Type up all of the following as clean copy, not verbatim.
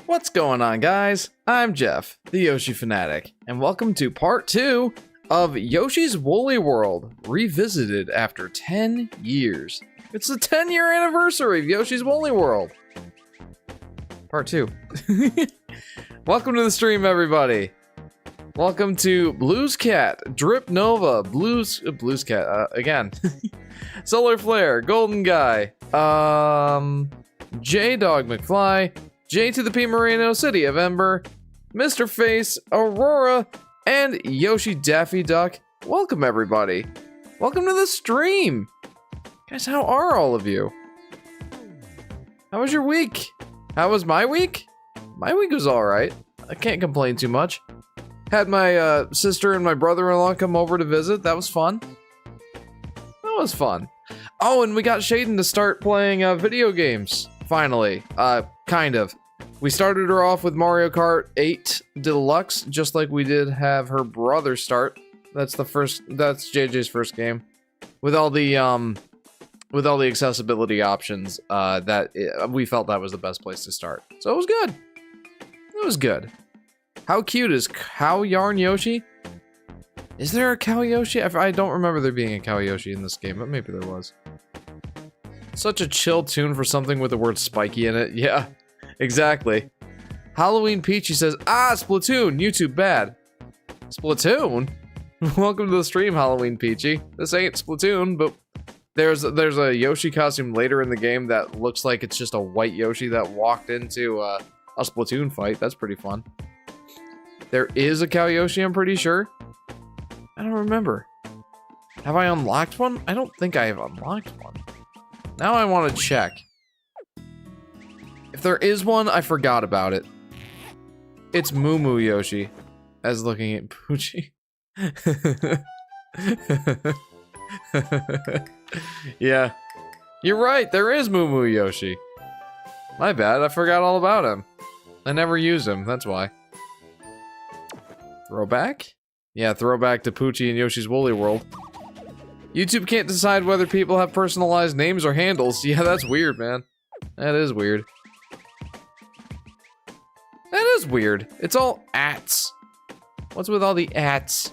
What's going on, guys? I'm Jeff, the Yoshi Fanatic, and welcome to part 2 of Yoshi's Woolly World, revisited after 10 years. It's the 10-year anniversary of Yoshi's Woolly World. Part 2. Welcome to the stream, everybody. Welcome to Blues Cat, Drip Nova, Blues Cat, again. Solar Flare, Golden Guy, J-Dog McFly, J to the P Moreno, City of Ember, Mr. Face, Aurora, and Yoshi Daffy Duck. Welcome, everybody. Welcome to the stream. Guys, how are all of you? How was your week? How was my week? My week was alright. I can't complain too much. Had my sister and my brother-in-law come over to visit. That was fun. That was fun. Oh, and we got Shaden to start playing video games. Finally. Kind of. We started her off with Mario Kart 8 Deluxe, just like we did have her brother start. That's JJ's first game. With all the accessibility options, we felt that was the best place to start. So it was good. It was good. How cute is Cow Yarn Yoshi? Is there a Cow Yoshi? I don't remember there being a Cow Yoshi in this game, but maybe there was. Such a chill tune for something with the word spiky in it. Yeah, exactly. Halloween Peachy says, Splatoon, YouTube bad. Splatoon? Welcome to the stream, Halloween Peachy. This ain't Splatoon, but there's a Yoshi costume later in the game that looks like it's just a white Yoshi that walked into a Splatoon fight. That's pretty fun. There is a Cow Yoshi, I'm pretty sure. I don't remember. Have I unlocked one? I don't think I have unlocked one. Now I want to check. If there is one, I forgot about it. It's Moo Moo Yoshi. As looking at Poochie. Yeah. You're right, there is Moo Moo Yoshi. My bad, I forgot all about him. I never used him, that's why. Throwback? Yeah, throwback to Poochie and Yoshi's Woolly World. YouTube can't decide whether people have personalized names or handles. Yeah, that's weird, man. That is weird. That is weird. It's all ats. What's with all the ats?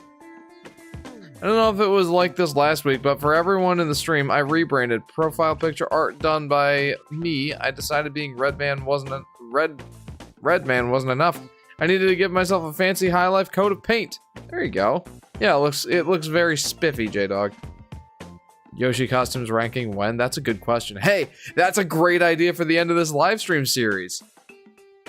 I don't know if it was like this last week, but for everyone in the stream, I rebranded. Profile picture art done by me. I decided being Red Man wasn't enough. I needed to give myself a fancy high life coat of paint. There you go. Yeah, it looks very spiffy, J-Dog. Yoshi costumes ranking when? That's a good question. Hey, that's a great idea for the end of this live stream series.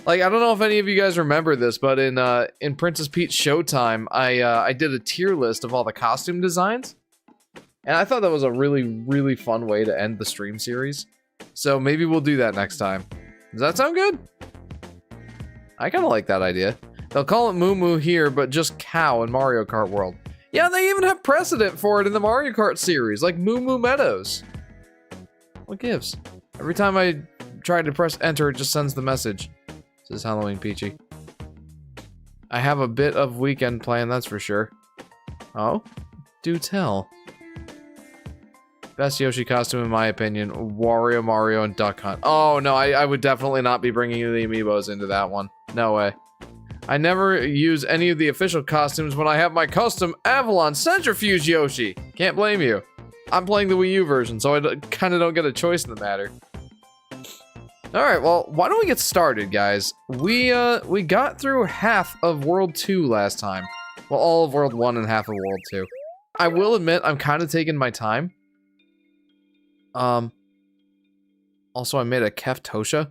Like, I don't know if any of you guys remember this, but in Princess Peach Showtime, I did a tier list of all the costume designs. And I thought that was a really, really fun way to end the stream series. So maybe we'll do that next time. Does that sound good? I kind of like that idea. They'll call it Moo Moo here, but just Cow in Mario Kart World. Yeah, they even have precedent for it in the Mario Kart series, like Moo Moo Meadows. What gives? Every time I try to press enter, it just sends the message. Says Halloween Peachy. I have a bit of weekend plan, that's for sure. Oh? Do tell. Best Yoshi costume, in my opinion, Wario, Mario, and Duck Hunt. Oh, no, I would definitely not be bringing the amiibos into that one. No way. I never use any of the official costumes when I have my custom Avalon Centrifuge Yoshi. Can't blame you. I'm playing the Wii U version, so I kind of don't get a choice in the matter. Alright, well, why don't we get started, guys? We got through half of World 2 last time. Well, all of World 1 and half of World 2. I will admit, I'm kind of taking my time. Also, I made a Kef Tosha.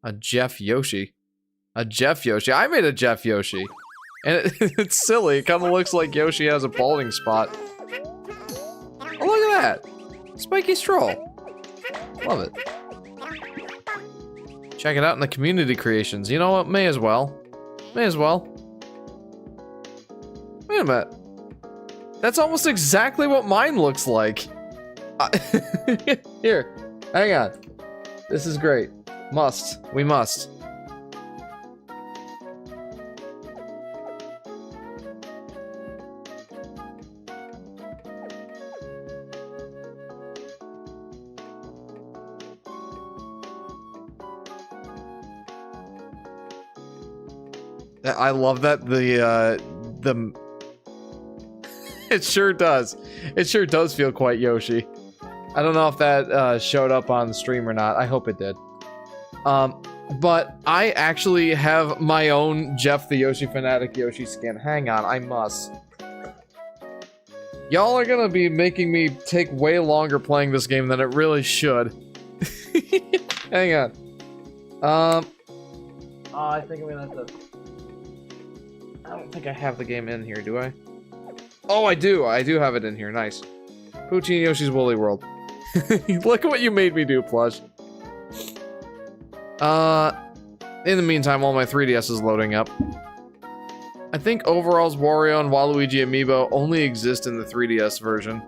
A Jeff Yoshi. A Jeff Yoshi. I made a Jeff Yoshi. And it's silly. It kind of looks like Yoshi has a balding spot. Oh, look at that. Spiky Stroll. Love it. Check it out in the community creations. You know what? May as well. May as well. Wait a minute. That's almost exactly what mine looks like. Here. Hang on. This is great. Must. We must. I love that the it sure does. It sure does feel quite Yoshi. I don't know if that showed up on the stream or not. I hope it did. But I actually have my own Jeff the Yoshi Fanatic Yoshi skin. Hang on, I must. Y'all are gonna be making me take way longer playing this game than it really should. Hang on. I think I'm gonna have to... I don't think I have the game in here, do I? Oh, I do. I do have it in here. Nice. Poochie and Yoshi's Woolly World. Look at what you made me do, Plush. In the meantime, while my 3DS is loading up, I think Overall's Wario and Waluigi Amiibo only exist in the 3DS version.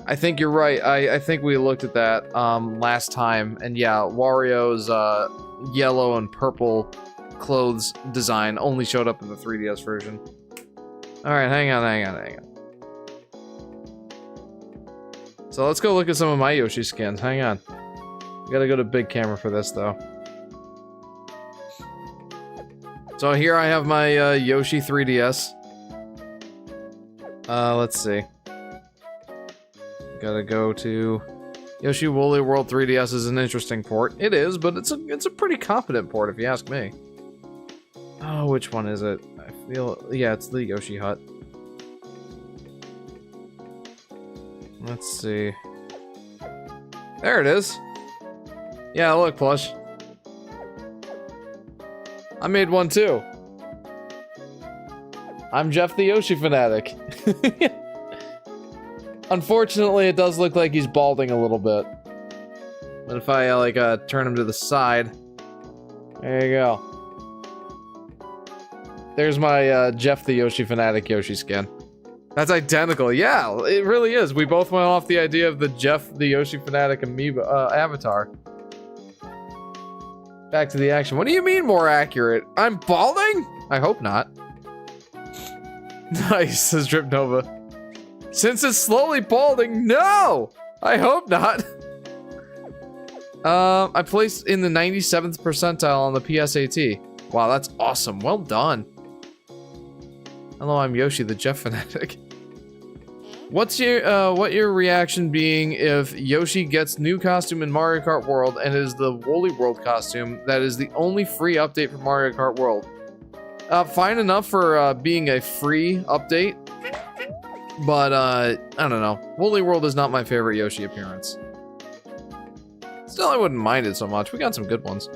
I think you're right. I think we looked at that last time, and yeah, Wario's yellow and purple clothes design only showed up in the 3DS version. Alright, hang on. So let's go look at some of my Yoshi skins. Hang on. We gotta go to big camera for this, though. So here I have my Yoshi 3DS. Let's see. Gotta go to... Yoshi Woolly World 3DS is an interesting port. It is, but it's a pretty competent port if you ask me. Oh, which one is it? I feel... yeah, it's the Yoshi Hut. Let's see. There it is. Yeah, look, Plush. I made one too. I'm Jeff the Yoshi Fanatic. Unfortunately, it does look like he's balding a little bit. But if I, like, turn him to the side... There you go. There's my, Jeff the Yoshi Fanatic Yoshi skin. That's identical. Yeah, it really is. We both went off the idea of the Jeff the Yoshi Fanatic Amiibo, avatar. Back to the action. What do you mean more accurate? I'm balding? I hope not. Nice, says Drip Nova. Since it's slowly balding, no! I hope not. I placed in the 97th percentile on the PSAT. Wow, that's awesome. Well done. Hello, I'm Yoshi, the Jeff Fanatic. What's your, what your reaction being if Yoshi gets new costume in Mario Kart World and is the Woolly World costume that is the only free update for Mario Kart World? Fine enough for, being a free update. But, I don't know. Woolly World is not my favorite Yoshi appearance. Still, I wouldn't mind it so much. We got some good ones.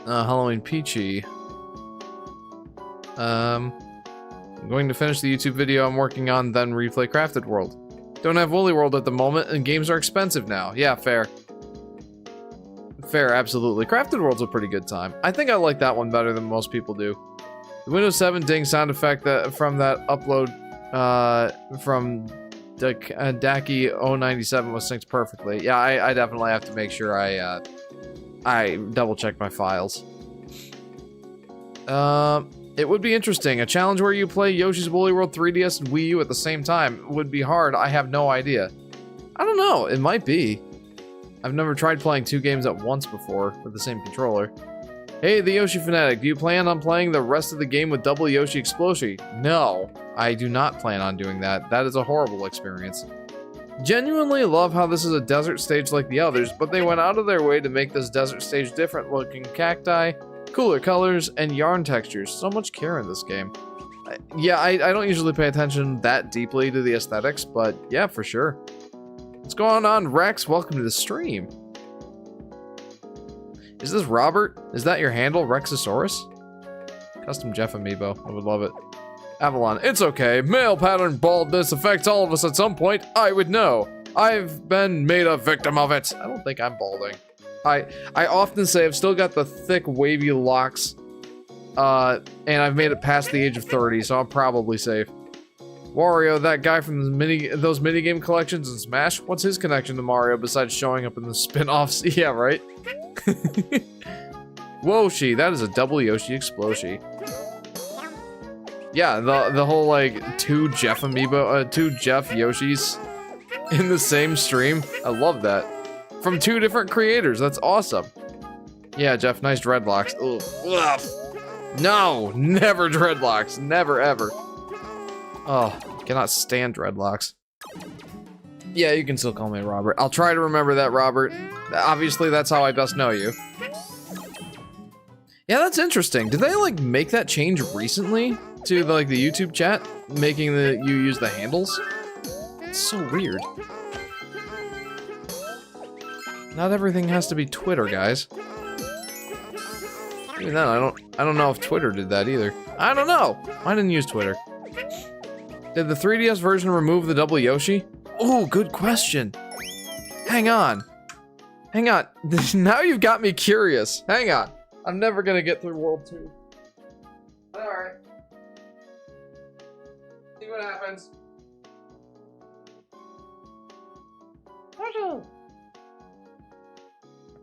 Halloween Peachy. I'm going to finish the YouTube video I'm working on, then replay Crafted World. Don't have Woolly World at the moment, and games are expensive now. Yeah, fair. Fair, absolutely. Crafted World's a pretty good time. I think I like that one better than most people do. The Windows 7 ding sound effect from that upload from Daki 097 was synced perfectly. Yeah, I definitely have to make sure I double check my files. It would be interesting. A challenge where you play Yoshi's Woolly World 3DS and Wii U at the same time would be hard. I have no idea. I don't know. It might be. I've never tried playing two games at once before with the same controller. Hey, the Yoshi Fanatic, do you plan on playing the rest of the game with double Yoshi Explosion? No, I do not plan on doing that. That is a horrible experience. Genuinely love how this is a desert stage like the others, but they went out of their way to make this desert stage different looking cacti, cooler colors, and yarn textures. So much care in this game. Yeah, I don't usually pay attention that deeply to the aesthetics, but yeah, for sure. What's going on, Rex? Welcome to the stream. Is this Robert? Is that your handle, Rexosaurus? Custom Jeff amiibo. I would love it. Avalon, it's okay. Male pattern baldness affects all of us at some point. I would know. I've been made a victim of it. I don't think I'm balding. I often say I've still got the thick, wavy locks, and I've made it past the age of 30, so I'm probably safe. Wario, that guy from those minigame collections in Smash, what's his connection to Mario besides showing up in the spin-offs? Yeah, right? Woshi, that is a double Yoshi Explosion. Yeah, the whole, like, two Jeff Yoshis in the same stream. I love that. From two different creators, that's awesome. Yeah, Jeff, nice dreadlocks. Ugh. No, never dreadlocks. Never, ever. Oh, cannot stand dreadlocks. Yeah, you can still call me Robert. I'll try to remember that, Robert. Obviously, that's how I best know you. Yeah, that's interesting. Did they, like, make that change recently to, like, the YouTube chat? Making you use the handles? It's so weird. Not everything has to be Twitter, guys. Even then, I don't know if Twitter did that either. I don't know. I didn't use Twitter. Did the 3DS version remove the double Yoshi? Oh, good question. Hang on. Hang on. Now you've got me curious. Hang on. I'm never gonna get through World 2. Alright. See what happens.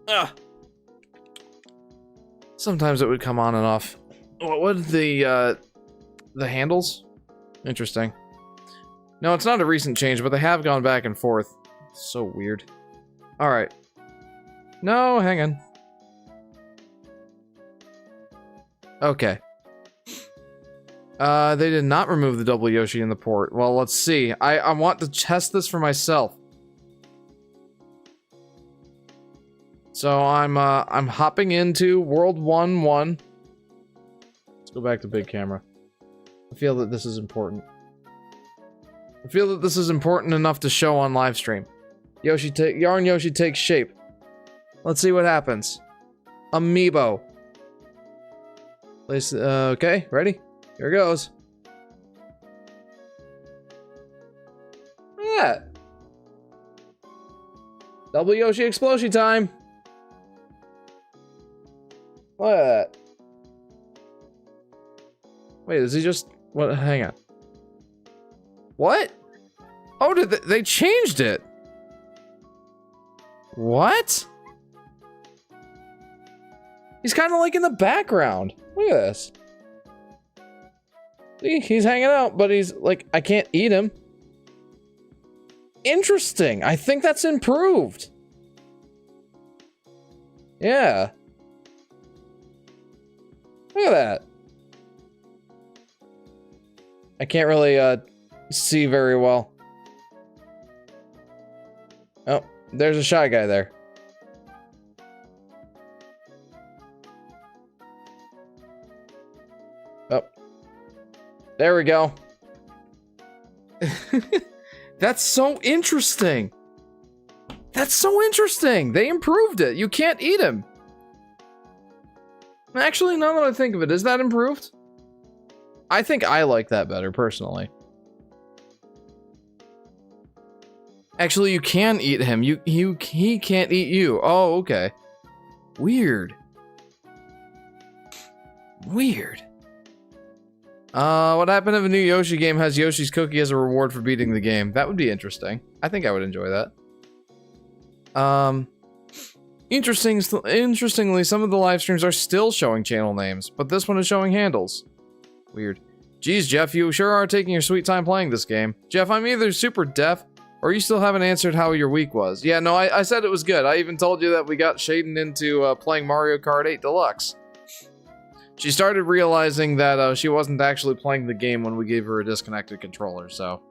Ugh. Sometimes it would come on and off. What the handles? Interesting. No, it's not a recent change, but they have gone back and forth. So weird. Alright. No, hang on. Okay. They did not remove the double Yoshi in the port. Well, let's see. I want to test this for myself. So I'm hopping into World 1-1. Let's go back to big camera. I feel that this is important. I feel that this is important enough to show on live stream. Yarn Yoshi takes shape. Let's see what happens. Amiibo. Place, okay, ready? Here goes. Look at that. Double Yoshi explosion time. Look at that. Wait, is he just... What? Hang on. What? Oh, did they changed it? What? He's kind of like in the background. Look at this. See, he's hanging out, but he's like, I can't eat him. Interesting. I think that's improved. Yeah. Look at that. I can't really, see very well. Oh, there's a Shy Guy there. Oh. There we go. That's so interesting. That's so interesting. They improved it. You can't eat him. Actually, now that I think of it, is that improved? I think I like that better, personally. Actually, you can eat him. He can't eat you. Oh, okay. Weird. Weird. What happened if a new Yoshi game has Yoshi's cookie as a reward for beating the game? That would be interesting. I think I would enjoy that. Interestingly, some of the live streams are still showing channel names, but this one is showing handles. Weird. Geez, Jeff, you sure are taking your sweet time playing this game. Jeff, I'm either super deaf, or you still haven't answered how your week was. Yeah, no, I said it was good. I even told you that we got Shaden into playing Mario Kart 8 Deluxe. She started realizing that she wasn't actually playing the game when we gave her a disconnected controller, so...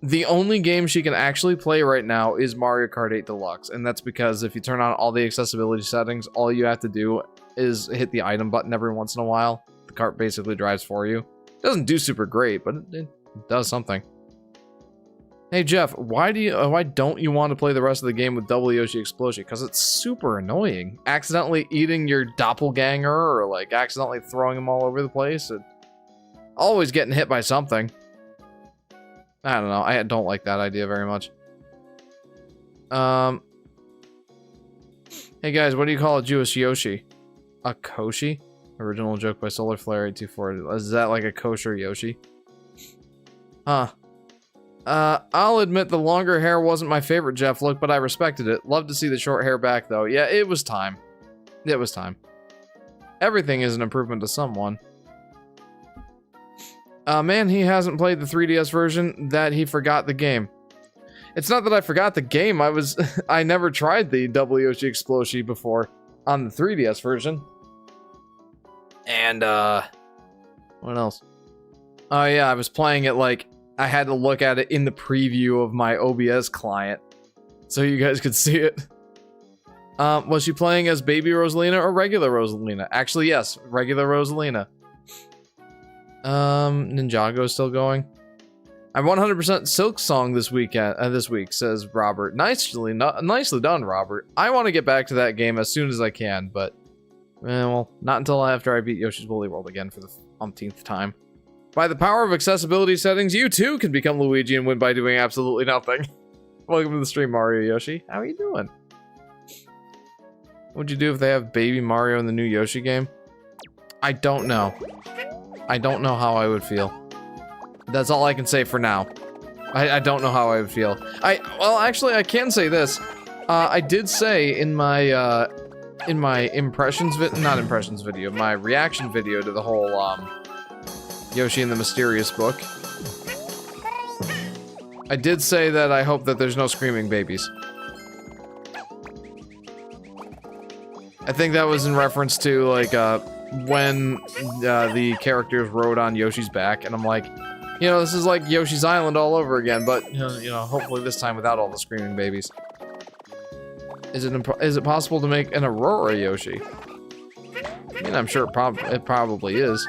The only game she can actually play right now is Mario Kart 8 Deluxe, and that's because if you turn on all the accessibility settings, all you have to do is hit the item button every once in a while. The cart basically drives for you. It doesn't do super great, but it does something. Hey Jeff, why don't you want to play the rest of the game with Double Yoshi Explosion? Because it's super annoying. Accidentally eating your doppelganger, or like accidentally throwing them all over the place, and always getting hit by something. I don't know. I don't like that idea very much. Hey guys, what do you call a Jewish Yoshi? A Koshi? Original joke by Solar Flare 824. Is that like a kosher Yoshi? Huh. I'll admit the longer hair wasn't my favorite Jeff look, but I respected it. Love to see the short hair back though. Yeah, it was time. It was time. Everything is an improvement to someone. Man, he hasn't played the 3DS version, that he forgot the game. It's not that I forgot the game, I never tried the Double Yoshi Explosion before on the 3DS version. And, what else? Oh, yeah, I was playing it like I had to look at it in the preview of my OBS client so you guys could see it. Was she playing as Baby Rosalina or regular Rosalina? Actually, yes, regular Rosalina. Ninjago is still going. I'm 100% Silk Song this week, says Robert. Nicely done, Robert. I want to get back to that game as soon as I can, but, well, not until after I beat Yoshi's Woolly World again for the umpteenth time. By the power of accessibility settings, you too can become Luigi and win by doing absolutely nothing. Welcome to the stream, Mario Yoshi. How are you doing? What'd you do if they have Baby Mario in the new Yoshi game? I don't know. I don't know how I would feel. That's all I can say for now. I don't know how I would feel. Well, actually, I can say this. I did say in my my reaction video to the whole, Yoshi and the Mysterious Book. I did say that I hope that there's no screaming babies. I think that was in reference to, like, when the characters rode on Yoshi's back, and I'm like, you know, this is like Yoshi's Island all over again, but, you know, hopefully this time without all the screaming babies. Is it possible to make an Aurora Yoshi? I mean, I'm sure it probably is.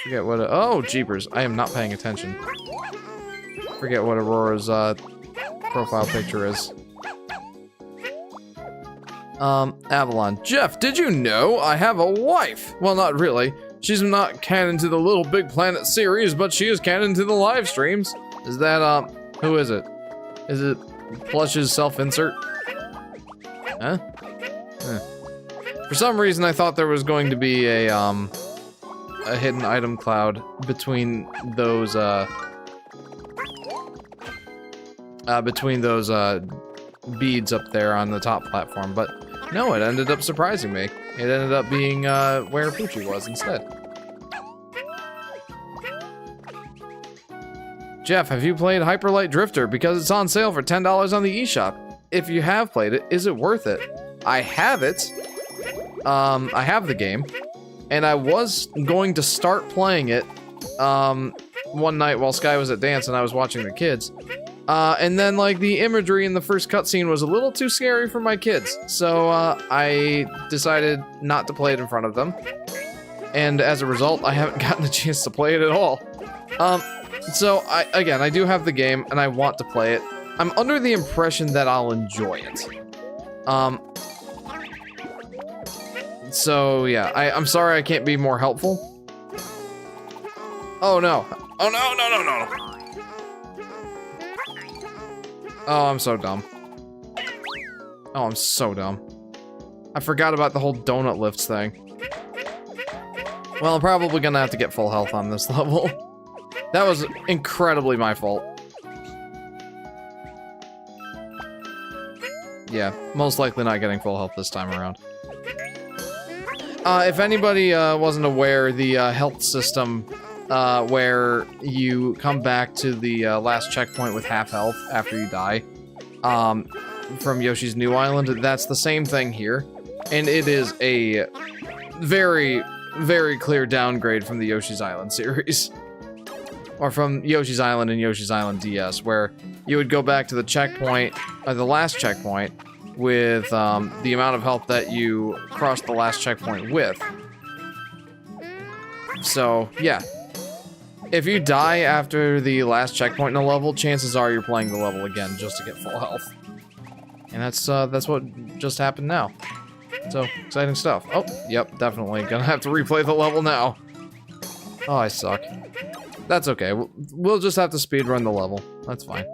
Forget what oh, jeepers, I am not paying attention. Forget what Aurora's, profile picture is. Avalon. Jeff, did you know I have a wife? Well, not really. She's not canon to the Little Big Planet series, but she is canon to the live streams. Is that, who is it? Is it Plush's self-insert? Huh? For some reason, I thought there was going to be a hidden item cloud between those, beads up there on the top platform, but no, it ended up surprising me. It ended up being, where Poochie was instead. Jeff, have you played Hyper Light Drifter? Because it's on sale for $10 on the eShop. If you have played it, is it worth it? I have it. I have the game. And I was going to start playing it, one night while Sky was at dance and I was watching the kids. And then, like, the imagery in the first cutscene was a little too scary for my kids. So, I decided not to play it in front of them. And as a result, I haven't gotten a chance to play it at all. So, I do have the game, and I want to play it. I'm under the impression that I'll enjoy it. So, yeah, I'm sorry I can't be more helpful. Oh, no. Oh, no. Oh, I'm so dumb. Oh, I'm so dumb. I forgot about the whole donut lifts thing. Well, I'm probably gonna have to get full health on this level. That was incredibly my fault. Yeah, most likely not getting full health this time around. If anybody wasn't aware, the health system where you come back to the last checkpoint with half health after you die from Yoshi's New Island, that's the same thing here. And it is a very, very clear downgrade from the Yoshi's Island series. Or from Yoshi's Island and Yoshi's Island DS, where you would go back to the checkpoint, the last checkpoint, with the amount of health that you crossed the last checkpoint with. So, yeah. If you die after the last checkpoint in a level, chances are you're playing the level again just to get full health. And that's what just happened now. So, exciting stuff. Oh, yep, definitely gonna have to replay the level now. Oh, I suck. That's okay. We'll just have to speedrun the level. That's fine.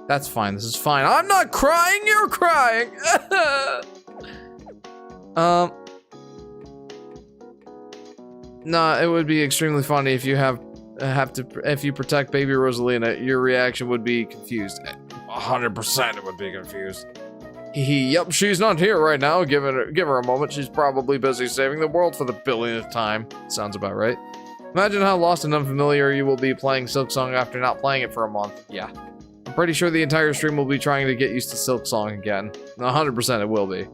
That's fine. This is fine. I'm not crying, you're crying! Nah, it would be extremely funny if you if you protect Baby Rosalina, your reaction would be confused. 100% it would be confused. Yep, she's not here right now. Give her a moment. She's probably busy saving the world for the billionth time. Sounds about right. Imagine how lost and unfamiliar you will be playing Silk Song after not playing it for a month. Yeah. I'm pretty sure the entire stream will be trying to get used to Silk Song again. 100% it will be.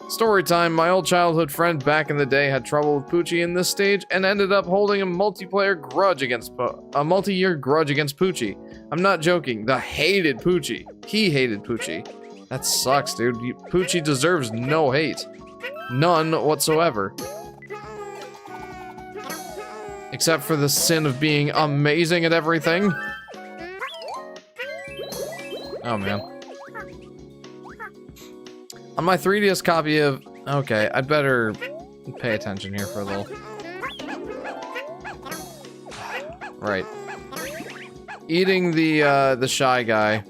Story time. My old childhood friend back in the day had trouble with Poochie in this stage and ended up holding a multi-year grudge against Poochie. I'm not joking. The hated Poochie. He hated Poochie. That sucks, dude. Poochie deserves no hate. None whatsoever. Except for the sin of being amazing at everything. Oh, man. On my 3DS copy of... Okay, I'd better pay attention here for a little. Right. Eating the Shy Guy.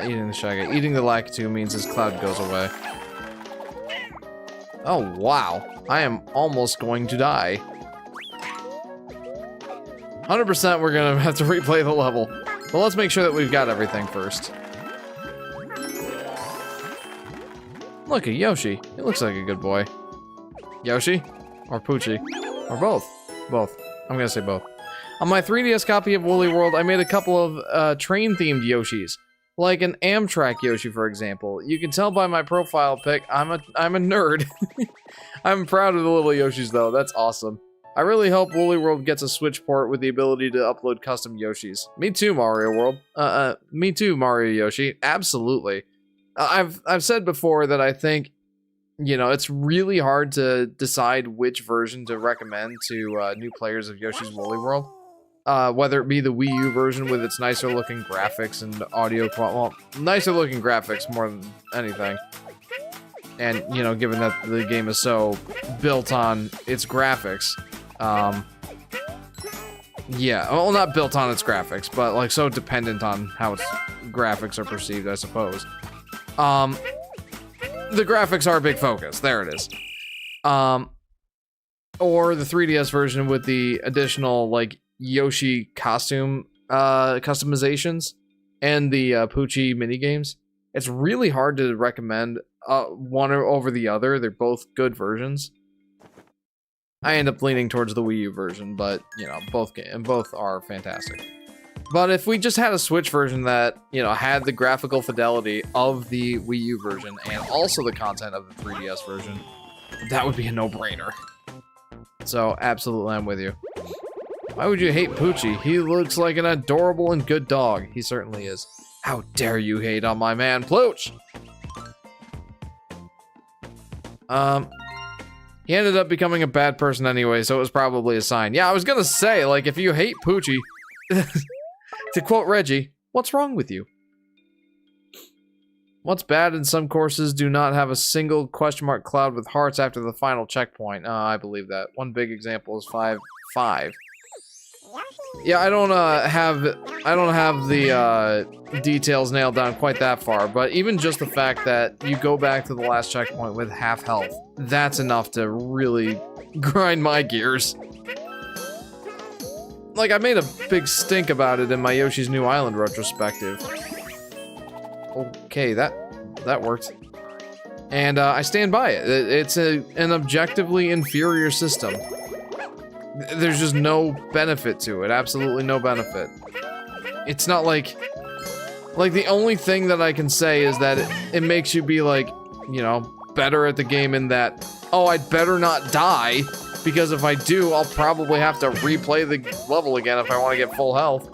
Eating the Shy Guy. Eating the Lakitu means his cloud goes away. Oh, wow. I am almost going to die. 100% we're gonna have to replay the level. But let's make sure that we've got everything first. Look at Yoshi. He looks like a good boy. Yoshi? Or Poochie? Or both? Both. I'm gonna say both. On my 3DS copy of Woolly World, I made a couple of train-themed Yoshis. Like an Amtrak Yoshi, for example. You can tell by my profile pic, I'm a nerd. I'm proud of the little Yoshis, though. That's awesome. I really hope Woolly World gets a Switch port with the ability to upload custom Yoshis. Me too, Mario World. Me too, Mario Yoshi. Absolutely. I've said before that I think, you know, it's really hard to decide which version to recommend to new players of Yoshi's Woolly World. Whether it be the Wii U version with its nicer looking graphics and audio well, nicer looking graphics more than anything. And, you know, given that the game is so built on its graphics, yeah, well, not built on its graphics, but, like, so dependent on how its graphics are perceived, I suppose. The graphics are a big focus. There it is. Or the 3DS version with the additional, like, Yoshi costume, customizations and the, Poochie minigames. It's really hard to recommend, one over the other. They're both good versions. I end up leaning towards the Wii U version, but, you know, both are fantastic. But if we just had a Switch version that, you know, had the graphical fidelity of the Wii U version and also the content of the 3DS version, that would be a no-brainer. So, absolutely, I'm with you. Why would you hate Poochie? He looks like an adorable and good dog. He certainly is. How dare you hate on my man, Plooch? He ended up becoming a bad person anyway, so it was probably a sign. Yeah, I was gonna say, like, if you hate Poochie, to quote Reggie, what's wrong with you? What's bad in some courses do not have a single question mark cloud with hearts after the final checkpoint. I believe that. One big example is 5-5. Yeah, I don't have the details nailed down quite that far, but even just the fact that you go back to the last checkpoint with half health, that's enough to really grind my gears. Like, I made a big stink about it in my Yoshi's New Island retrospective. Okay, that worked. And I stand by it. It's an objectively inferior system. There's just no benefit to it. Absolutely no benefit. It's not like the only thing that I can say is that it makes you be like, you know, better at the game in that, oh, I'd better not die, because if I do, I'll probably have to replay the level again if I want to get full health.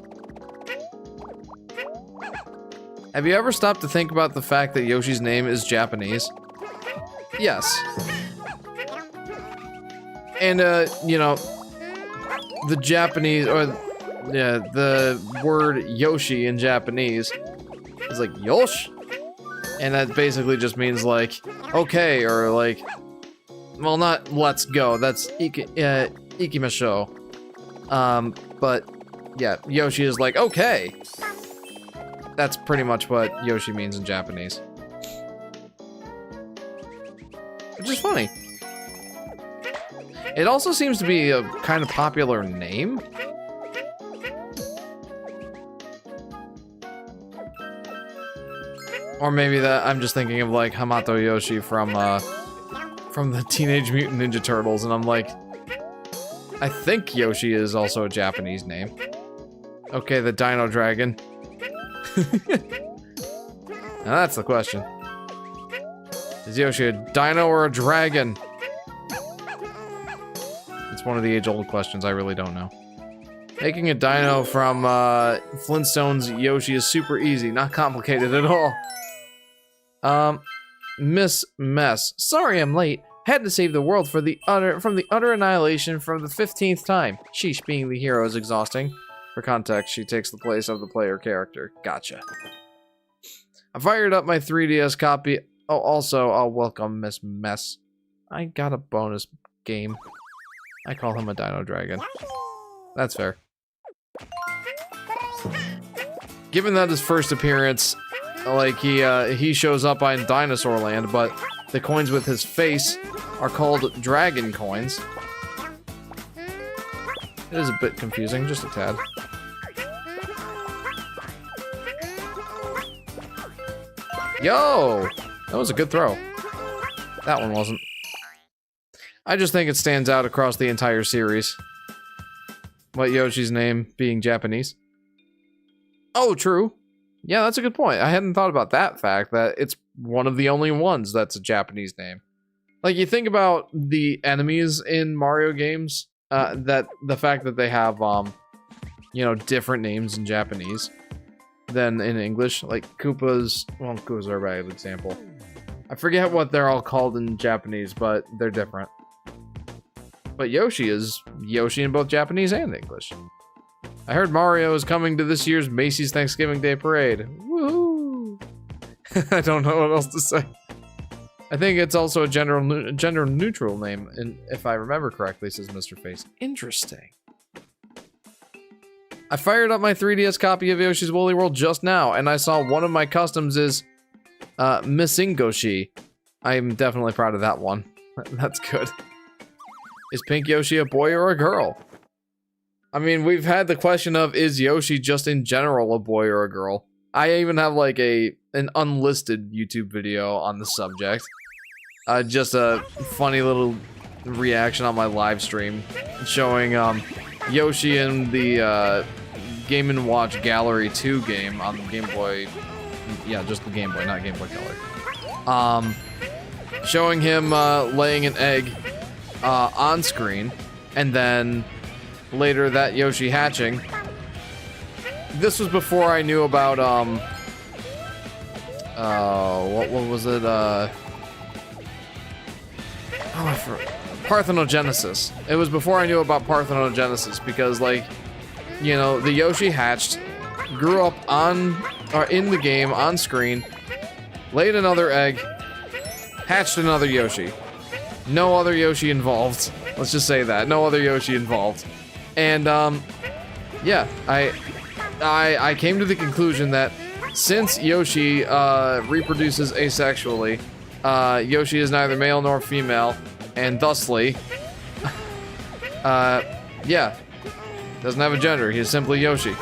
Have you ever stopped to think about the fact that Yoshi's name is Japanese? Yes. And, you know, the Japanese, or, yeah, the word Yoshi in Japanese is like, Yosh? And that basically just means, like, okay, or, like, well, not let's go, that's ikimashou. But, yeah, Yoshi is like, okay. That's pretty much what Yoshi means in Japanese. Which is funny. It also seems to be a kind of popular name. Or maybe that I'm just thinking of like Hamato Yoshi from the Teenage Mutant Ninja Turtles, and I'm like, I think Yoshi is also a Japanese name. Okay, the Dino Dragon. Now that's the question. Is Yoshi a dino or a dragon? It's one of the age-old questions. I really don't know. Making a dino from Flintstones Yoshi is super easy, not complicated at all. Miss Mess. Sorry I'm late. Had to save the world from the utter annihilation for the 15th time. Sheesh, being the hero is exhausting. For context, she takes the place of the player character. Gotcha. I fired up my 3DS copy. Oh, also, I'll welcome Miss Mess. I got a bonus game. I call him a Dino Dragon. That's fair. Given that his first appearance, like he shows up in Dinosaur Land, but the coins with his face are called Dragon Coins. It is a bit confusing, just a tad. Yo! That was a good throw. That one wasn't. I just think it stands out across the entire series. What, Yoshi's name being Japanese? Oh, true. Yeah, that's a good point. I hadn't thought about that fact, that it's one of the only ones that's a Japanese name. Like, you think about the enemies in Mario games, that the fact that they have, you know, different names in Japanese than in English. Like, Koopas, well, Koopas are a bad example. I forget what they're all called in Japanese, but they're different. But Yoshi is Yoshi in both Japanese and English. I heard Mario is coming to this year's Macy's Thanksgiving Day Parade. Woohoo! I don't know what else to say. I think it's also a gender neutral name, and if I remember correctly, says Mr. Face. Interesting. I fired up my 3DS copy of Yoshi's Woolly World just now, and I saw one of my customs is Missing Goshi. I am definitely proud of that one. That's good. Is Pink Yoshi a boy or a girl? I mean, we've had the question of, is Yoshi just in general a boy or a girl? I even have like an unlisted YouTube video on the subject. Just a funny little reaction on my live stream showing Yoshi in the Game & Watch Gallery 2 game on the Game Boy. Yeah, just the Game Boy, not Game Boy Color. Showing him laying an egg on screen, and then later that Yoshi hatching. This was before I knew about what was it? Parthenogenesis. It was before I knew about parthenogenesis, because, like, you know, the Yoshi hatched, grew up on or in the game on screen, laid another egg, hatched another Yoshi. No other Yoshi involved. Let's just say that. No other Yoshi involved. And yeah, I came to the conclusion that since Yoshi reproduces asexually, Yoshi is neither male nor female, and thusly, yeah, doesn't have a gender. He is simply Yoshi.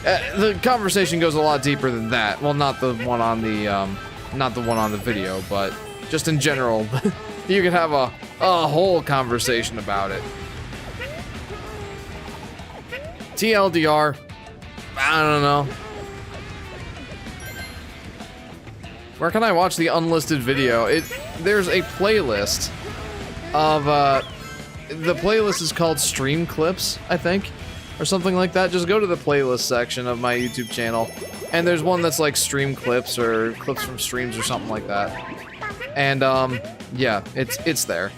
The conversation goes a lot deeper than that. Well, not the one on the video, but just in general, you can have a whole conversation about it. TLDR, I don't know. Where can I watch the unlisted video? There's a playlist of, the playlist is called Stream Clips, I think, or something like that. Just go to the playlist section of my YouTube channel, and there's one that's like Stream Clips or clips from streams or something like that. And, yeah, it's there.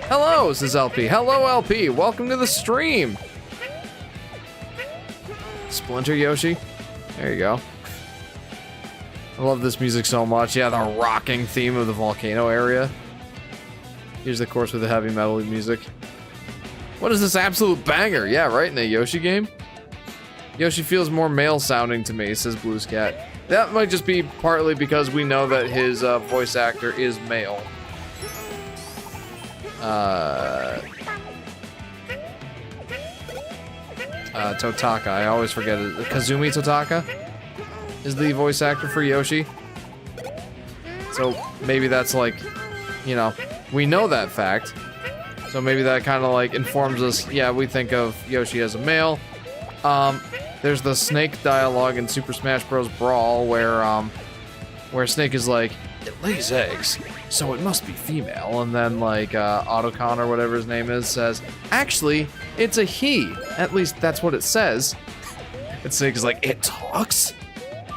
Hello, says LP. Hello, LP. Welcome to the stream. Splinter Yoshi. There you go. I love this music so much. Yeah, the rocking theme of the volcano area. Here's the course with the heavy metal music. What is this absolute banger? Yeah, right, in a Yoshi game? Yoshi feels more male sounding to me, says Blues Cat. That might just be partly because we know that his voice actor is male. Totaka, I always forget it. Kazumi Totaka is the voice actor for Yoshi. So maybe that's like, you know, we know that fact. So maybe that kind of like informs us, yeah, we think of Yoshi as a male. There's the snake dialogue in Super Smash Bros. Brawl where where Snake is like, it lays eggs, so it must be female. And then like Otacon or whatever his name is says, actually, it's a he. At least that's what it says. And Snake is like, it talks?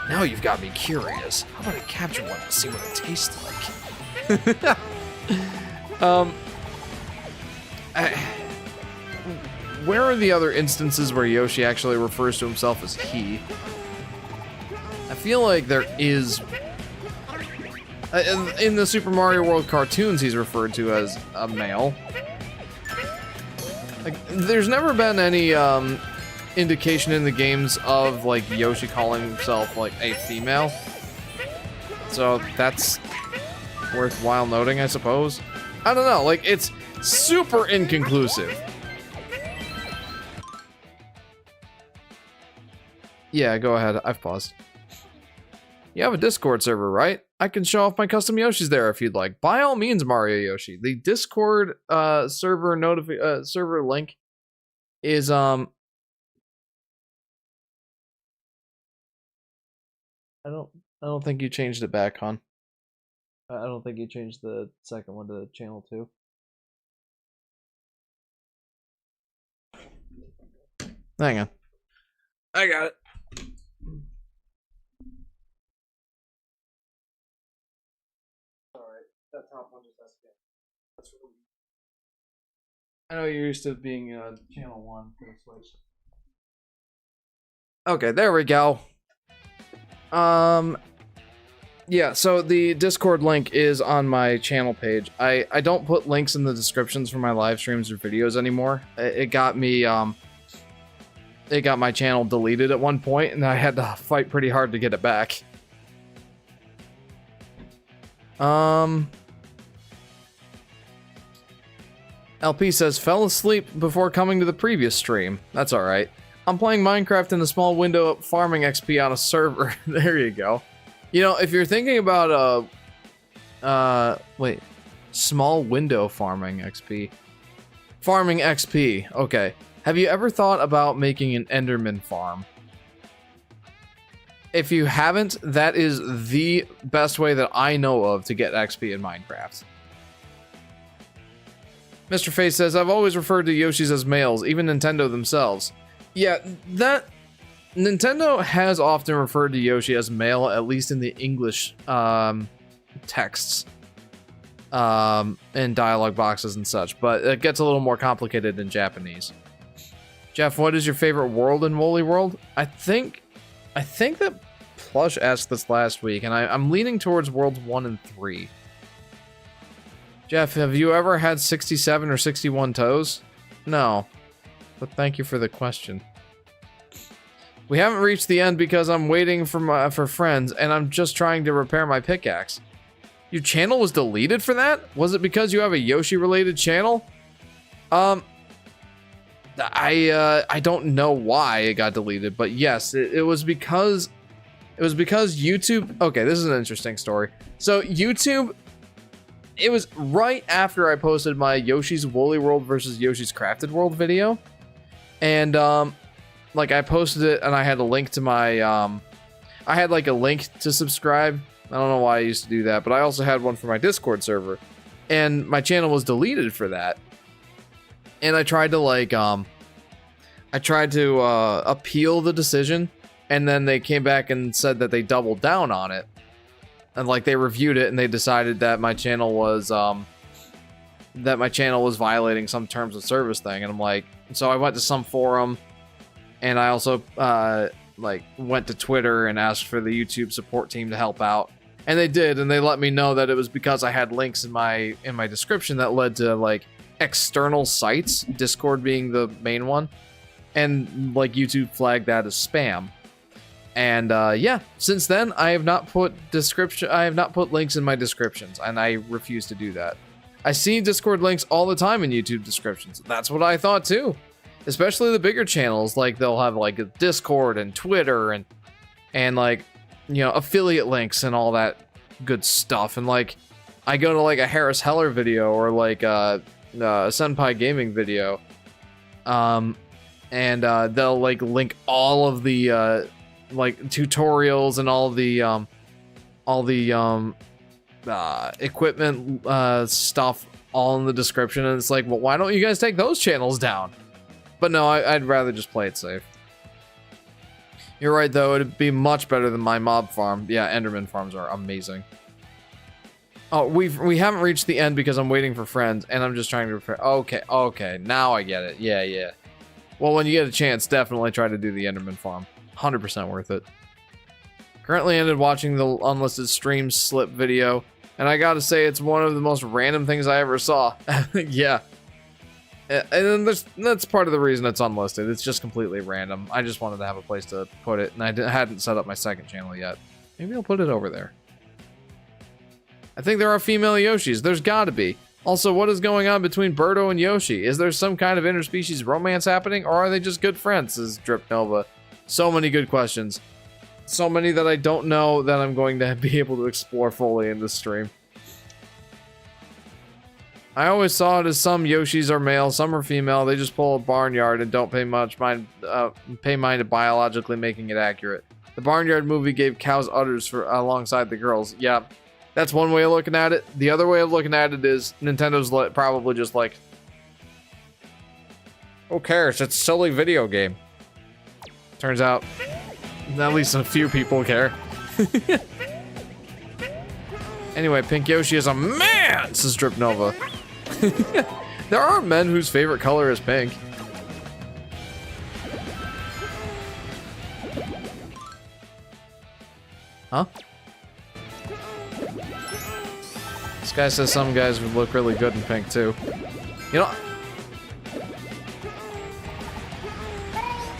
Now you've got me curious. How about I capture one to see what it tastes like? Where are the other instances where Yoshi actually refers to himself as he? I feel like there is... in the Super Mario World cartoons, he's referred to as a male. Like, there's never been any indication in the games of like Yoshi calling himself like a female. So that's worthwhile noting, I suppose. I don't know, like it's super inconclusive. Yeah, go ahead. I've paused. You have a Discord server, right? I can show off my custom Yoshis there if you'd like. By all means, Mario Yoshi. The Discord server link is I don't think you changed it back, hon. I don't think you changed the second one to channel 2. Hang on. I got it. Alright, that top one just has to get. That's really... I know you're used to being channel 1 for the Switch. Okay, there we go. Yeah, so the Discord link is on my channel page. I don't put links in the descriptions for my live streams or videos anymore. It got me, it got my channel deleted at one point, and I had to fight pretty hard to get it back. LP says, fell asleep before coming to the previous stream. That's alright. I'm playing Minecraft in a small window of farming XP on a server. There you go. You know, if you're thinking about, wait. Small window farming XP. Farming XP, okay. Have you ever thought about making an Enderman farm? If you haven't, that is the best way that I know of to get XP in Minecraft. Mr. Face says, I've always referred to Yoshis as males, even Nintendo themselves. Yeah, that... Nintendo has often referred to Yoshi as male, at least in the English texts. And dialogue boxes and such, but it gets a little more complicated in Japanese. Jeff, what is your favorite world in Woolly World? I think that Plush asked this last week, and I'm leaning towards worlds 1 and 3. Jeff, have you ever had 67 or 61 toes? No, but thank you for the question. We haven't reached the end because I'm waiting for friends, and I'm just trying to repair my pickaxe. Your channel was deleted for that? Was it because you have a Yoshi-related channel? I don't know why it got deleted, but yes, it was because YouTube. Okay, this is an interesting story. So YouTube, it was right after I posted my Yoshi's Woolly World versus Yoshi's Crafted World video, and like I posted it and I had a link to my I had like a link to subscribe. I don't know why I used to do that, but I also had one for my Discord server, and my channel was deleted for that. And I tried to like appeal the decision, and then they came back and said that they doubled down on it, and like they reviewed it and they decided that my channel was violating some terms of service thing. And I'm like, so I went to some forum, and I also like went to Twitter and asked for the YouTube support team to help out, and they did, and they let me know that it was because I had links in my description that led to like external sites, Discord being the main one, and like YouTube flagged that as spam. And yeah, since then I have not put links in my descriptions, and I refuse to do that. I see Discord links all the time in YouTube descriptions. That's what I thought too. Especially the bigger channels, like they'll have like a Discord and Twitter and like, you know, affiliate links and all that good stuff. And like I go to like a Harris Heller video or like a Senpai Gaming video, and they'll like link all of the like tutorials and all of the all the equipment stuff all in the description, and it's like, well, why don't you guys take those channels down? But no, I'd rather just play it safe. You're right, though. It'd be much better than my mob farm. Yeah, Enderman farms are amazing. Oh, we haven't reached the end because I'm waiting for friends, and I'm just trying to repair. Okay, now I get it. Yeah. Well, when you get a chance, definitely try to do the Enderman farm. 100% worth it. Currently ended watching the unlisted stream slip video, and I gotta say, it's one of the most random things I ever saw. Yeah. And then that's part of the reason it's unlisted. It's just completely random. I just wanted to have a place to put it, and I hadn't set up my second channel yet. Maybe I'll put it over there. I think there are female Yoshis. There's gotta be. Also, what is going on between Birdo and Yoshi? Is there some kind of interspecies romance happening, or are they just good friends? This is Drip Nova. So many good questions. So many that I don't know that I'm going to be able to explore fully in this stream. I always saw it as some Yoshis are male, some are female. They just pull a barnyard and don't pay mind to biologically making it accurate. The Barnyard movie gave cows udders for alongside the girls. Yeah, that's one way of looking at it. The other way of looking at it is Nintendo's probably just like, who cares? It's a silly video game. Turns out, at least a few people care. Anyway, Pink Yoshi is a man, says Drip Nova. There are men whose favorite color is pink. Huh? This guy says some guys would look really good in pink too. You know,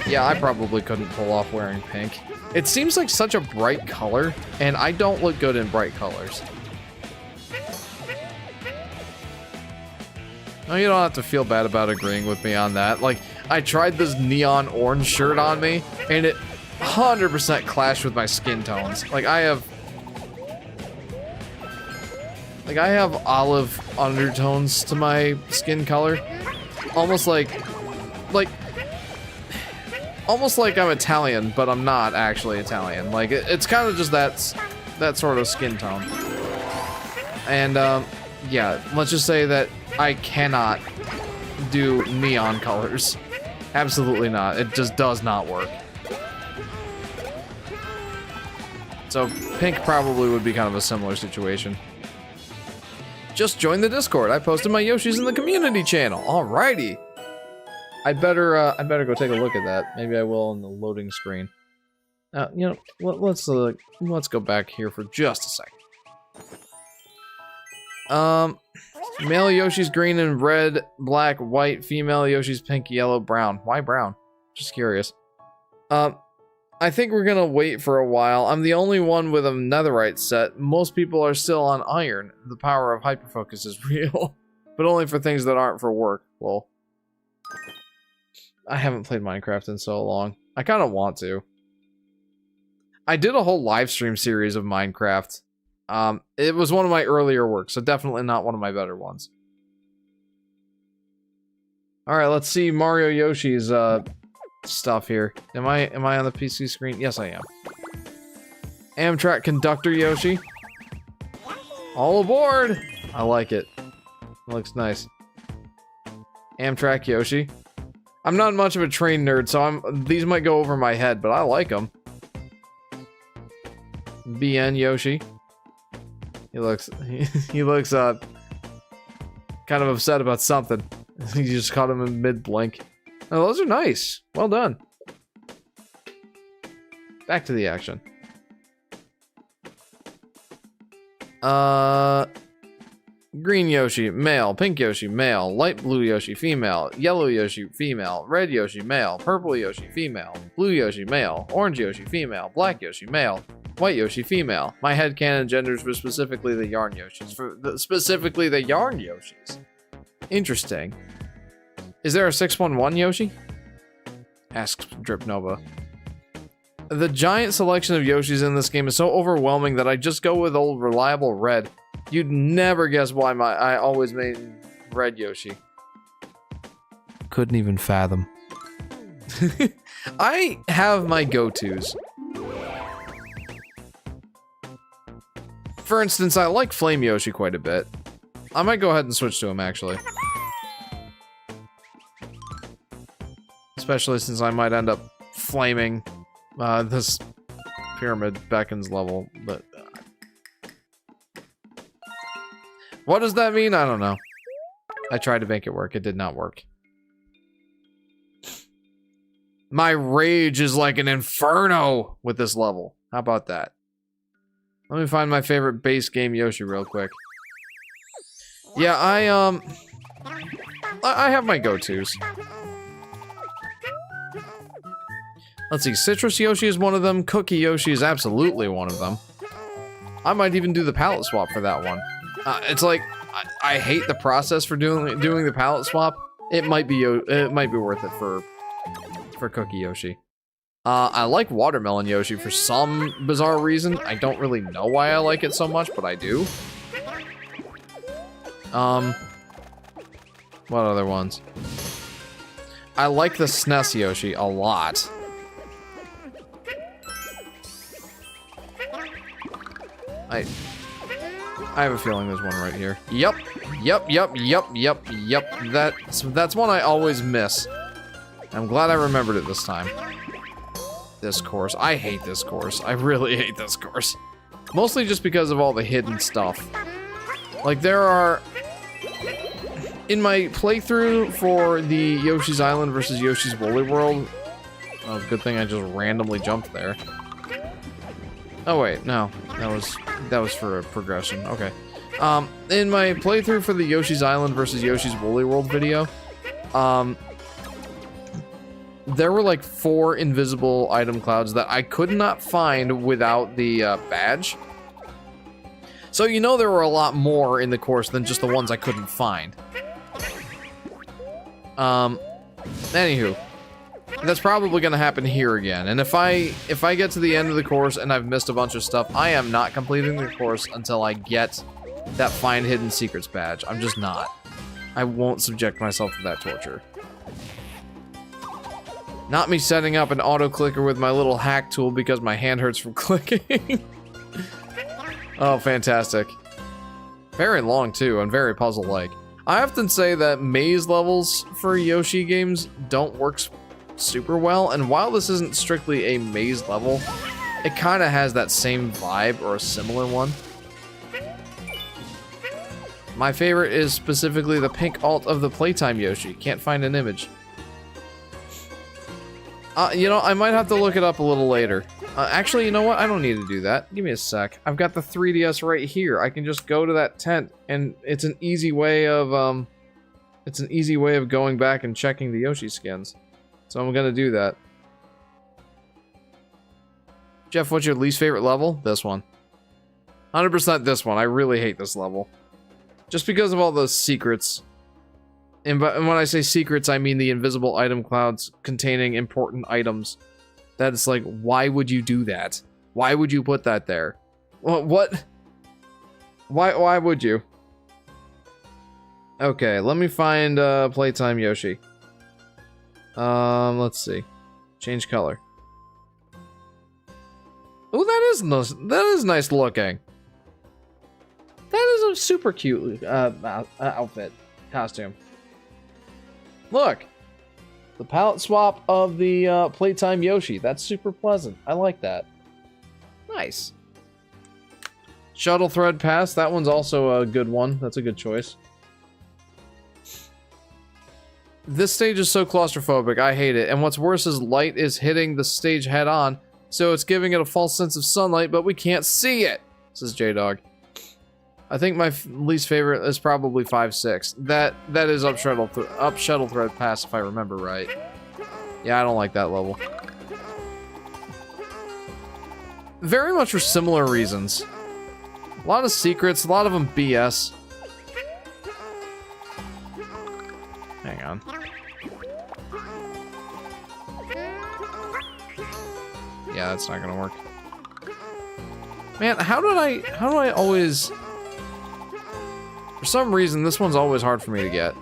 yeah, I probably couldn't pull off wearing pink. It seems like such a bright color, and I don't look good in bright colors. No, you don't have to feel bad about agreeing with me on that. Like, I tried this neon orange shirt on me, and it 100% clashed with my skin tones. Like, I have olive undertones to my skin color. Almost like I'm Italian, but I'm not actually Italian. Like, it's kind of just that sort of skin tone. And, yeah, let's just say that I cannot do neon colors. Absolutely not. It just does not work. So pink probably would be kind of a similar situation. Just join the Discord. I posted my Yoshis in the community channel. Alrighty. I'd better go take a look at that. Maybe I will on the loading screen. You know, let's go back here for just a second. Male Yoshi's green and red, black, white. Female Yoshi's pink, yellow, brown. Why brown? Just curious. I think we're gonna wait for a while. I'm the only one with a netherite set. Most people are still on iron. The power of hyperfocus is real. But only for things that aren't for work. Well, I haven't played Minecraft in so long. I kind of want to. I did a whole live stream series of Minecraft. It was one of my earlier works, so definitely not one of my better ones. Alright, let's see Mario Yoshi's stuff here. Am I on the PC screen? Yes, I am. Amtrak conductor Yoshi. All aboard! I like it. It looks nice. Amtrak Yoshi. I'm not much of a train nerd, so these might go over my head, but I like them. BN Yoshi. He looks kind of upset about something. You just caught him in mid-blink. Oh, those are nice. Well done. Back to the action. Green Yoshi, male. Pink Yoshi, male. Light blue Yoshi, female. Yellow Yoshi, female. Red Yoshi, male. Purple Yoshi, female. Blue Yoshi, male. Orange Yoshi, female. Black Yoshi, male. White Yoshi, female. My headcanon genders for specifically the yarn Yoshis. Specifically the yarn Yoshis. Interesting. Is there a 611 Yoshi? Asks Drip Nova. The giant selection of Yoshis in this game is so overwhelming that I just go with old reliable red. You'd never guess why I always made red Yoshi. Couldn't even fathom. I have my go-tos. For instance, I like Flame Yoshi quite a bit. I might go ahead and switch to him, actually. Especially since I might end up flaming this Pyramid Beckons level, but... what does that mean? I don't know. I tried to make it work. It did not work. My rage is like an inferno with this level. How about that? Let me find my favorite base game Yoshi real quick. Yeah, I have my go-tos. Let's see, Citrus Yoshi is one of them. Cookie Yoshi is absolutely one of them. I might even do the palette swap for that one. It's like, I hate the process for doing the palette swap. It might be worth it for Cookie Yoshi. I like Watermelon Yoshi for some bizarre reason. I don't really know why I like it so much, but I do. What other ones? I like the SNES Yoshi a lot. I have a feeling there's one right here. Yep. That's one I always miss. I'm glad I remembered it this time. This course. I hate this course. I really hate this course. Mostly just because of all the hidden stuff. Like, there are... in my playthrough for the Yoshi's Island versus Yoshi's Woolly World... oh, good thing I just randomly jumped there. Oh, wait, no. That was for a progression. Okay. In my playthrough for the Yoshi's Island versus Yoshi's Woolly World video, there were like 4 invisible item clouds that I could not find without the badge. So you know there were a lot more in the course than just the ones I couldn't find. Anywho, that's probably gonna happen here again. And if I get to the end of the course and I've missed a bunch of stuff, I am not completing the course until I get that Find Hidden Secrets badge. I'm just not. I won't subject myself to that torture. Not me setting up an auto clicker with my little hack tool because my hand hurts from clicking. Oh, fantastic. Very long too, and very puzzle-like. I often say that maze levels for Yoshi games don't work super well, and while this isn't strictly a maze level, it kind of has that same vibe or a similar one. My favorite is specifically the pink alt of the Playtime Yoshi. Can't find an image. You know, I might have to look it up a little later. Actually, you know what? I don't need to do that. Give me a sec. I've got the 3DS right here. I can just go to that tent, and it's an easy way of going back and checking the Yoshi skins. So I'm gonna do that. Jeff, what's your least favorite level? This one. 100% this one. I really hate this level. Just because of all those secrets. And when I say secrets, I mean the invisible item clouds containing important items. That is like, why would you do that? Why would you put that there? What? Why would you? Okay, let me find Playtime Yoshi. Let's see. Change color. Oh, that is nice looking. That is a super cute outfit. Costume. Look! The palette swap of the Playtime Yoshi. That's super pleasant. I like that. Nice. Shuttle Thread Pass. That one's also a good one. That's a good choice. This stage is so claustrophobic. I hate it. And what's worse is light is hitting the stage head on, so it's giving it a false sense of sunlight, but we can't see it, says J-Dog. I think my least favorite is probably 5-6. That is up Shuttle Thread Pass, if I remember right. Yeah, I don't like that level. Very much for similar reasons. A lot of secrets, a lot of them BS. Hang on. Yeah, that's not gonna work. Man, how do I always... For some reason, this one's always hard for me to get.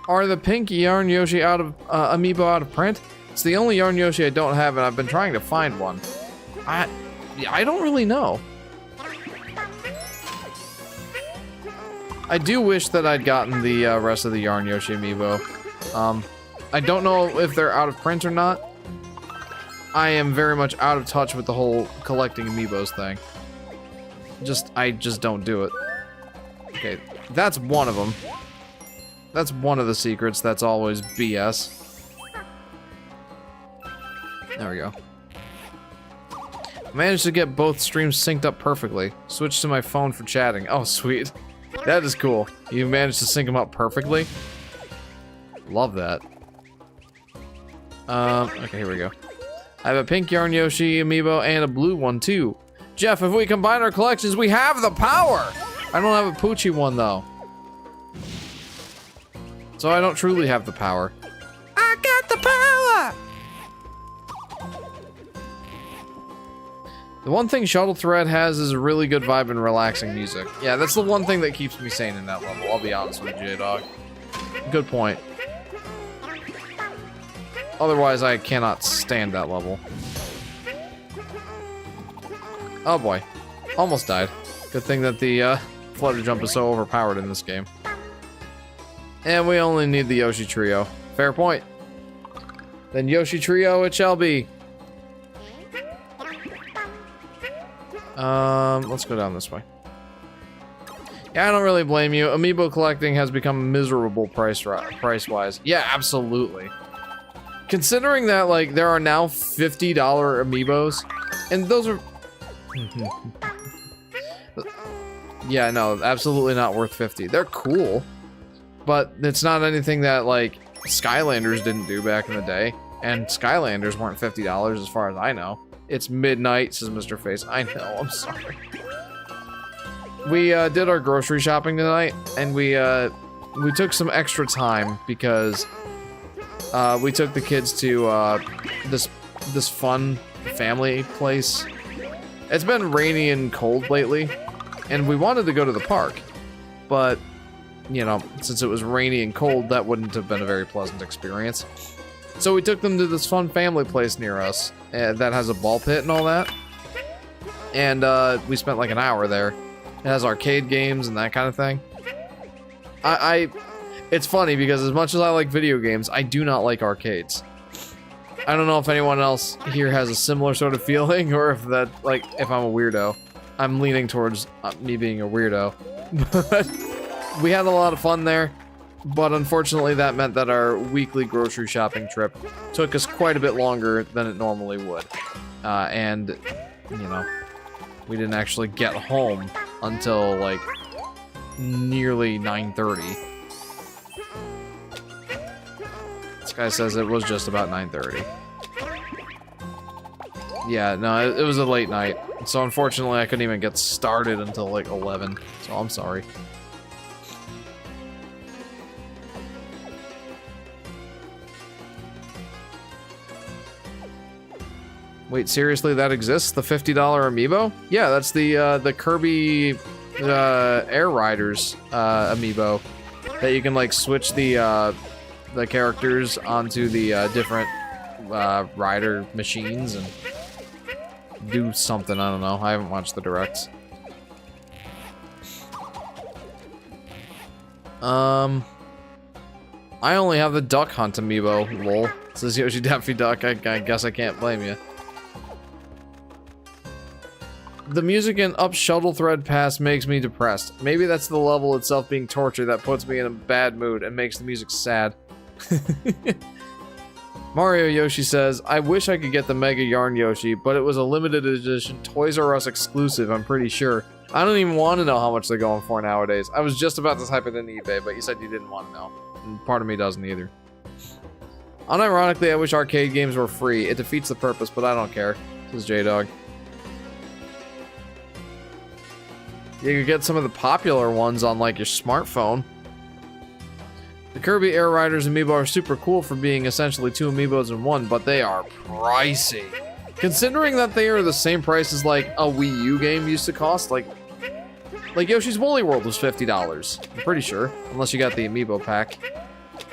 Are the pink Yarn Yoshi out of amiibo out of print? It's the only Yarn Yoshi I don't have, and I've been trying to find one. I don't really know. I do wish that I'd gotten the rest of the Yarn Yoshi amiibo. I don't know if they're out of print or not. I am very much out of touch with the whole collecting amiibos thing. I just don't do it. Okay, that's one of them. That's one of the secrets that's always BS. There we go. Managed to get both streams synced up perfectly. Switched to my phone for chatting. Oh, sweet. That is cool. You managed to sync them up perfectly? Love that. Okay, here we go. I have a pink Yarn Yoshi amiibo and a blue one, too. Jeff, if we combine our collections, we have the power! I don't have a Poochie one, though. So I don't truly have the power. I got the power! The one thing Shuttle Thread has is a really good vibe and relaxing music. Yeah, that's the one thing that keeps me sane in that level, I'll be honest with you, J-Dog. Good point. Otherwise, I cannot stand that level. Oh boy. Almost died. Good thing that the flutter jump is so overpowered in this game. And we only need the Yoshi Trio. Fair point. Then Yoshi Trio it shall be. Let's go down this way. Yeah, I don't really blame you. Amiibo collecting has become miserable price-wise. Yeah, absolutely. Considering that, like, there are now $50 amiibos, and those are... Yeah, no, absolutely not worth 50. They're cool, but it's not anything that, like, Skylanders didn't do back in the day, and Skylanders weren't $50 as far as I know. It's midnight, says Mr. Face. I know, I'm sorry. We did our grocery shopping tonight, and we took some extra time because we took the kids to this fun family place. It's been rainy and cold lately, and we wanted to go to the park, but you know, since it was rainy and cold, that wouldn't have been a very pleasant experience. So we took them to this fun family place near us that has a ball pit and all that, and we spent like an hour there. It has arcade games and that kind of thing. It's funny because as much as I like video games, I do not like arcades. I don't know if anyone else here has a similar sort of feeling, or if that, like, if I'm a weirdo. I'm leaning towards me being a weirdo. But we had a lot of fun there, but unfortunately that meant that our weekly grocery shopping trip took us quite a bit longer than it normally would. And, you know, we didn't actually get home until, like, nearly 9:30. This guy says it was just about 9:30. Yeah, no, it was a late night. So unfortunately, I couldn't even get started until like 11. So I'm sorry. Wait, seriously, that exists? The $50 amiibo? Yeah, that's the Kirby Air Riders amiibo that you can like switch the characters onto the different rider machines and do something. I don't know. I haven't watched the directs. I only have the Duck Hunt amiibo. Lol. Says Yoshi Daffy Duck. I guess I can't blame you. The music in Up Shuttle Thread Pass makes me depressed. Maybe that's the level itself being torture that puts me in a bad mood and makes the music sad. Mario Yoshi says, I wish I could get the Mega Yarn Yoshi, but it was a limited edition Toys R Us exclusive, I'm pretty sure. I don't even want to know how much they're going for nowadays. I was just about to type it in eBay, but you said you didn't want to know. And part of me doesn't either. Unironically, I wish arcade games were free. It defeats the purpose, but I don't care. Says J-Dog. You could get some of the popular ones on, like, your smartphone. The Kirby Air Riders amiibo are super cool for being essentially two amiibos in one, but they are pricey. Considering that they are the same price as, like, a Wii U game used to cost, like Yoshi's Woolly World was $50, I'm pretty sure. Unless you got the amiibo pack,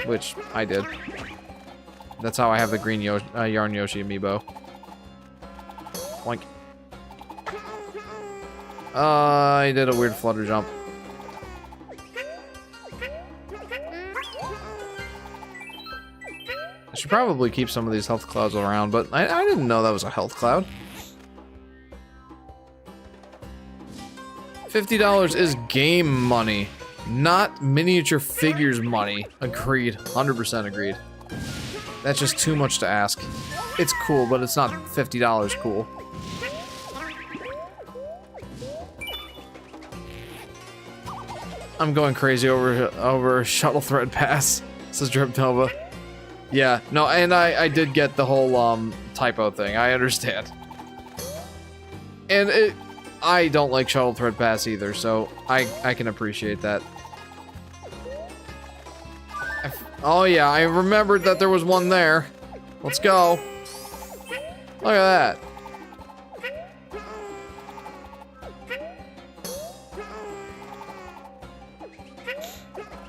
which I did. That's how I have the green Yarn Yoshi amiibo. Boink. I did a weird flutter jump. should probably keep some of these health clouds around, but I didn't know that was a health cloud. $50 is game money, not miniature figures money. Agreed. 100% agreed. That's just too much to ask. It's cool, but it's not $50 cool. I'm going crazy over Shuttle Thread Pass, says Drip Nova. Yeah, no, and I did get the whole typo thing. I understand. And I don't like Shuttle Thread Pass either, so I can appreciate that. Oh yeah, I remembered that there was one there. Let's go. Look at that.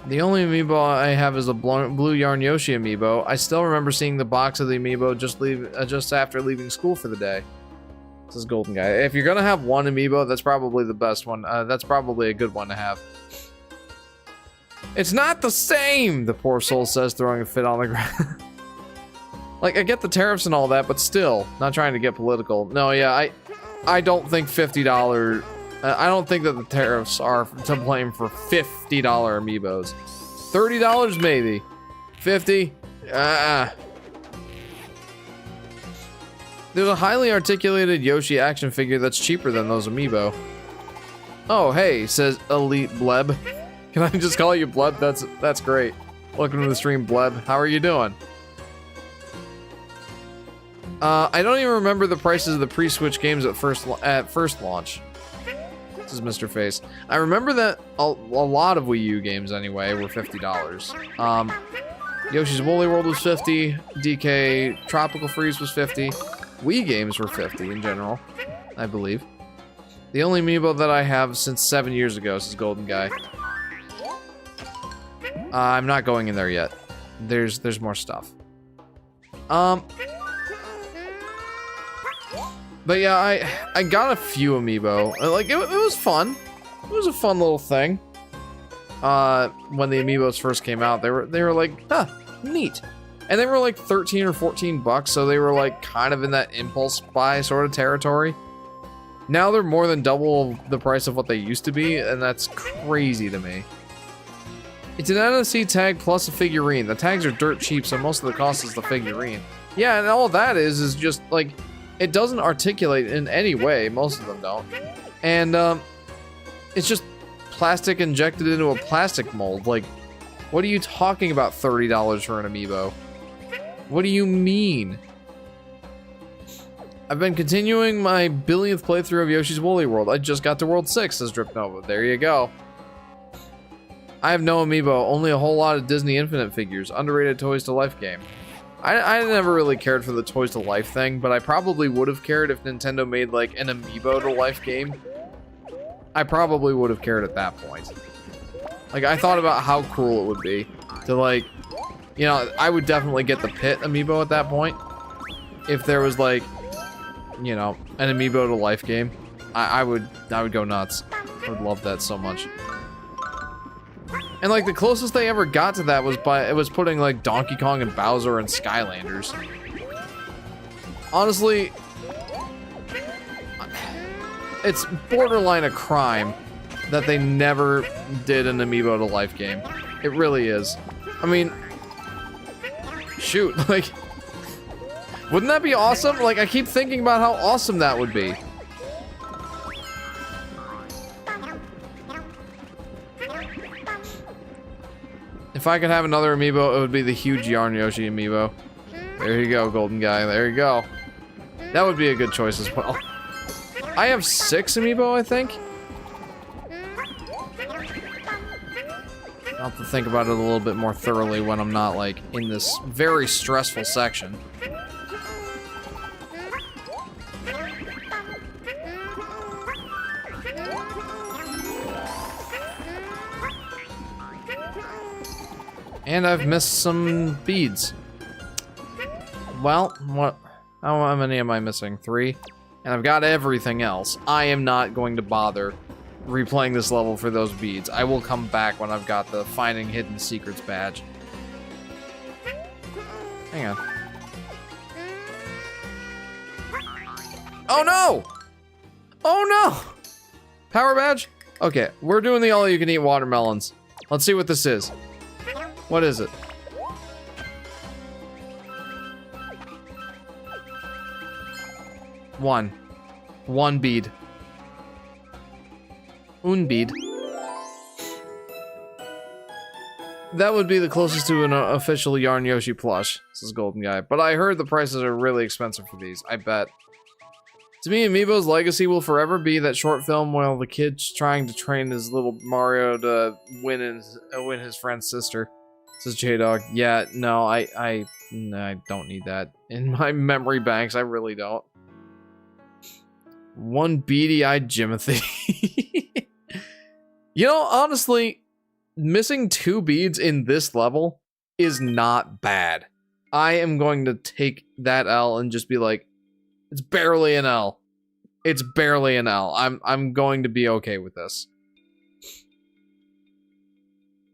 The only amiibo I have is a blue Yarn Yoshi amiibo. I still remember seeing the box of the amiibo just after leaving school for the day. This is Golden Guy. If you're gonna have one amiibo, that's probably the best one. That's probably a good one to have. It's not the same, the poor soul says, throwing a fit on the ground. Like, I get the tariffs and all that, but still, not trying to get political. No, yeah, I don't think $50... I don't think that the tariffs are to blame for $50 amiibos. $30 maybe. 50? There's a highly articulated Yoshi action figure that's cheaper than those amiibo. Oh, hey, says Elite Bleb. Can I just call you Bleb? That's great. Welcome to the stream, Bleb. How are you doing? I don't even remember the prices of the pre-Switch games at first launch. This is Mr. Face. I remember that a lot of Wii U games, anyway, were $50. Yoshi's Woolly World was $50. DK Tropical Freeze was $50. Wii games were $50 in general, I believe. The only amiibo that I have since 7 years ago is Golden Guy. I'm not going in there yet. There's more stuff. But yeah, I got a few amiibo. Like, it was fun. It was a fun little thing. When the amiibos first came out, they were like, huh, neat. And they were like 13 or 14 bucks, so they were like kind of in that impulse buy sort of territory. Now they're more than double the price of what they used to be, and that's crazy to me. It's an NFC tag plus a figurine. The tags are dirt cheap, so most of the cost is the figurine. Yeah, and all that is just like, it doesn't articulate in any way. Most of them don't. And it's just plastic injected into a plastic mold. Like, what are you talking about $30 for an amiibo? What do you mean? I've been continuing my billionth playthrough of Yoshi's Woolly World. I just got to World 6, says Drip Nova. There you go. I have no amiibo, only a whole lot of Disney Infinite figures. Underrated Toys to Life game. I never really cared for the Toys to Life thing, but I probably would have cared if Nintendo made like an Amiibo to Life game. I probably would have cared at that point. Like, I thought about how cool it would be to, like, you know, I would definitely get the Pit Amiibo at that point. If there was like, you know, an Amiibo to Life game, I would go nuts. I would love that so much. And like the closest they ever got to that was putting like Donkey Kong and Bowser and Skylanders. Honestly, it's borderline a crime that they never did an Amiibo to Life game. It really is. I mean, shoot, like, wouldn't that be awesome? Like, I keep thinking about how awesome that would be. If I could have another amiibo, it would be the huge Yarn Yoshi amiibo. There you go, Golden Guy. There you go. That would be a good choice as well. I have 6 amiibo, I think. I'll have to think about it a little bit more thoroughly when I'm not, like, in this very stressful section. And I've missed some beads. Well, what? How many am I missing? 3? And I've got everything else. I am not going to bother replaying this level for those beads. I will come back when I've got the Finding Hidden Secrets badge. Hang on. Oh no! Oh no! Power badge? Okay, we're doing the all-you-can-eat watermelons. Let's see what this is. What is it? One bead. Un bead. That would be the closest to an official Yarn Yoshi plush, says Golden Guy. But I heard the prices are really expensive for these, I bet. To me, Amiibo's legacy will forever be that short film while the kid's trying to train his little Mario to win his friend's sister, says J-Dog. Yeah, no, I don't need that. In my memory banks, I really don't. One beady-eyed Jimothy. You know, honestly, missing 2 beads in this level is not bad. I am going to take that L and just be like, it's barely an L. It's barely an L. I'm going to be okay with this.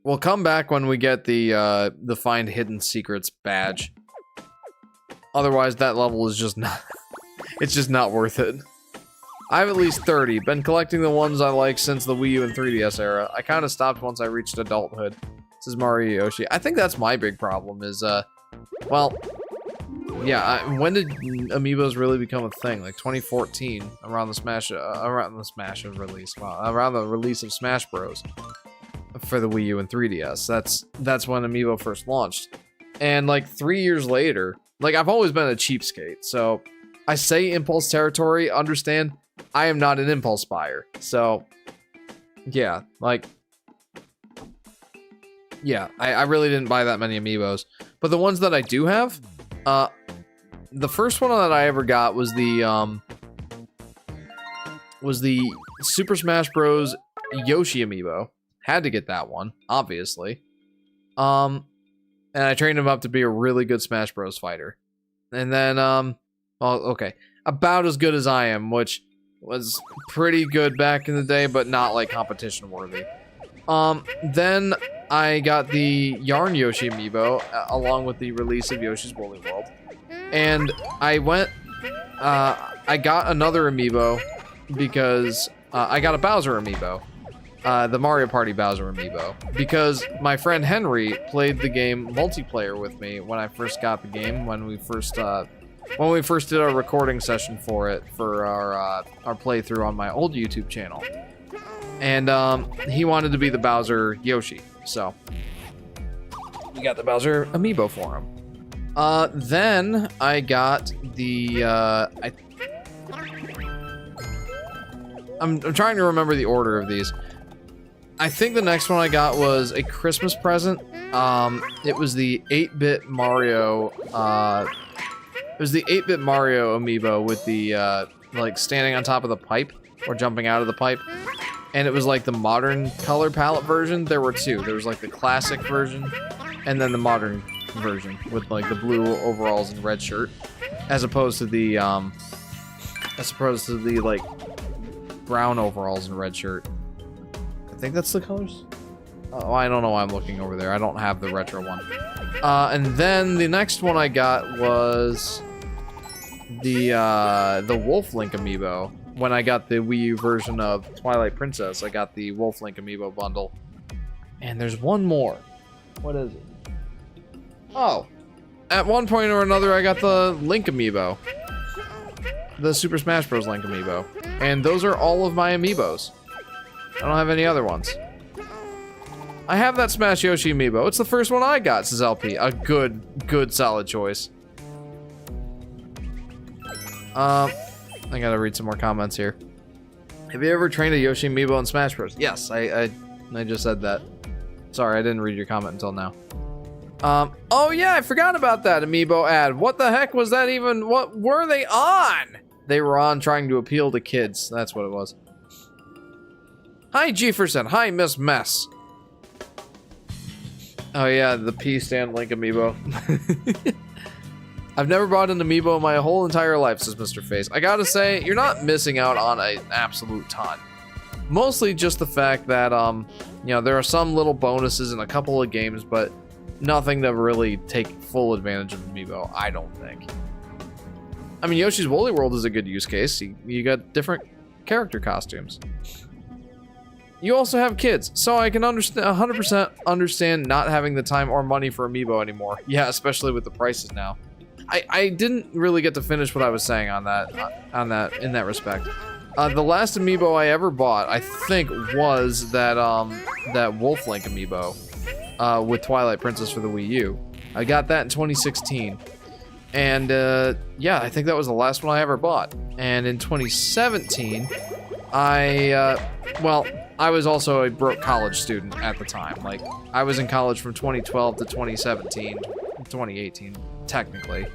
We'll come back when we get the Find Hidden Secrets badge. Otherwise, that level is just not... it's just not worth it. I have at least 30. Been collecting the ones I like since the Wii U and 3DS era. I kind of stopped once I reached adulthood. This is Mario Yoshi. I think that's my big problem is, well, yeah, when did Amiibos really become a thing? Like 2014, around the Smash release. Wow, around the release of Smash Bros. For the Wii U and 3DS. That's when Amiibo first launched. And like 3 years later, like I've always been a cheapskate, so I say impulse territory, understand, I am not an impulse buyer. So, yeah, like, yeah, I really didn't buy that many Amiibos. But the ones that I do have, the first one that I ever got was the Super Smash Bros. Yoshi Amiibo. Had to get that one, obviously. And I trained him up to be a really good Smash Bros. Fighter. And then, well, okay, about as good as I am, which was pretty good back in the day, but not like competition worthy. Then I got the Yarn Yoshi Amiibo along with the release of Yoshi's Woolly World, and I went, I got another Amiibo because I got a Bowser Amiibo, the Mario Party Bowser Amiibo, because my friend Henry played the game multiplayer with me when I first got the game, when we first did our recording session for it, for our playthrough on my old YouTube channel. And he wanted to be the Bowser Yoshi, so we got the Bowser Amiibo for him. Then I got the I'm trying to remember the order of these. I think the next one I got was a Christmas present. It was the 8-bit Mario. It was the 8-bit Mario Amiibo with the like standing on top of the pipe or jumping out of the pipe. And it was like the modern color palette version. There were 2. There was like the classic version and then the modern version with like the blue overalls and red shirt, as opposed to the like brown overalls and red shirt. I think that's the colors. Oh, I don't know why I'm looking over there. I don't have the retro one. And then the next one I got was the Wolf Link Amiibo. When I got the Wii U version of Twilight Princess, I got the Wolf Link Amiibo bundle. And there's one more. What is it? Oh. At one point or another, I got the Link Amiibo. The Super Smash Bros. Link Amiibo. And those are all of my Amiibos. I don't have any other ones. I have that Smash Yoshi Amiibo. It's the first one I got, says LP. A good, solid choice. I gotta read some more comments here. Have you ever trained a Yoshi Amiibo in Smash Bros? Yes, I just said that. Sorry, I didn't read your comment until now. Oh yeah, I forgot about that Amiibo ad. What the heck was that even? What were they on? They were on trying to appeal to kids. That's what it was. Hi, Jefferson. Hi, Miss Mess. Oh yeah, the P stand Link Amiibo. I've never bought an Amiibo my whole entire life, says Mr. Face. I gotta say, you're not missing out on an absolute ton. Mostly just the fact that, you know, there are some little bonuses in a couple of games, but nothing to really take full advantage of Amiibo, I don't think. I mean, Yoshi's Woolly World is a good use case. You got different character costumes. You also have kids, so I can 100% understand not having the time or money for Amiibo anymore. Yeah, especially with the prices now. I didn't really get to finish what I was saying in that respect. The last Amiibo I ever bought, I think, was that Wolf Link Amiibo with Twilight Princess for the Wii U. I got that in 2016. And yeah, I think that was the last one I ever bought. And in 2017, well, I was also a broke college student at the time. Like, I was in college from 2012 to 2017, 2018, technically.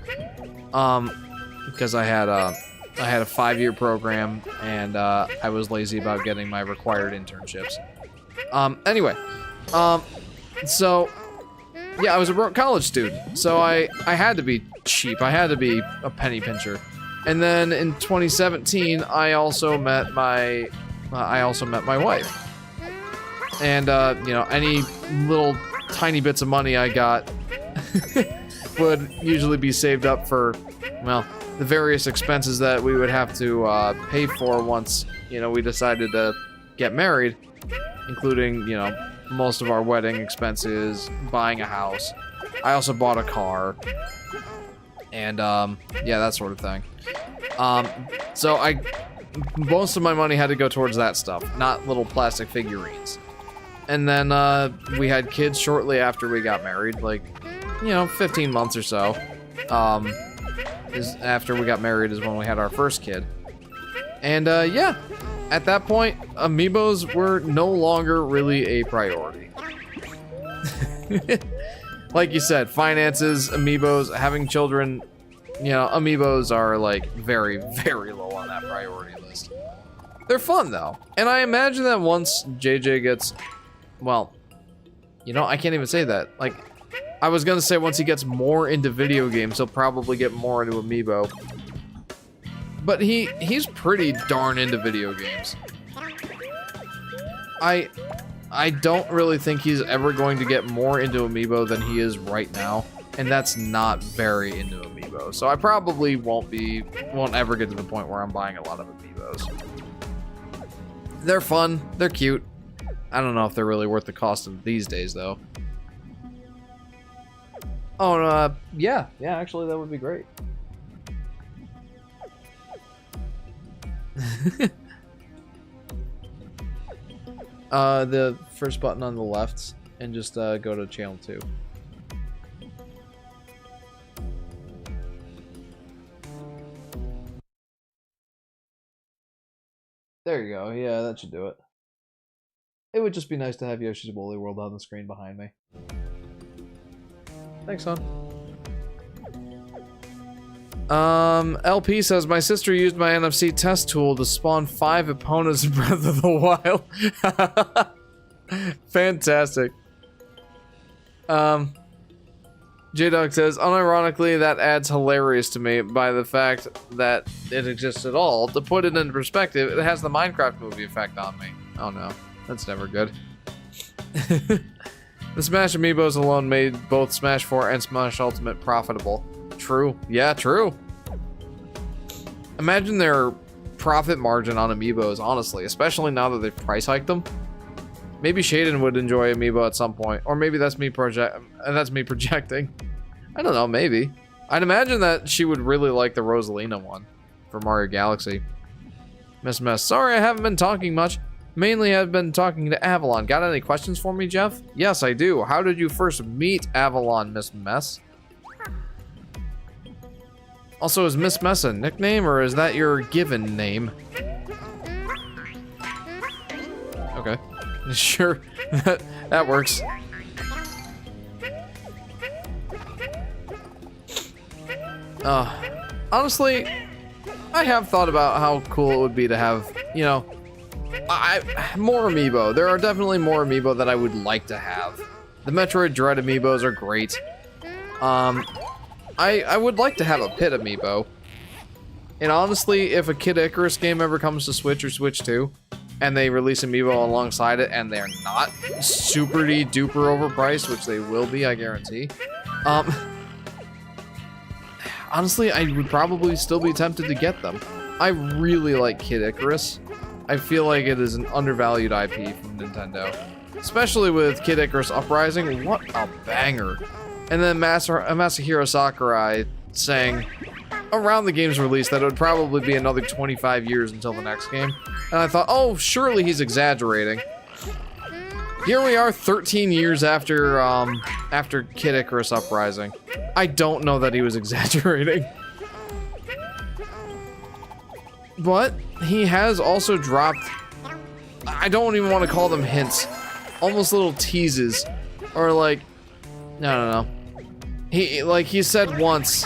Because I had a 5-year program, and I was lazy about getting my required internships. Anyway, so yeah, I was a broke college student, so I had to be cheap. I had to be a penny pincher. And then in 2017, I also met my wife. And you know, any little tiny bits of money I got would usually be saved up for, well, the various expenses that we would have to pay for once, you know, we decided to get married, including, you know, most of our wedding expenses, buying a house. I also bought a car, and yeah, that sort of thing. So most of my money had to go towards that stuff, not little plastic figurines. And then we had kids shortly after we got married, like, you know, 15 months or so. After we got married is when we had our first kid. And yeah, at that point, Amiibos were no longer really a priority. Like you said, finances, Amiibos, having children, you know, Amiibos are like very, very low on that priority list. They're fun though. And I imagine that once JJ gets, well, you know, I can't even say that. Like, I was gonna say once he gets more into video games, he'll probably get more into Amiibo. But he's pretty darn into video games. I don't really think he's ever going to get more into Amiibo than he is right now, and that's not very into Amiibo. So I probably won't ever get to the point where I'm buying a lot of Amiibos. They're fun, they're cute. I don't know if they're really worth the cost of these days though. Oh, yeah, actually that would be great. The first button on the left, and just go to channel 2. There you go, yeah, that should do it. It would just be nice to have Yoshi's Woolly World on the screen behind me. Thanks, son. LP says, my sister used my NFC test tool to spawn 5 opponents in Breath of the Wild. Fantastic. J-Dog says, unironically, that adds hilarious to me by the fact that it exists at all. To put it into perspective, it has the Minecraft movie effect on me. Oh no, that's never good. The Smash Amiibos alone made both Smash 4 and Smash Ultimate profitable. True. Yeah, true. Imagine their profit margin on Amiibos, honestly, especially now that they've price hiked them. Maybe Shaden would enjoy Amiibo at some point, or maybe that's me projecting. I don't know, maybe. I'd imagine that she would really like the Rosalina one for Mario Galaxy. Miss Mess, sorry I haven't been talking much. Mainly I've been talking to Avalon. Got any questions for me, Jeff? Yes, I do. How did you first meet Avalon, Miss Mess? Also, is Miss Mess a nickname, or is that your given name? Okay. Sure. That works. Honestly, I have thought about how cool it would be to have, you know, more Amiibo. There are definitely more Amiibo that I would like to have. The Metroid Dread Amiibos are great. I would like to have a Pit Amiibo. And honestly, if a Kid Icarus game ever comes to Switch or Switch 2, and they release amiibo alongside it, and they're not super duper overpriced, which they will be, I guarantee. Honestly, I would probably still be tempted to get them. I really like Kid Icarus. I feel like it is an undervalued IP from Nintendo. Especially with Kid Icarus Uprising. What a banger. And then Masahiro Sakurai saying around the game's release that it would probably be another 25 years until the next game. And I thought, oh, surely he's exaggerating. Here we are 13 years after Kid Icarus Uprising. I don't know that he was exaggerating. But he has also dropped, I don't even want to call them hints, almost little teases, or like, I don't know. He said once,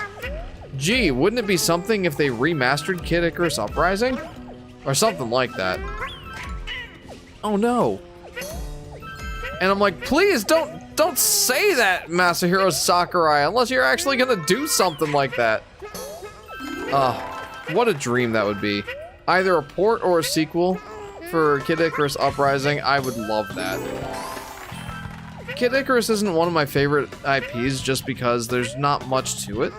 gee, wouldn't it be something if they remastered Kid Icarus Uprising? Or something like that. Oh no. And I'm like, please don't say that, Masahiro Sakurai, unless you're actually gonna do something like that. What a dream that would be. Either a port or a sequel for Kid Icarus Uprising. I would love that. Kid Icarus isn't one of my favorite IPs just because there's not much to it.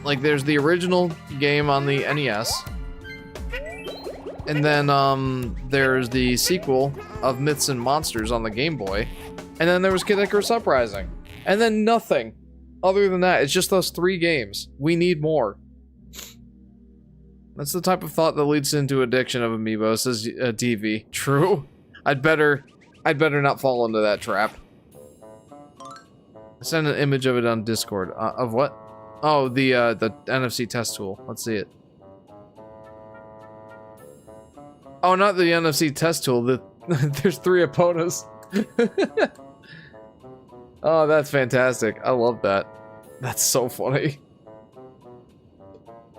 Like, there's the original game on the NES. And then, there's the sequel of Myths and Monsters on the Game Boy. And then there was Kid Icarus Uprising. And then nothing. Other than that, it's just those 3 games. We need more. That's the type of thought that leads into addiction of amiibo, says DV. True. I'd better not fall into that trap. Send an image of it on Discord. Of what? Oh, the NFC test tool. Let's see it. Oh, not the NFC test tool. There's 3 opponents. Oh, that's fantastic. I love that. That's so funny.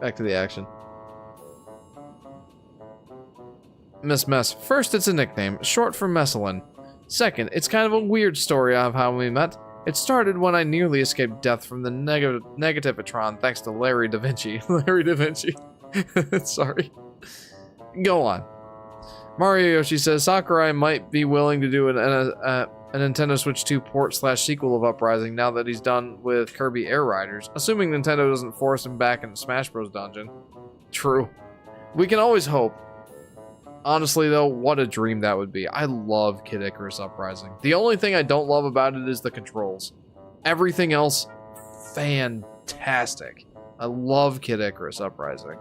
Back to the action. Miss Mess. First, it's a nickname, short for Messalin. Second, it's kind of a weird story of how we met. It started when I nearly escaped death from the Negativatron thanks to Larry Da Vinci. Larry Da Vinci. Sorry. Go on. Mario Yoshi says Sakurai might be willing to do a Nintendo Switch 2 port/sequel of Uprising now that he's done with Kirby Air Riders, assuming Nintendo doesn't force him back into Smash Bros. Dungeon. True. We can always hope. Honestly, though, what a dream that would be. I love Kid Icarus Uprising. The only thing I don't love about it is the controls. Everything else, fantastic. I love Kid Icarus Uprising.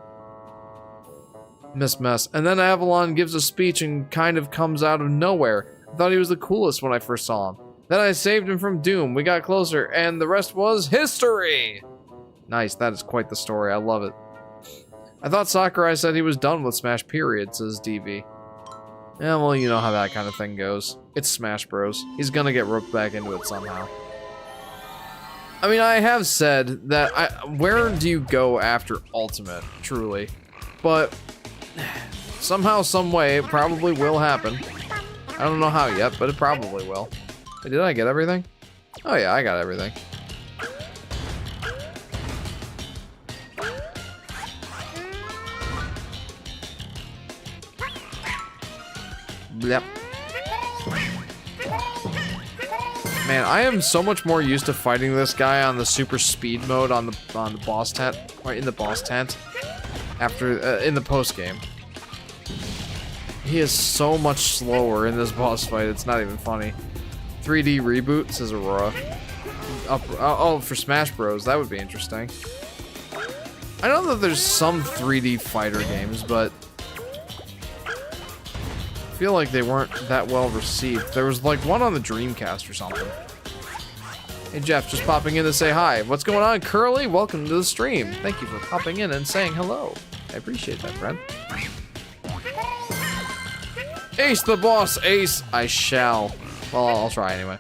Miss Mess. And then Avalon gives a speech and kind of comes out of nowhere. I thought he was the coolest when I first saw him. Then I saved him from doom. We got closer, and the rest was history! Nice, that is quite the story. I love it. I thought Sakurai said he was done with Smash, period, says DV. Yeah, well, you know how that kind of thing goes. It's Smash Bros. He's gonna get roped back into it somehow. I mean, I have said that where do you go after Ultimate, truly? But somehow, some way, it probably will happen. I don't know how yet, but it probably will. Hey, did I get everything? Oh yeah, I got everything. Yep. Man, I am so much more used to fighting this guy on the super speed mode on the boss tent, or in the boss tent, after in the post game. He is so much slower in this boss fight. It's not even funny. 3D reboot, says Aurora. Oh, for Smash Bros. That would be interesting. I know that there's some 3D fighter games, but I feel like they weren't that well received. There was like one on the Dreamcast or something. Hey Jeff, just popping in to say hi. What's going on, Curly? Welcome to the stream. Thank you for popping in and saying hello. I appreciate that, friend. Ace the boss, Ace. I shall. Well, I'll try anyway.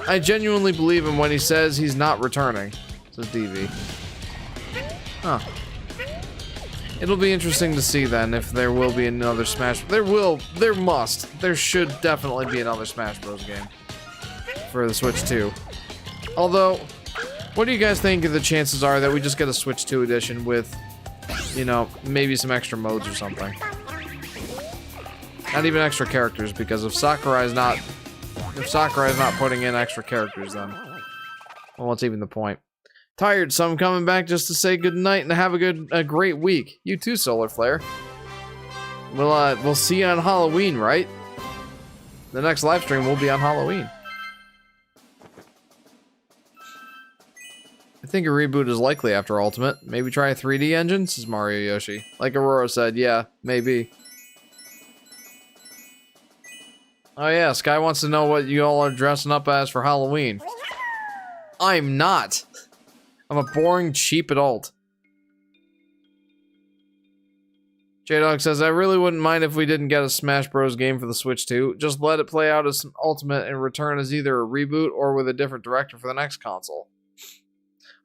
I genuinely believe him when he says he's not returning, says DV. Huh. It'll be interesting to see then if there will be another Smash. There should definitely be another Smash Bros. Game for the Switch 2. Although, what do you guys think the chances are that we just get a Switch 2 edition with, you know, maybe some extra modes or something? Not even extra characters, because if Sakurai's not putting in extra characters, then well, what's even the point? Tired, so I'm coming back just to say good night and have a great week. You too, Solar Flare. We'll see you on Halloween, right? The next live stream will be on Halloween. I think a reboot is likely after Ultimate. Maybe try a 3D engine, says Mario Yoshi. Like Aurora said, yeah, maybe. Oh yeah, Sky wants to know what you all are dressing up as for Halloween. I'm not. I'm a boring, cheap adult. J-Dog says, I really wouldn't mind if we didn't get a Smash Bros. Game for the Switch 2. Just let it play out as Ultimate and return as either a reboot or with a different director for the next console.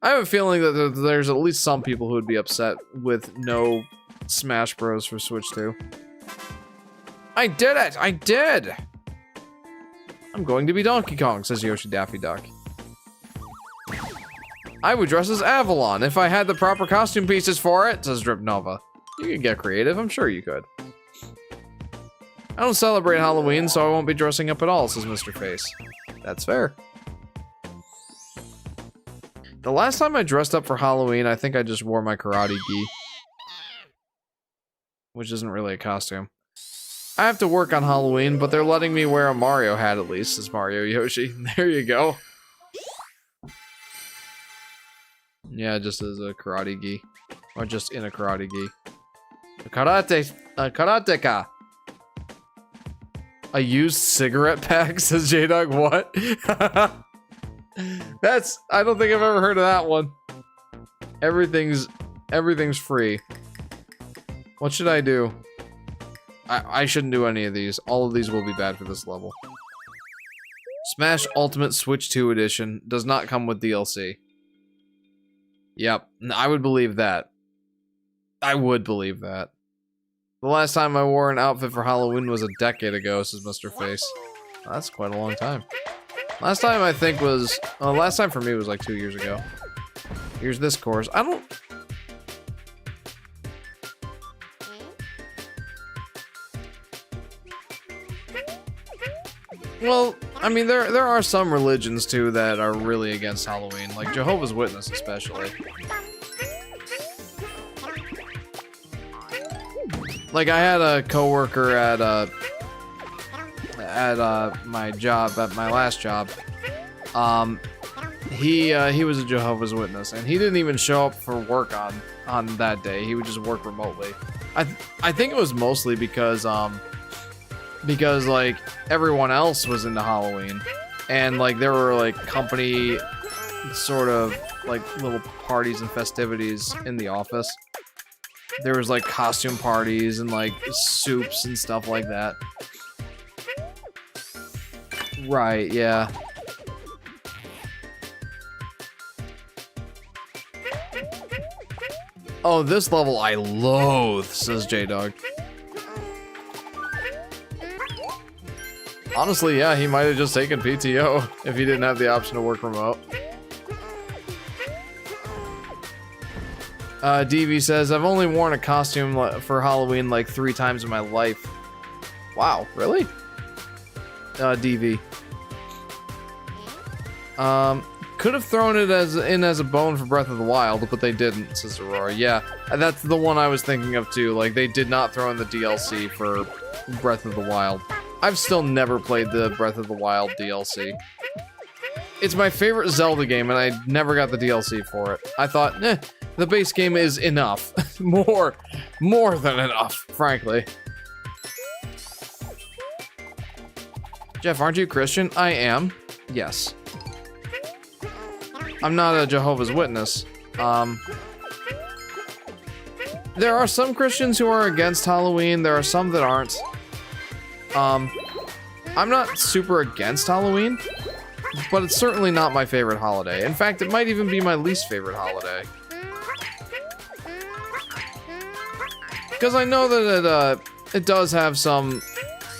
I have a feeling that there's at least some people who would be upset with no Smash Bros. For Switch 2. I did it! I did! I'm going to be Donkey Kong, says Yoshi Daffy Duck. I would dress as Avalon if I had the proper costume pieces for it, says Drip Nova. You could get creative, I'm sure you could. I don't celebrate Halloween, so I won't be dressing up at all, says Mr. Face. That's fair. The last time I dressed up for Halloween, I think I just wore my karate gi. Which isn't really a costume. I have to work on Halloween, but they're letting me wear a Mario hat at least, says Mario Yoshi. There you go. Yeah, just as a karate gi. Or just in a karate gi. A karateka. A used cigarette pack, says J-Dog. What? I don't think I've ever heard of that one. Everything's free. What should I do? I shouldn't do any of these. All of these will be bad for this level. Smash Ultimate Switch 2 Edition does not come with DLC. Yep, I would believe that. I would believe that. The last time I wore an outfit for Halloween was a decade ago, says Mr. Face. That's quite a long time. Last time I think was... last time for me was like 2 years ago. Here's this course. I don't... Well, I mean, there are some religions, too, that are really against Halloween. Like Jehovah's Witness, especially. Like, I had a coworker at my job, at my last job. He was a Jehovah's Witness, and he didn't even show up for work on that day. He would just work remotely. I think it was mostly because like everyone else was into Halloween, and like there were like company sort of like little parties and festivities in the office. There was like costume parties and like soups and stuff like that. Right, yeah. Oh, this level I loathe, says J-Dog. Honestly, yeah, he might have just taken PTO if he didn't have the option to work remote. DV says, I've only worn a costume for Halloween like 3 times in my life. Wow, really? DV. Could have thrown it in as a bone for Breath of the Wild, but they didn't, says Aurora. Yeah, that's the one I was thinking of too. Like, they did not throw in the DLC for Breath of the Wild. I've still never played the Breath of the Wild DLC. It's my favorite Zelda game, and I never got the DLC for it. I thought, the base game is enough. more than enough, frankly. Jeff, aren't you Christian? I am. Yes. I'm not a Jehovah's Witness. There are some Christians who are against Halloween. There are some that aren't. I'm not super against Halloween, but it's certainly not my favorite holiday. In fact, it might even be my least favorite holiday. Because I know that it does have some,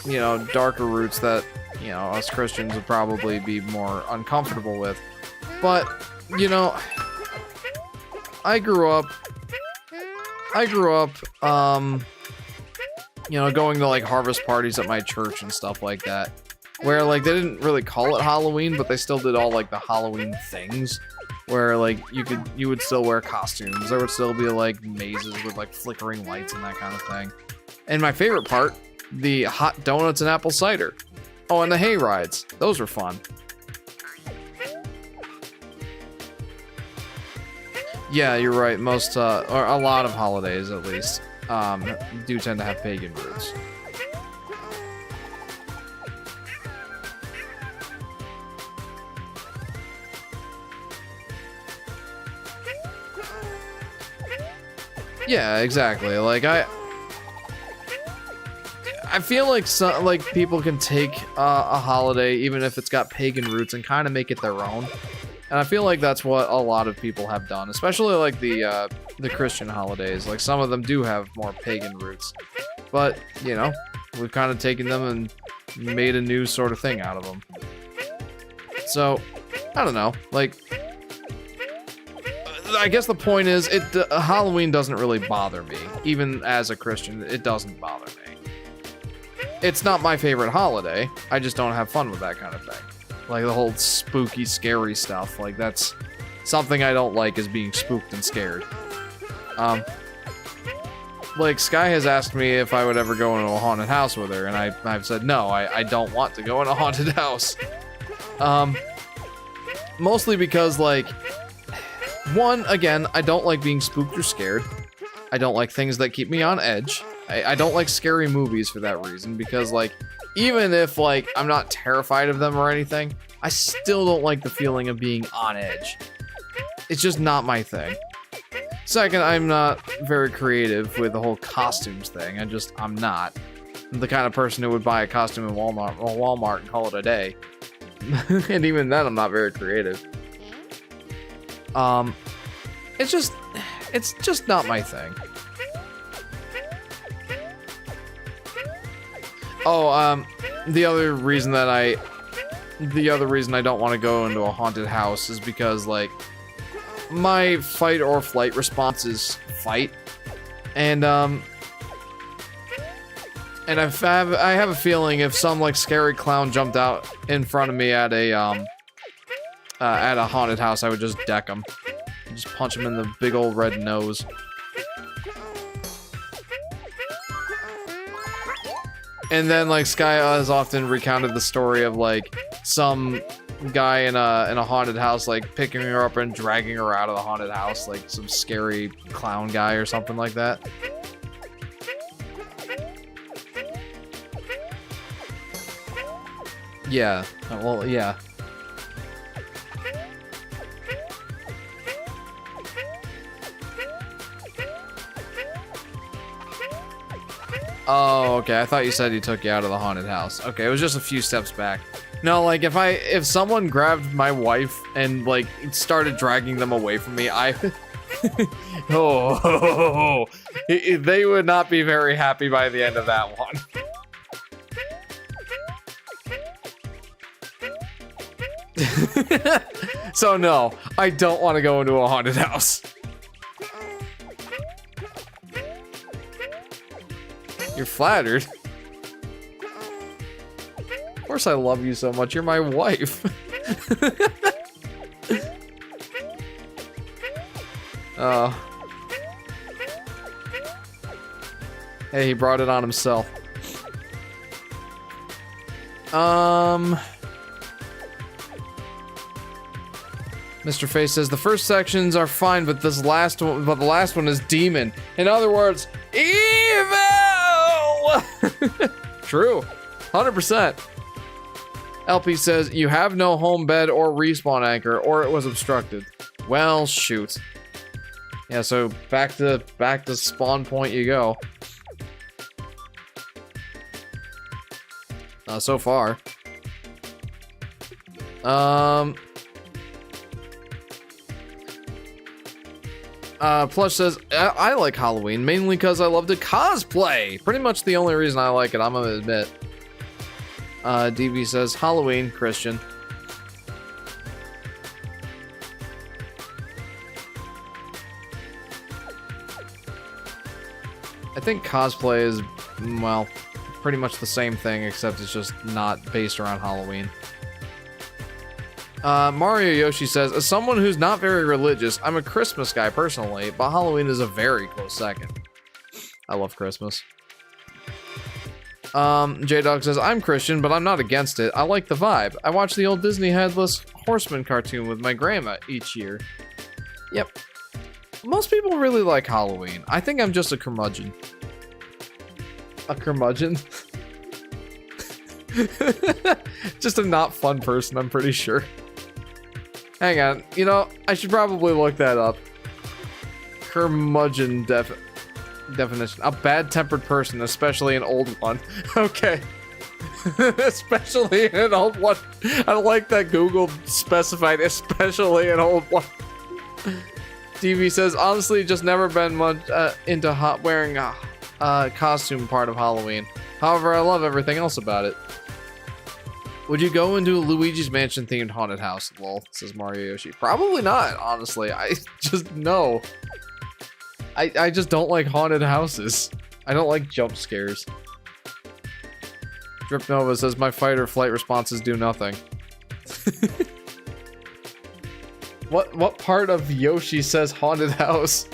you know, darker roots that, you know, us Christians would probably be more uncomfortable with. But, you know, I grew up, you know, going to like harvest parties at my church and stuff like that, where like they didn't really call it Halloween, but they still did all like the Halloween things, where like you would still wear costumes. There would still be like mazes with like flickering lights and that kind of thing. And my favorite part, the hot donuts and apple cider. Oh, and the hay rides. Those were fun. Yeah, you're right. Most, or a lot of holidays at least, do tend to have pagan roots. Yeah, exactly. Like I feel like people can take a holiday, even if it's got pagan roots, and kind of make it their own. And I feel like that's what a lot of people have done, especially like the Christian holidays. Like some of them do have more pagan roots, but you know, we've kind of taken them and made a new sort of thing out of them. So I don't know. Like, I guess the point is, Halloween doesn't really bother me. Even as a Christian, it doesn't bother me. It's not my favorite holiday. I just don't have fun with that kind of thing. Like the whole spooky, scary stuff. Like that's something I don't like, is being spooked and scared. Like Sky has asked me if I would ever go into a haunted house with her, and I've said no, I don't want to go in a haunted house. Mostly because like, one, again, I don't like being spooked or scared. I don't like things that keep me on edge. I don't like scary movies for that reason, because like, even if like I'm not terrified of them or anything, I still don't like the feeling of being on edge. It's just not my thing. Second, I'm not very creative with the whole costumes thing. I'm not. I'm the kind of person who would buy a costume in Walmart and call it a day. And even then, I'm not very creative. It's just not my thing. Oh, the other reason I don't want to go into a haunted house is because, like, my fight or flight response is fight. And I have a feeling if some, like, scary clown jumped out in front of me at a haunted house, I would just deck him. Just punch him in the big old red nose. And then, like, Sky has often recounted the story of, like, some guy in a haunted house, like, picking her up and dragging her out of the haunted house, like some scary clown guy or something like that. Yeah. Well, yeah. Oh, okay. I thought you said he took you out of the haunted house. Okay, it was just a few steps back. No, like, if someone grabbed my wife and, like, started dragging them away from me, they would not be very happy by the end of that one. So no, I don't want to go into a haunted house. You're flattered. Of course I love you so much. You're my wife. Hey, he brought it on himself. Mr. Face says the first sections are fine, but the last one is demon. In other words, evil. True, 100%. LP says you have no home bed or respawn anchor, or it was obstructed. Well, shoot. Yeah, so back to spawn point you go. So far. Plush says, I like Halloween, mainly because I love to cosplay. Pretty much the only reason I like it, I'm gonna admit. DB says, Halloween, Christian. I think cosplay is well, pretty much the same thing, except it's just not based around Halloween. Mario Yoshi says, as someone who's not very religious, I'm a Christmas guy personally, but Halloween is a very close second. I love Christmas. J-Dog says, I'm Christian, but I'm not against it. I like the vibe. I watch the old Disney Headless Horseman cartoon with my grandma each year. Yep. Most people really like Halloween. I think I'm just a curmudgeon. A curmudgeon? Just a not fun person, I'm pretty sure. Hang on, you know, I should probably look that up. Curmudgeon definition. A bad-tempered person, especially an old one. Okay. Especially an old one. I like that Google specified, especially an old one. DV says, honestly, just never been much into wearing a costume part of Halloween. However, I love everything else about it. Would you go into a Luigi's Mansion themed haunted house? Lol, says Mario Yoshi. Probably not, honestly. I just no. I just don't like haunted houses. I don't like jump scares. Drip Nova says my fight or flight responses do nothing. What part of Yoshi says haunted house?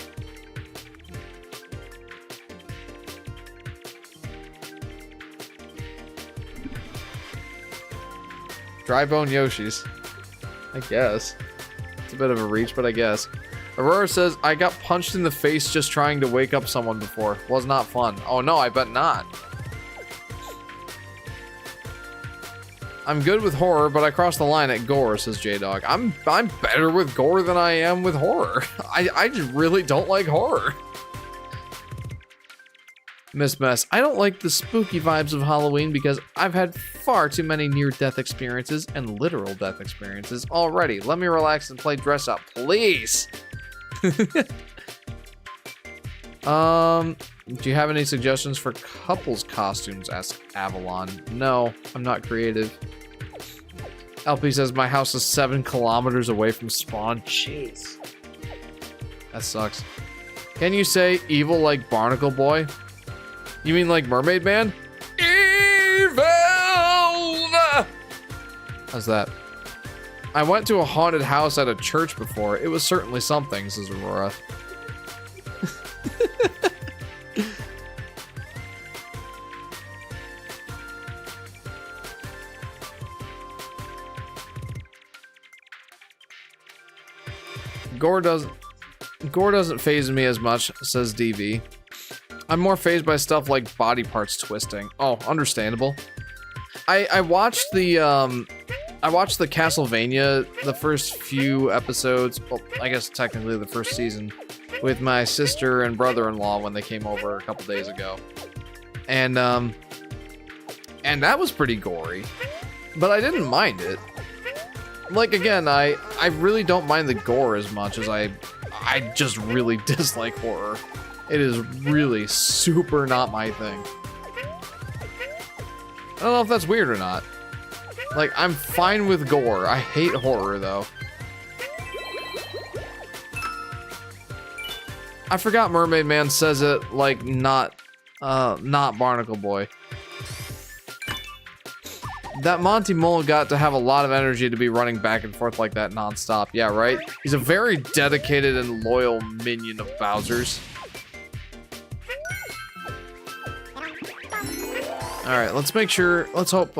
Dry bone Yoshis. I guess. It's a bit of a reach, but I guess. Aurora says, I got punched in the face just trying to wake up someone before. Was not fun. Oh no, I bet not. I'm good with horror, but I crossed the line at gore, says J-Dog. I'm better with gore than I am with horror. I just really don't like horror. Miss Mess, I don't like the spooky vibes of Halloween because I've had far too many near-death experiences and literal death experiences already. Let me relax and play dress up, please. Do you have any suggestions for couples costumes? Asks Avalon. No, I'm not creative. LP says my house is 7 kilometers away from spawn. Jeez. That sucks. Can you say evil like Barnacle Boy? You mean like Mermaid Man? Evil! How's that? I went to a haunted house at a church before. It was certainly something, says Aurora. Gore doesn't faze me as much, says DV. I'm more fazed by stuff like body parts twisting. Oh, understandable. I watched the Castlevania, the first few episodes, well, I guess technically the first season, with my sister and brother-in-law when they came over a couple days ago. And that was pretty gory. But I didn't mind it. Like, again, I really don't mind the gore as much as I just really dislike horror. It is really super not my thing. I don't know if that's weird or not. Like, I'm fine with gore. I hate horror, though. I forgot Mermaid Man says it like not Barnacle Boy. That Monty Mole got to have a lot of energy to be running back and forth like that nonstop. Yeah, right? He's a very dedicated and loyal minion of Bowser's. Alright, let's make sure, let's hope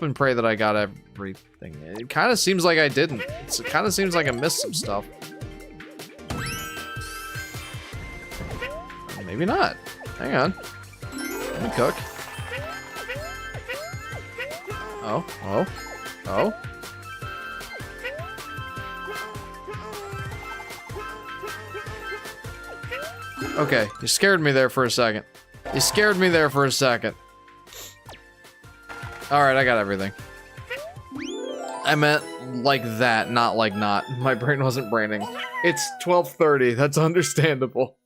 and pray that I got everything. It kind of seems like I didn't. It kind of seems like I missed some stuff. Maybe not. Hang on. Let me cook. Oh. Okay, you scared me there for a second. Alright, I got everything. I meant like that, not like not. My brain wasn't braining. It's 12:30, that's understandable.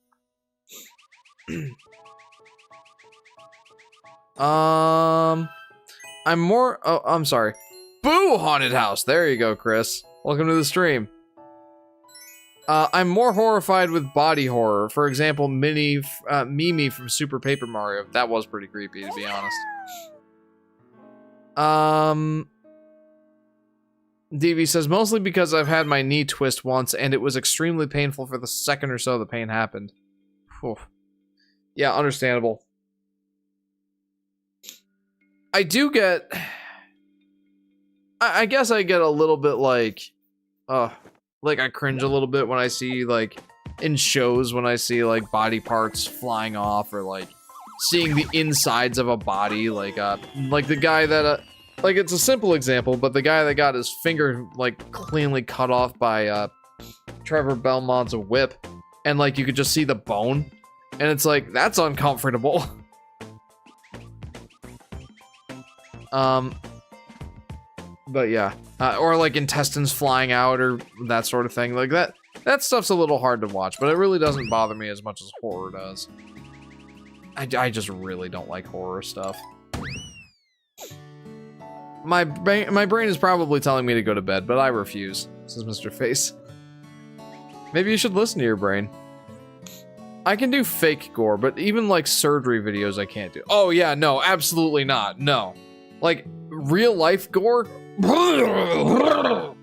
I'm sorry. Boo Haunted House! There you go, Chris. Welcome to the stream. I'm more horrified with body horror. For example, Mimi from Super Paper Mario. That was pretty creepy, to be honest. DV says, mostly because I've had my knee twist once, and it was extremely painful for the second or so the pain happened. Whew. Yeah, understandable. I do get... I guess I get a little bit like I cringe a little bit when I see, like, in shows when I see, like, body parts flying off, or, like, seeing the insides of a body, like the guy that, like, it's a simple example, but the guy that got his finger, like, cleanly cut off by, Trevor Belmont's whip, and, like, you could just see the bone, and it's like, that's uncomfortable. But yeah, or like intestines flying out or that sort of thing. Like that stuff's a little hard to watch, but it really doesn't bother me as much as horror does. I just really don't like horror stuff. My brain is probably telling me to go to bed, but I refuse, says Mr. Face. Maybe you should listen to your brain. I can do fake gore, but even like surgery videos I can't do. Oh yeah, no, absolutely not, no. Like, real life gore? Ugh.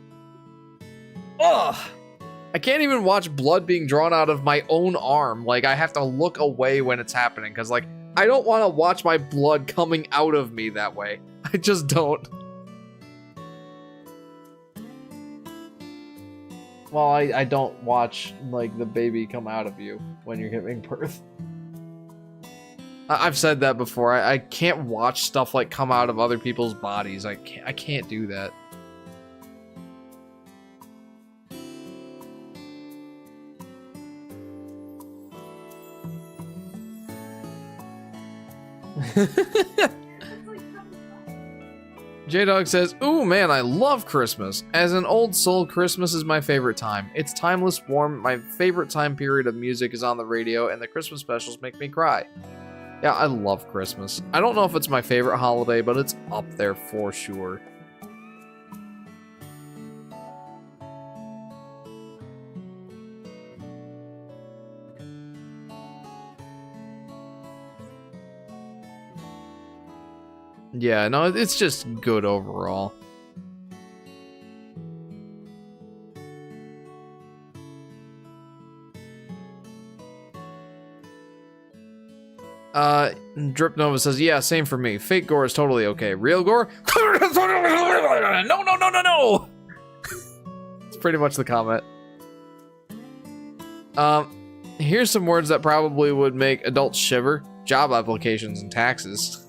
I can't even watch blood being drawn out of my own arm. Like, I have to look away when it's happening, because, like, I don't want to watch my blood coming out of me that way. I just don't. Well, I don't watch, like, the baby come out of you when you're giving birth. I've said that before. I can't watch stuff like come out of other people's bodies. I can't do that. J-Dog says, ooh man, I love Christmas. As an old soul, Christmas is my favorite time. It's timeless, warm. My favorite time period of music is on the radio, and the Christmas specials make me cry. Yeah, I love Christmas. I don't know if it's my favorite holiday, but it's up there for sure. Yeah, no, it's just good overall. Drip Nova says, yeah, same for me. Fake gore is totally okay. Real gore? No! It's pretty much the comment. Here's some words that probably would make adults shiver. Job applications and taxes.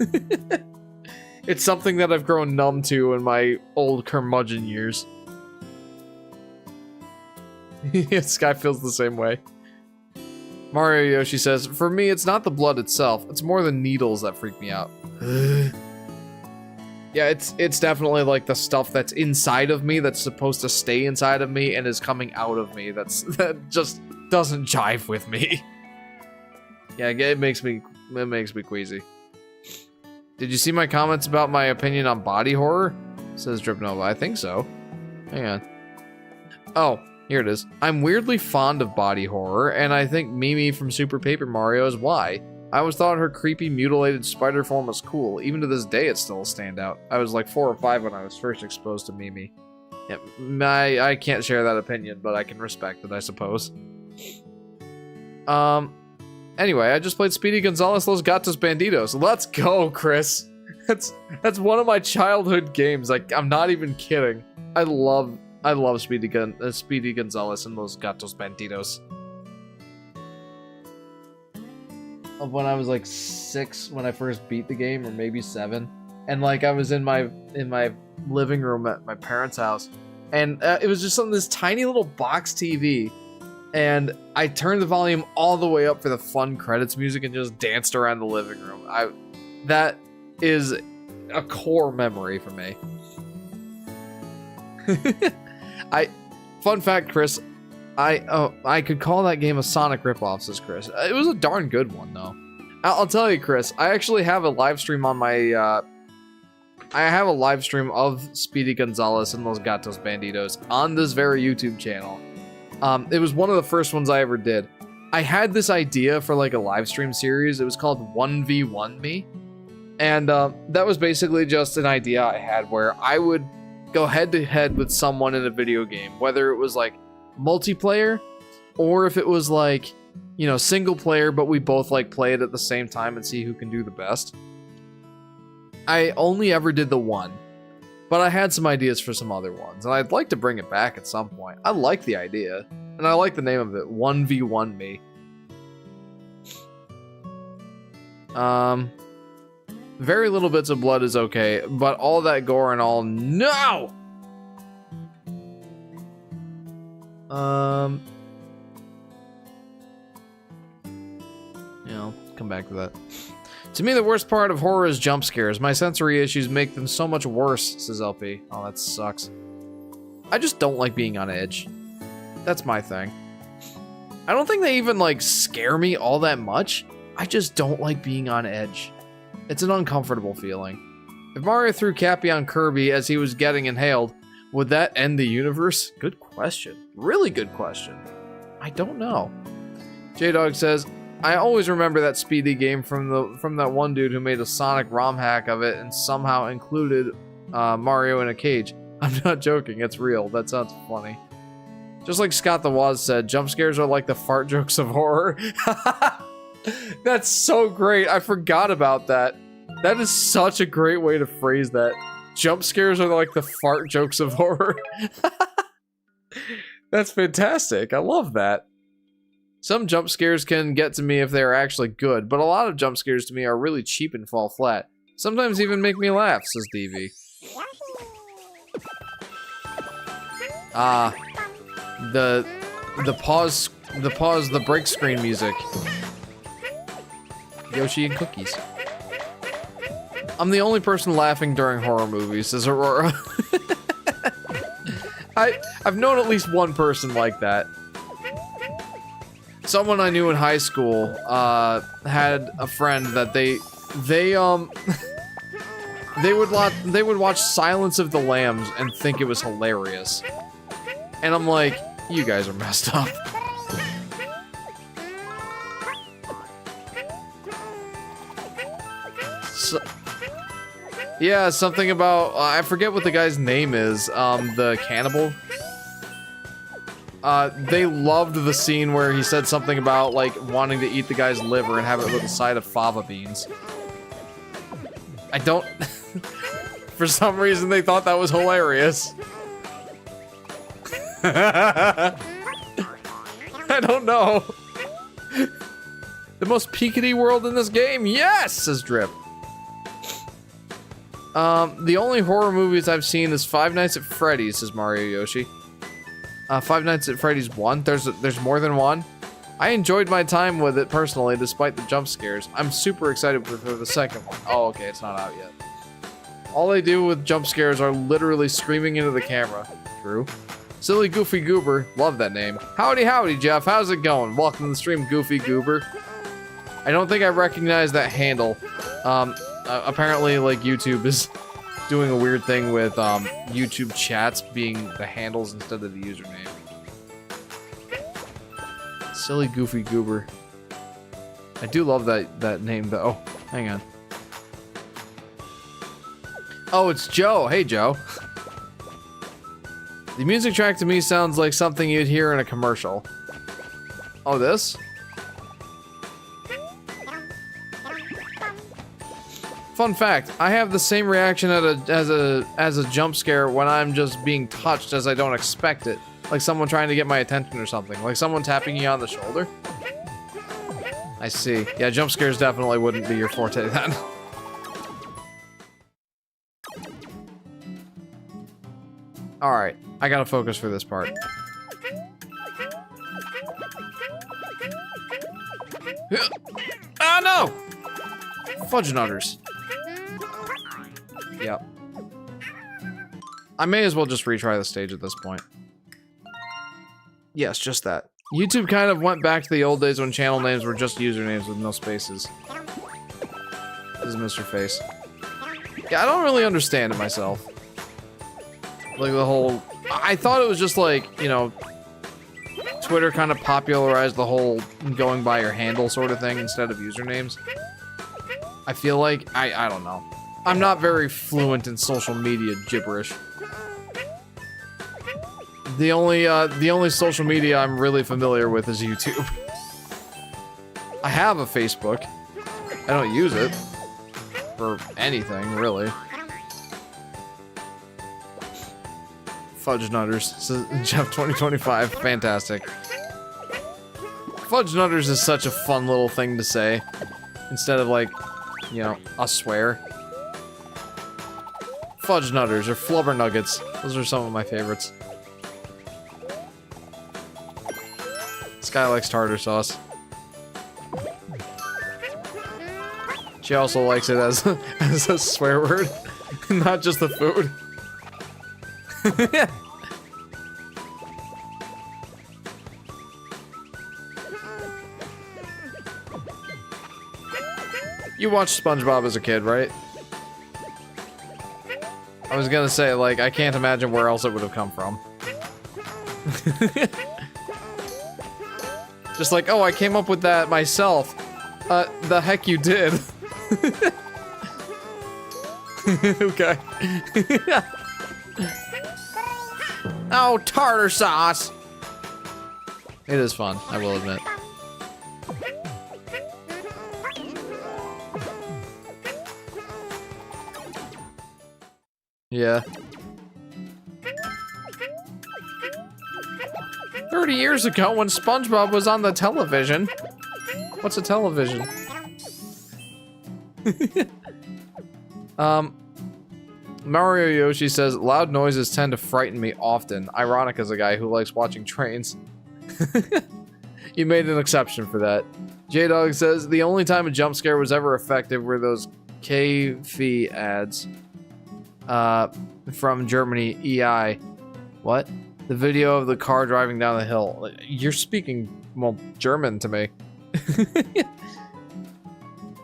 It's something that I've grown numb to in my old curmudgeon years. Sky feels the same way. Mario Yoshi says, for me, it's not the blood itself. It's more the needles that freak me out. Yeah, it's definitely like the stuff that's inside of me that's supposed to stay inside of me and is coming out of me. That just doesn't jive with me. Yeah, it makes me queasy. Did you see my comments about my opinion on body horror? Says Dripnova. I think so. Hang on. Oh, here it is. I'm weirdly fond of body horror, and I think Mimi from Super Paper Mario is why. I always thought her creepy, mutilated spider form was cool. Even to this day, it's still a standout. I was like 4 or 5 when I was first exposed to Mimi. Yeah, I can't share that opinion, but I can respect it, I suppose. Anyway, I just played Speedy Gonzales Los Gatos Banditos. Let's go, Chris. That's one of my childhood games. Like, I'm not even kidding. I love Speedy Gonzales and Los Gatos Banditos. Of when I was like 6 when I first beat the game, or maybe 7, and like I was in my living room at my parents' house, and it was just on this tiny little box TV. And I turned the volume all the way up for the fun credits music and just danced around the living room. That is a core memory for me. Fun fact, Chris, I could call that game a Sonic ripoff, says Chris. It was a darn good one, though. I'll tell you, Chris, I actually have a live stream on my, I have a live stream of Speedy Gonzales and Los Gatos Banditos on this very YouTube channel. It was one of the first ones I ever did. I had this idea for like a live stream series. It was called 1v1 Me. And that was basically just an idea I had where I would go head to head with someone in a video game, whether it was like multiplayer or if it was like, you know, single player, but we both like play it at the same time and see who can do the best. I only ever did the one, but I had some ideas for some other ones, and I'd like to bring it back at some point. I like the idea, and I like the name of it, 1v1 Me. Very little bits of blood is okay, but all that gore and all, no! Yeah, I'll come back to that. To me, the worst part of horror is jump scares. My sensory issues make them so much worse, says LP. Oh, that sucks. I just don't like being on edge. That's my thing. I don't think they even, like, scare me all that much. I just don't like being on edge. It's an uncomfortable feeling. If Mario threw Cappy on Kirby as he was getting inhaled, would that end the universe? Good question. Really good question. I don't know. J-Dog says, I always remember that Speedy game from that one dude who made a Sonic ROM hack of it and somehow included Mario in a cage. I'm not joking, it's real. That sounds funny. Just like Scott the Waz said, jump scares are like the fart jokes of horror. That's so great. I forgot about that. That is such a great way to phrase that. Jump scares are like the fart jokes of horror. That's fantastic. I love that. Some jump scares can get to me if they are actually good, but a lot of jump scares to me are really cheap and fall flat. Sometimes even make me laugh, says DV. The break screen music. Yoshi and cookies. I'm the only person laughing during horror movies, says Aurora. I've known at least one person like that. Someone I knew in high school had a friend that they would watch Silence of the Lambs and think it was hilarious. And I'm like, you guys are messed up. So, yeah, something about I forget what the guy's name is. The cannibal. They loved the scene where he said something about, like, wanting to eat the guy's liver and have it with a side of fava beans. I don't... For some reason, they thought that was hilarious. I don't know. The most peakity world in this game? Yes, says Drip. The only horror movies I've seen is Five Nights at Freddy's, says Mario Yoshi. Five Nights at Freddy's 1? There's more than one? I enjoyed my time with it personally, despite the jump scares. I'm super excited for the second one. Oh, okay, it's not out yet. All they do with jump scares are literally screaming into the camera. True. Silly Goofy Goober. Love that name. Howdy, howdy, Jeff. How's it going? Welcome to the stream, Goofy Goober. I don't think I recognize that handle. Apparently, like, YouTube is doing a weird thing with YouTube chats being the handles instead of the username. Silly Goofy Goober. I do love that name though. Oh, hang on. Oh, it's Joe. Hey, Joe. The music track to me sounds like something you'd hear in a commercial. Oh, this? Fun fact, I have the same reaction as a jump scare when I'm just being touched as I don't expect it. Like someone trying to get my attention or something. Like someone tapping you on the shoulder. I see. Yeah, jump scares definitely wouldn't be your forte then. Alright, I gotta focus for this part. Ah, no! Fudge nutters. Yep. I may as well just retry the stage at this point. Yes, just that. YouTube kind of went back to the old days when channel names were just usernames with no spaces. This is Mr. Face. Yeah, I don't really understand it myself. Like the whole... I thought it was just like, you know, Twitter kind of popularized the whole going by your handle sort of thing instead of usernames. I feel like, I don't know. I'm not very fluent in social media gibberish. The only social media I'm really familiar with is YouTube. I have a Facebook. I don't use it for anything, really. Fudge Nutters, says Jeff 2025, fantastic. Fudge Nutters is such a fun little thing to say, instead of like, you know, a swear. Fudge Nutters or Flubber Nuggets, those are some of my favorites. This guy likes tartar sauce. She also likes it as as a swear word, not just the food. You watched SpongeBob as a kid, right? I was gonna say, like, I can't imagine where else it would have come from. Just like, oh, I came up with that myself. The heck you did. Okay. Oh, tartar sauce! It is fun, I will admit. Yeah. 30 years ago when SpongeBob was on the television. What's a television? Mario Yoshi says, loud noises tend to frighten me often. Ironic as a guy who likes watching trains. You made an exception for that. J-Dog says, the only time a jump scare was ever effective were those KV ads. From Germany, EI. What? The video of the car driving down the hill. You're speaking, well, German to me.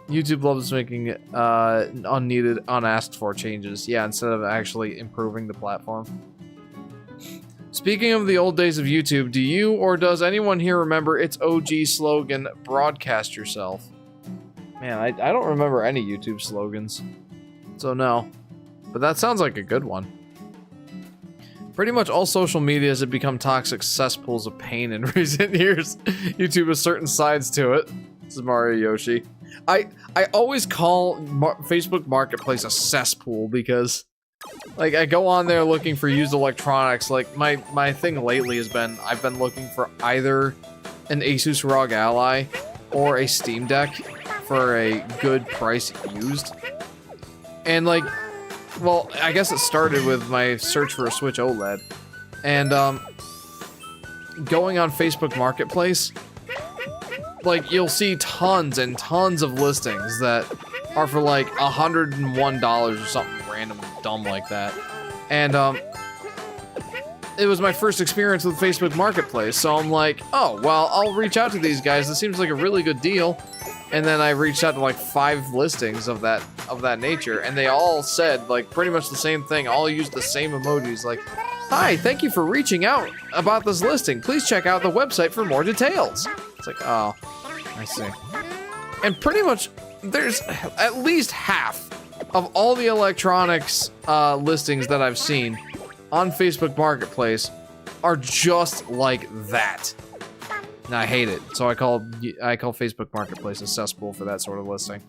YouTube loves making unneeded, unasked for changes. Yeah, instead of actually improving the platform. Speaking of the old days of YouTube, do you or does anyone here remember its OG slogan, broadcast yourself? Man, I don't remember any YouTube slogans. So no. But that sounds like a good one. Pretty much all social medias have become toxic cesspools of pain in recent years. YouTube has certain sides to it. This is Mario Yoshi. I always call Facebook Marketplace a cesspool because, like, I go on there looking for used electronics. Like, my thing lately has been, I've been looking for either an Asus ROG Ally or a Steam Deck for a good price used. And, like, well, I guess it started with my search for a Switch OLED. And, going on Facebook Marketplace, like, you'll see tons and tons of listings that are for, like, $101 or something random and dumb like that. And, it was my first experience with Facebook Marketplace, so I'm like, oh, well, I'll reach out to these guys. This seems like a really good deal. And then I reached out to, like, 5 listings of that nature, and they all said, like, pretty much the same thing. All used the same emojis, like, hi, thank you for reaching out about this listing. Please check out the website for more details. It's like, oh, I see. And pretty much, there's at least half of all the electronics listings that I've seen on Facebook Marketplace are just like that. And I hate it, so I call Facebook Marketplace a cesspool for that sort of listing.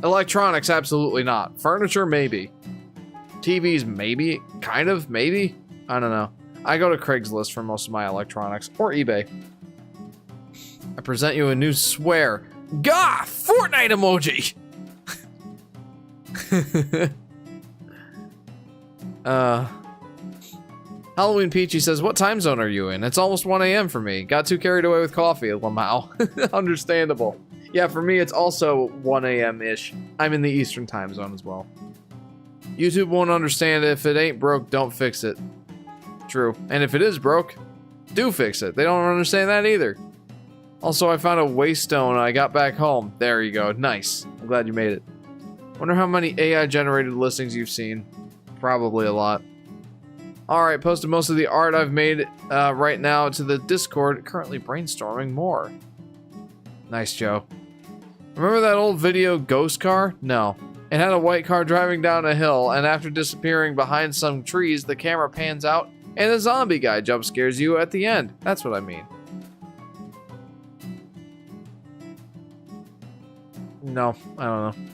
Electronics, absolutely not. Furniture, maybe. TVs, maybe. Kind of, maybe. I don't know. I go to Craigslist for most of my electronics, or eBay. I present you a new swear. Gah! Fortnite emoji! Halloween Peachy says, what time zone are you in? It's almost 1 a.m. for me. Got too carried away with coffee, Lamau. Understandable. Yeah, for me, it's also 1 a.m.-ish. I'm in the Eastern time zone as well. YouTube won't understand it. If it ain't broke, don't fix it. True. And if it is broke, do fix it. They don't understand that either. Also, I found a waste stone I got back home. There you go. Nice. I'm glad you made it. Wonder how many AI-generated listings you've seen. Probably a lot. Alright, posted most of the art I've made right now to the Discord, currently brainstorming more. Nice, Joe. Remember that old video, Ghost Car? No. It had a white car driving down a hill, and after disappearing behind some trees, the camera pans out, and a zombie guy jump scares you at the end. That's what I mean. No, I don't know.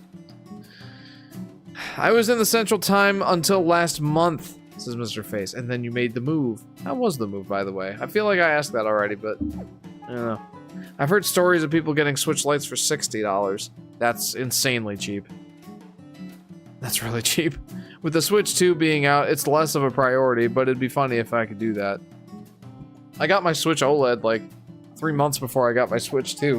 I was in the Central Time until last month, says Mr. Face, and then you made the move. How was the move, by the way? I feel like I asked that already, but I don't know. I've heard stories of people getting Switch Lites for $60. That's insanely cheap. That's really cheap. With the Switch 2 being out, it's less of a priority, but it'd be funny if I could do that. I got my Switch OLED like 3 months before I got my Switch 2.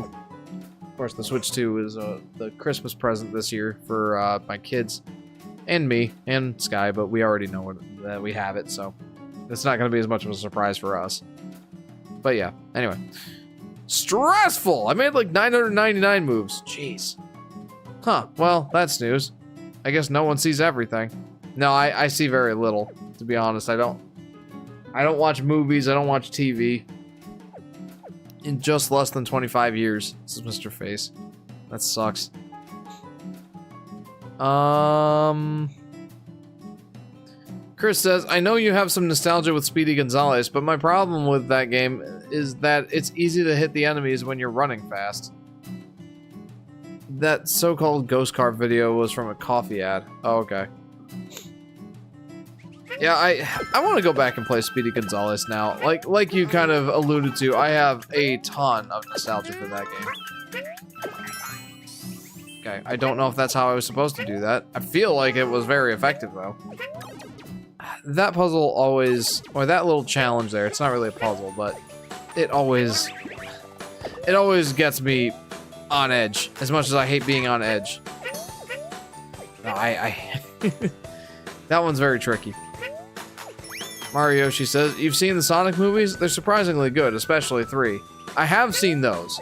Of course, the Switch 2 is the Christmas present this year for my kids. And me, and Sky, but we already know that we have it, so it's not going to be as much of a surprise for us. But yeah, anyway. Stressful! I made like 999 moves. Jeez. Huh, well, that's news. I guess no one sees everything. No, I see very little, to be honest. I don't watch movies, I don't watch TV. In just less than 25 years. This is Mr. Face. That sucks. Chris says, I know you have some nostalgia with Speedy Gonzales, but my problem with that game is that it's easy to hit the enemies when you're running fast. That so-called ghost car video was from a coffee ad. Oh, okay. Yeah, I want to go back and play Speedy Gonzales now. Like you kind of alluded to, I have a ton of nostalgia for that game. Okay, I don't know if that's how I was supposed to do that. I feel like it was very effective, though. That puzzle always, or that little challenge there, it's not really a puzzle, but it always gets me on edge, as much as I hate being on edge. No, that one's very tricky. Mario Yoshi says, you've seen the Sonic movies? They're surprisingly good, especially 3. I have seen those.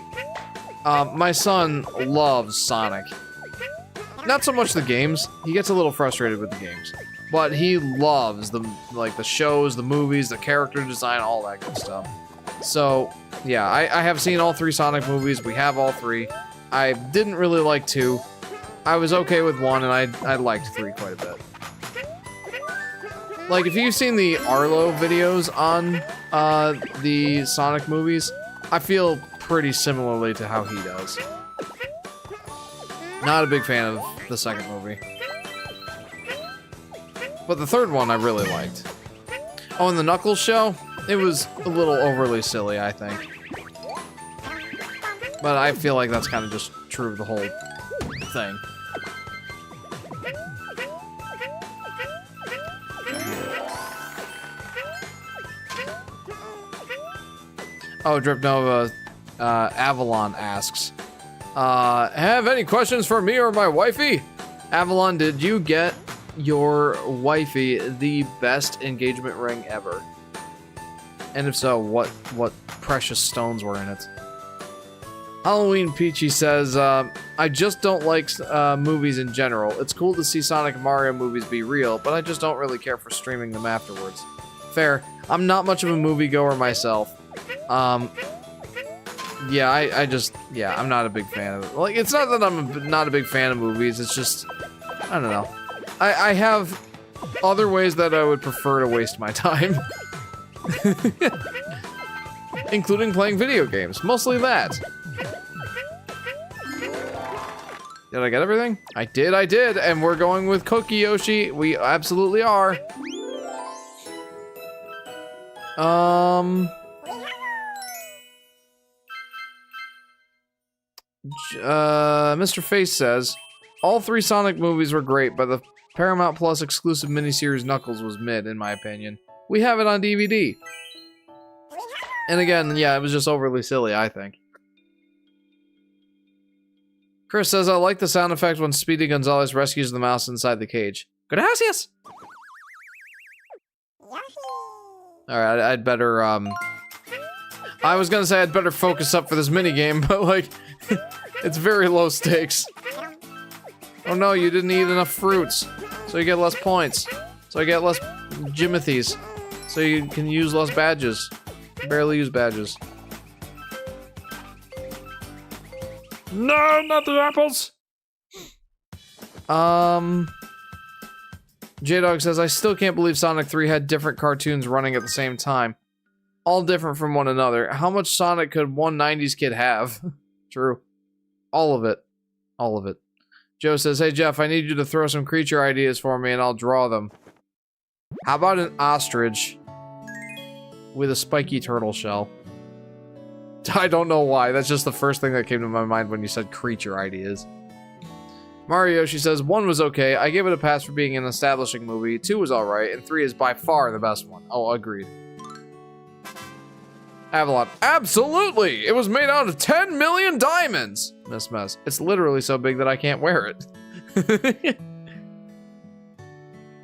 My son loves Sonic. Not so much the games. He gets a little frustrated with the games. But he loves the shows, the movies, the character design, all that good stuff. So, yeah, I have seen all 3 Sonic movies. We have all 3. I didn't really like 2. I was okay with 1, and I liked 3 quite a bit. Like, if you've seen the Arlo videos on the Sonic movies, I feel pretty similarly to how he does. Not a big fan of the second movie. But the third one I really liked. Oh, and the Knuckles show? It was a little overly silly, I think. But I feel like that's kind of just true of the whole thing. Oh, Drip Nova, Avalon asks, have any questions for me or my wifey? Avalon, did you get your wifey the best engagement ring ever? And if so, what precious stones were in it? Halloween Peachy says, I just don't like movies in general. It's cool to see Sonic and Mario movies be real, but I just don't really care for streaming them afterwards. Fair. I'm not much of a moviegoer myself. Yeah, I'm not a big fan of it. Like, it's not that I'm not a big fan of movies, it's just, I don't know. I have other ways that I would prefer to waste my time. Including playing video games. Mostly that. Did I get everything? I did, and we're going with Cookie Yoshi. We absolutely are. Mr. Face says, all 3 Sonic movies were great, but the Paramount Plus exclusive miniseries Knuckles was mid, in my opinion. We have it on DVD. And again, yeah, it was just overly silly, I think. Chris says, I like the sound effect when Speedy Gonzales rescues the mouse inside the cage. Gracias! Alright, I'd better, I was gonna say I'd better focus up for this minigame, but, like, it's very low stakes. Oh no, you didn't eat enough fruits, so you get less points. So I get less Jimothy's. so you can use less badges. Barely use badges. No, not the apples! J-Dog says, I still can't believe Sonic 3 had different cartoons running at the same time. All different from one another. How much Sonic could one 90s kid have? True. All of it. All of it. Joe says, hey Jeff, I need you to throw some creature ideas for me and I'll draw them. How about an ostrich with a spiky turtle shell? I don't know why. That's just the first thing that came to my mind when you said creature ideas. Mario, she says, 1 was okay. I gave it a pass for being an establishing movie. 2 was alright. And 3 is by far the best one. Oh, agreed. Avalon. Absolutely! It was made out of 10 million diamonds! Miss Mess. It's literally so big that I can't wear it.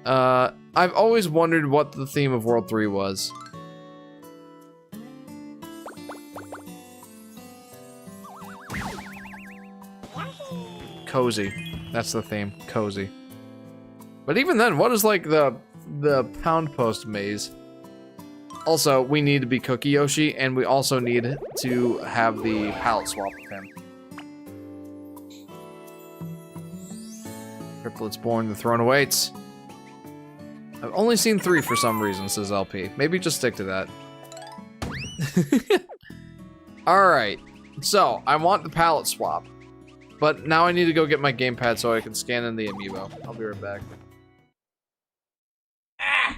I've always wondered what the theme of World 3 was. Cozy. That's the theme. Cozy. But even then, what is like the pound post maze? Also, we need to be Cookie Yoshi, and we also need to have the palette swap with him. Triplets born, the throne awaits. I've only seen 3 for some reason, says LP. Maybe just stick to that. Alright, so I want the palette swap. But now I need to go get my gamepad so I can scan in the amiibo. I'll be right back. Ah!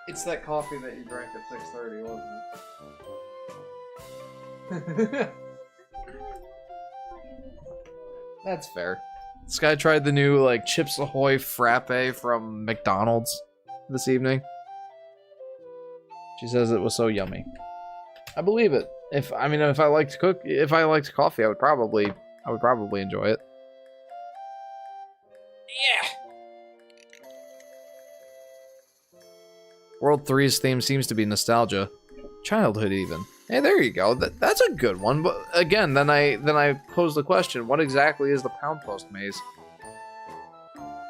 It's that coffee that you drank at 6:30, wasn't it? That's fair. This guy tried the new, like, Chips Ahoy Frappe from McDonald's this evening. She says it was so yummy. I believe it. If I liked coffee, I would probably enjoy it. Yeah. World 3's theme seems to be nostalgia. Childhood even. Hey, there you go. That's a good one. But again, then I pose the question, what exactly is the pound post maze?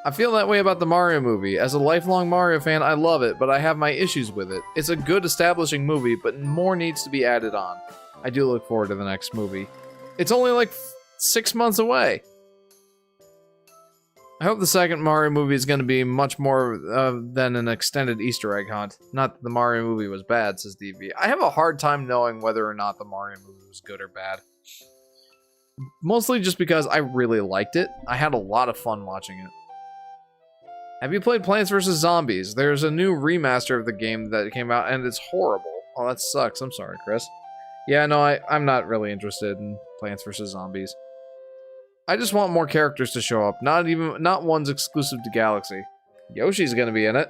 I feel that way about the Mario movie. As a lifelong Mario fan, I love it, but I have my issues with it. It's a good establishing movie, but more needs to be added on. I do look forward to the next movie. It's only like 6 months away. I hope the second Mario movie is going to be much more than an extended Easter egg hunt. Not that the Mario movie was bad, says DV. I have a hard time knowing whether or not the Mario movie was good or bad. Mostly just because I really liked it. I had a lot of fun watching it. Have you played Plants vs. Zombies? There's a new remaster of the game that came out, and it's horrible. Oh, that sucks. I'm sorry, Chris. Yeah, no, I'm not really interested in Plants vs. Zombies. I just want more characters to show up, not ones exclusive to Galaxy. Yoshi's gonna be in it.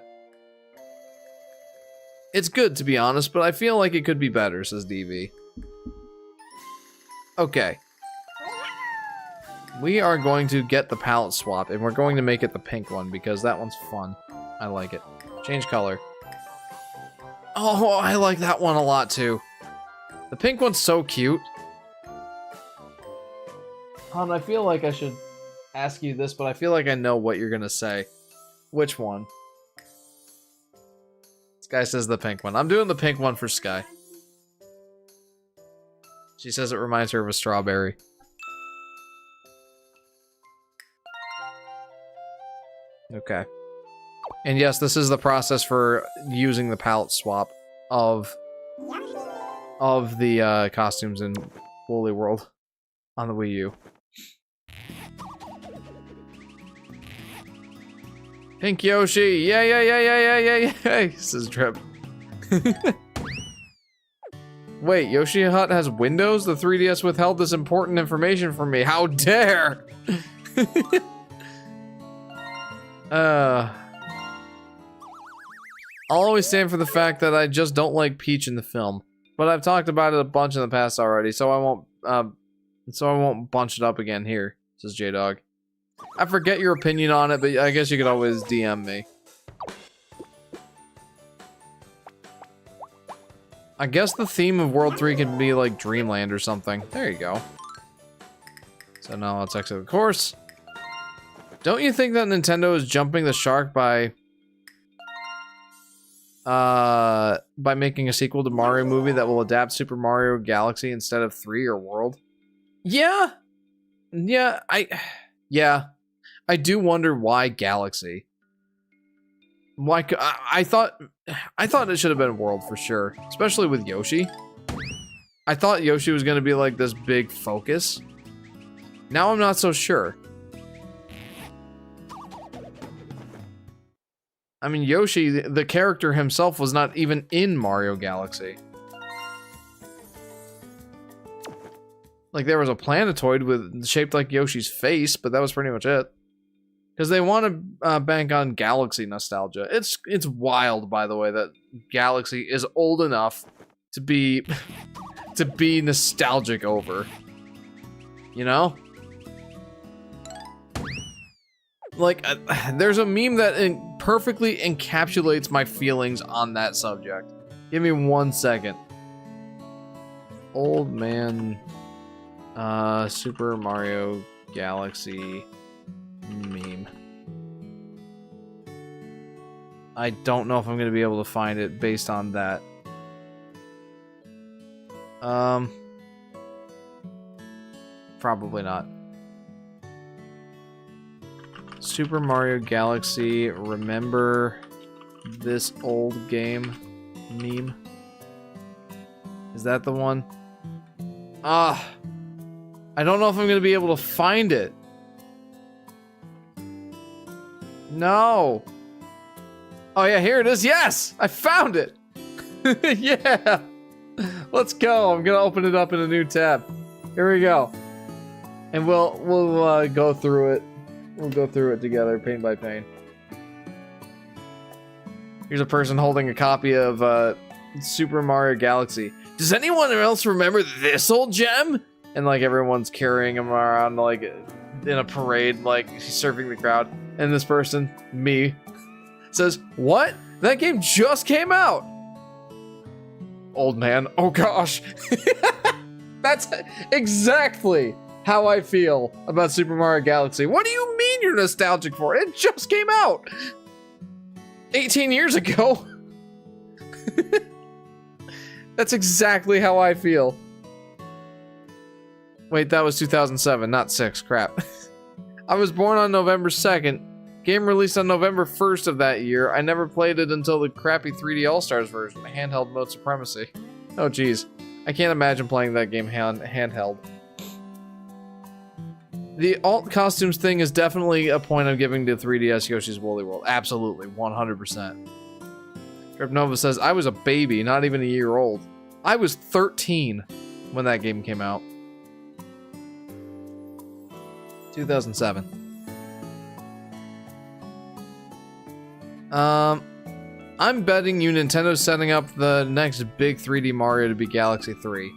It's good, to be honest, but I feel like it could be better, says DV. Okay. We are going to get the palette swap, and we're going to make it the pink one, because that one's fun. I like it. Change color. Oh, I like that one a lot, too. The pink one's so cute. Han, I feel like I should ask you this, but I feel like I know what you're gonna say. Which one? Sky says the pink one. I'm doing the pink one for Sky. She says it reminds her of a strawberry. Okay. And yes, this is the process for using the palette swap of the costumes in Woolly World on the Wii U. Pink Yoshi! Yeah, says Drip. Wait, Yoshi Hut has windows? The 3DS withheld this important information from me. How dare! I'll always stand for the fact that I just don't like Peach in the film. But I've talked about it a bunch in the past already, so I won't bunch it up again here, says J-Dog. I forget your opinion on it, but I guess you could always DM me. I guess the theme of World 3 could be like Dreamland or something. There you go. So now let's exit the course. Don't you think that Nintendo is jumping the shark by making a sequel to Mario movie that will adapt Super Mario Galaxy instead of 3 or World? Yeah. I do wonder why Galaxy. Why? I thought it should have been World for sure, especially with Yoshi. I thought Yoshi was gonna be like this big focus. Now I'm not so sure. I mean, Yoshi, the character himself, was not even in Mario Galaxy. Like, there was a planetoid with shaped like Yoshi's face, but that was pretty much it. Because they want to bank on Galaxy nostalgia. It's wild, by the way, that Galaxy is old enough to be nostalgic over. You know? Like, there's a meme that perfectly encapsulates my feelings on that subject. Give me 1 second. Old man, Super Mario Galaxy meme. I don't know if I'm gonna be able to find it based on that. Probably not. Super Mario Galaxy, remember this old game meme? Is that the one? I don't know if I'm gonna be able to find it. No. Oh yeah, here it is. Yes, I found it. Yeah. Let's go. I'm gonna open it up in a new tab. Here we go. And we'll go through it. We'll go through it together, pain by pain. Here's a person holding a copy of Super Mario Galaxy. Does anyone else remember this old gem? And like everyone's carrying him around like in a parade, like he's surfing the crowd. And this person, me, says, "What? That game just came out." Old man, oh gosh. That's exactly how I feel about Super Mario Galaxy. What do you mean you're nostalgic for it? It just came out 18 years ago. That's exactly how I feel. Wait, that was 2007, not 6. Crap. I was born on November 2nd. Game released on November 1st of that year. I never played it until the crappy 3D All-Stars version. Handheld mode supremacy. Oh, geez. I can't imagine playing that game handheld. The alt costumes thing is definitely a point I'm giving to 3DS Yoshi's Woolly World. Absolutely, 100%. Nova says, I was a baby, not even a year old. I was 13 when that game came out. 2007. I'm betting you Nintendo's setting up the next big 3D Mario to be Galaxy 3.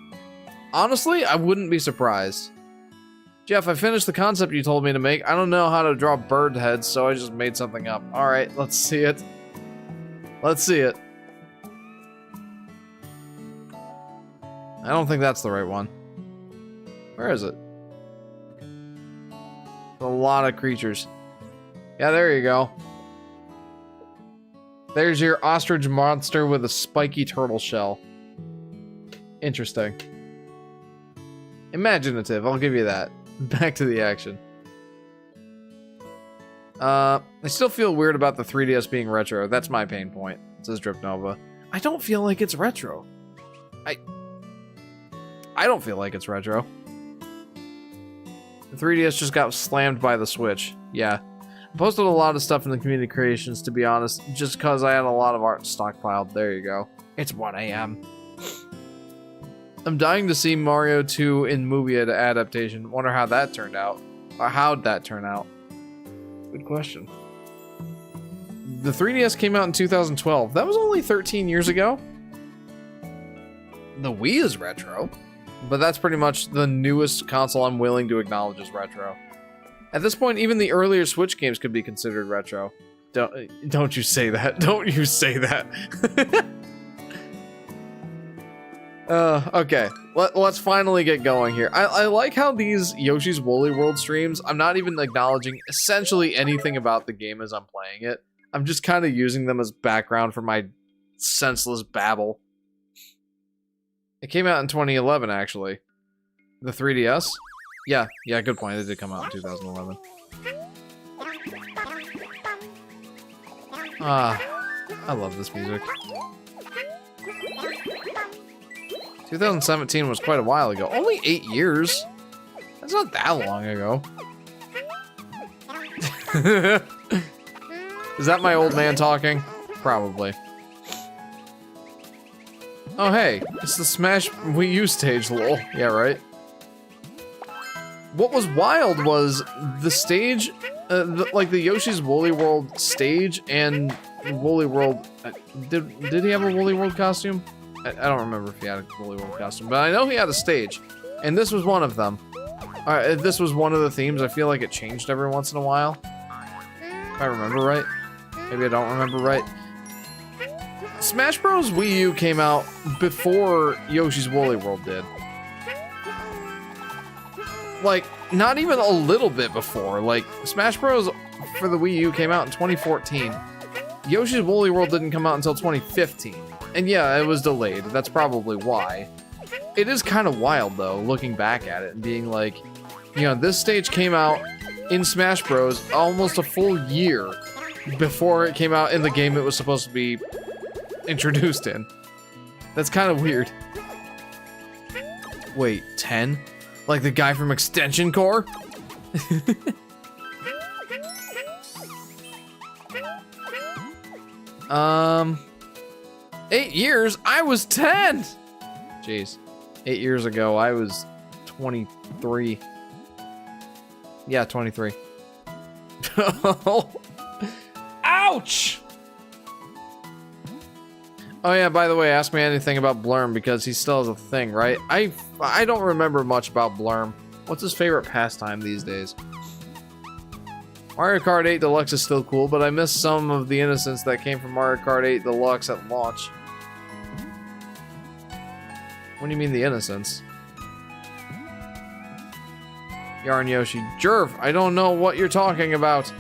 Honestly, I wouldn't be surprised. Jeff, I finished the concept you told me to make. I don't know how to draw bird heads, so I just made something up. Alright, let's see it. Let's see it. I don't think that's the right one. Where is it? A lot of creatures. Yeah, there you go. There's your ostrich monster with a spiky turtle shell. Interesting. Imaginative, I'll give you that. Back to the action. I still feel weird about the 3DS being retro. That's my pain point, says Drip Nova. I don't feel like it's retro. I don't feel like it's retro. The 3DS just got slammed by the Switch. Yeah. I posted a lot of stuff in the community creations, to be honest, just because I had a lot of art stockpiled. There you go. It's 1 a.m. I'm dying to see Mario 2 in movie adaptation. Wonder how that turned out. Or how'd that turn out? Good question. The 3DS came out in 2012. That was only 13 years ago. The Wii is retro. But that's pretty much the newest console I'm willing to acknowledge as retro. At this point, even the earlier Switch games could be considered retro. Don't you say that. Don't you say that. Okay. Let's finally get going here. I like how these Yoshi's Woolly World streams, I'm not even acknowledging essentially anything about the game as I'm playing it. I'm just kind of using them as background for my senseless babble. It came out in 2011, actually. The 3DS? Yeah, good point. It did come out in 2011. I love this music. 2017 was quite a while ago. Only 8 years? That's not that long ago. Is that my old man talking? Probably. Oh hey, it's the Smash Wii U stage, lol. Yeah, right? What was wild was the stage, like the Yoshi's Woolly World stage and Woolly World... Did he have a Woolly World costume? I don't remember if he had a Woolly World costume, but I know he had a stage. And this was one of them. This was one of the themes. I feel like it changed every once in a while. If I remember right. Maybe I don't remember right. Smash Bros. Wii U came out before Yoshi's Woolly World did. Like, not even a little bit before. Like, Smash Bros. For the Wii U came out in 2014. Yoshi's Woolly World didn't come out until 2015. And yeah, it was delayed. That's probably why. It is kind of wild, though, looking back at it and being like, you know, this stage came out in Smash Bros. Almost a full year before it came out in the game it was supposed to be introduced in. That's kind of weird. Wait, 10? Like the guy from Extension Core? 8 years? I was 10! Jeez. 8 years ago, I was 23. Yeah, 23. Ouch! Oh yeah, by the way, ask me anything about Blurm because he still has a thing, right? I don't remember much about Blurm. What's his favorite pastime these days? Mario Kart 8 Deluxe is still cool, but I miss some of the innocence that came from Mario Kart 8 Deluxe at launch. What do you mean the innocence? Yarn Yoshi. Jerv, I don't know what you're talking about.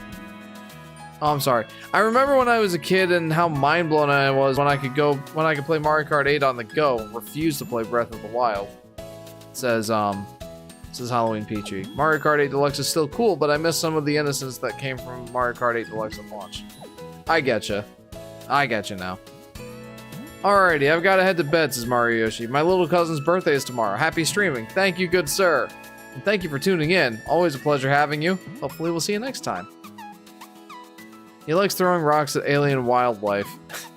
Oh, I'm sorry. I remember when I was a kid and how mind blown I was when I could play Mario Kart 8 on the go. Refused to play Breath of the Wild. It says Halloween Peachy. Mario Kart 8 Deluxe is still cool, but I miss some of the innocence that came from Mario Kart 8 Deluxe at launch. I getcha. I getcha now. Alrighty, I've got to head to bed, says Mario Yoshi. My little cousin's birthday is tomorrow. Happy streaming. Thank you, good sir. And thank you for tuning in. Always a pleasure having you. Hopefully we'll see you next time. He likes throwing rocks at alien wildlife.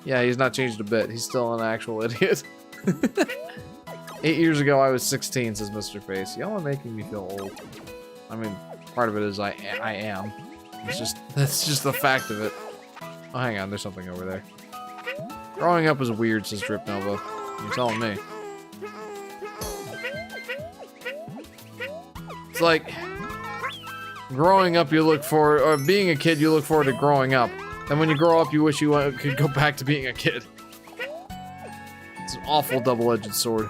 Yeah, he's not changed a bit. He's still an actual idiot. 8 years ago, I was 16, says Mr. Face. Y'all are making me feel old. I mean, part of it is I am. That's just the fact of it. Oh, hang on, there's something over there. Growing up was weird, says Drip Nova. You're telling me. It's like growing up, you look forward, or being a kid, you look forward to growing up. And when you grow up, you wish you could go back to being a kid. It's an awful double-edged sword.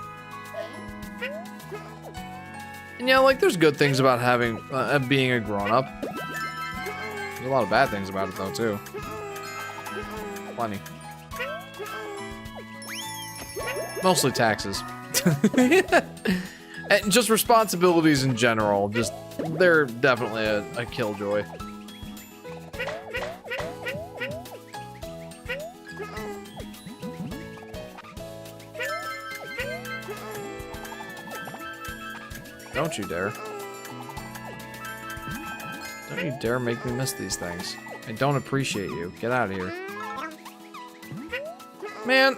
And yeah, like, there's good things about having, being a grown-up. There's a lot of bad things about it, though, too. Plenty. Mostly taxes. And just responsibilities in general. Just, they're definitely a killjoy. Don't you dare. Don't you dare make me miss these things. I don't appreciate you. Get out of here. Man,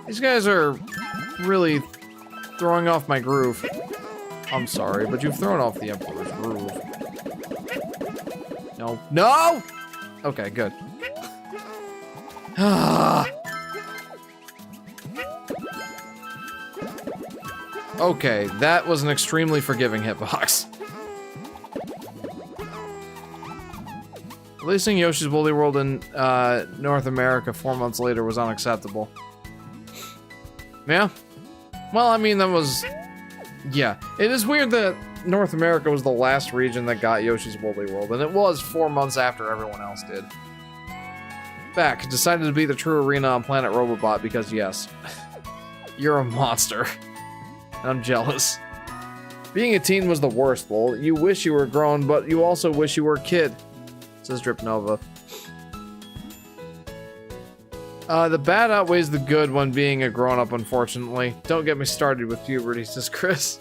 these guys are really throwing off my groove. I'm sorry, but you've thrown off the Emperor's groove. No. No! Okay, good. Okay, that was an extremely forgiving hitbox. Releasing Yoshi's Woolly World in North America 4 months later was unacceptable. Yeah, Well, I mean, that was... Yeah. It is weird that North America was the last region that got Yoshi's Woolly World, and it was 4 months after everyone else did. Beck decided to be the true arena on Planet Robobot because, yes, you're a monster. And I'm jealous. Being a teen was the worst, lol. You wish you were grown, but you also wish you were a kid, says Drip Nova. The bad outweighs the good when being a grown-up, unfortunately. Don't get me started with puberty, says Chris.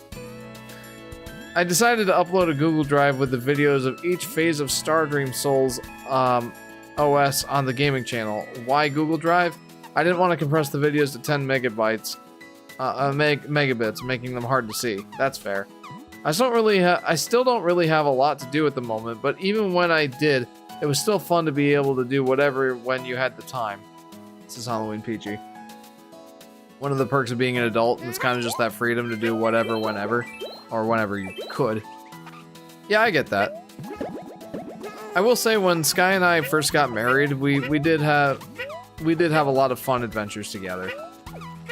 I decided to upload a Google Drive with the videos of each phase of Stardream Soul's OS on the gaming channel. Why Google Drive? I didn't want to compress the videos to 10 megabytes. Megabits, making them hard to see. That's fair. I still don't really have a lot to do at the moment, but even when I did, it was still fun to be able to do whatever when you had the time. This is Halloween Peachy. One of the perks of being an adult, and it's kind of just that freedom to do whatever, whenever, or whenever you could. Yeah, I get that. I will say, when Sky and I first got married, we did have a lot of fun adventures together.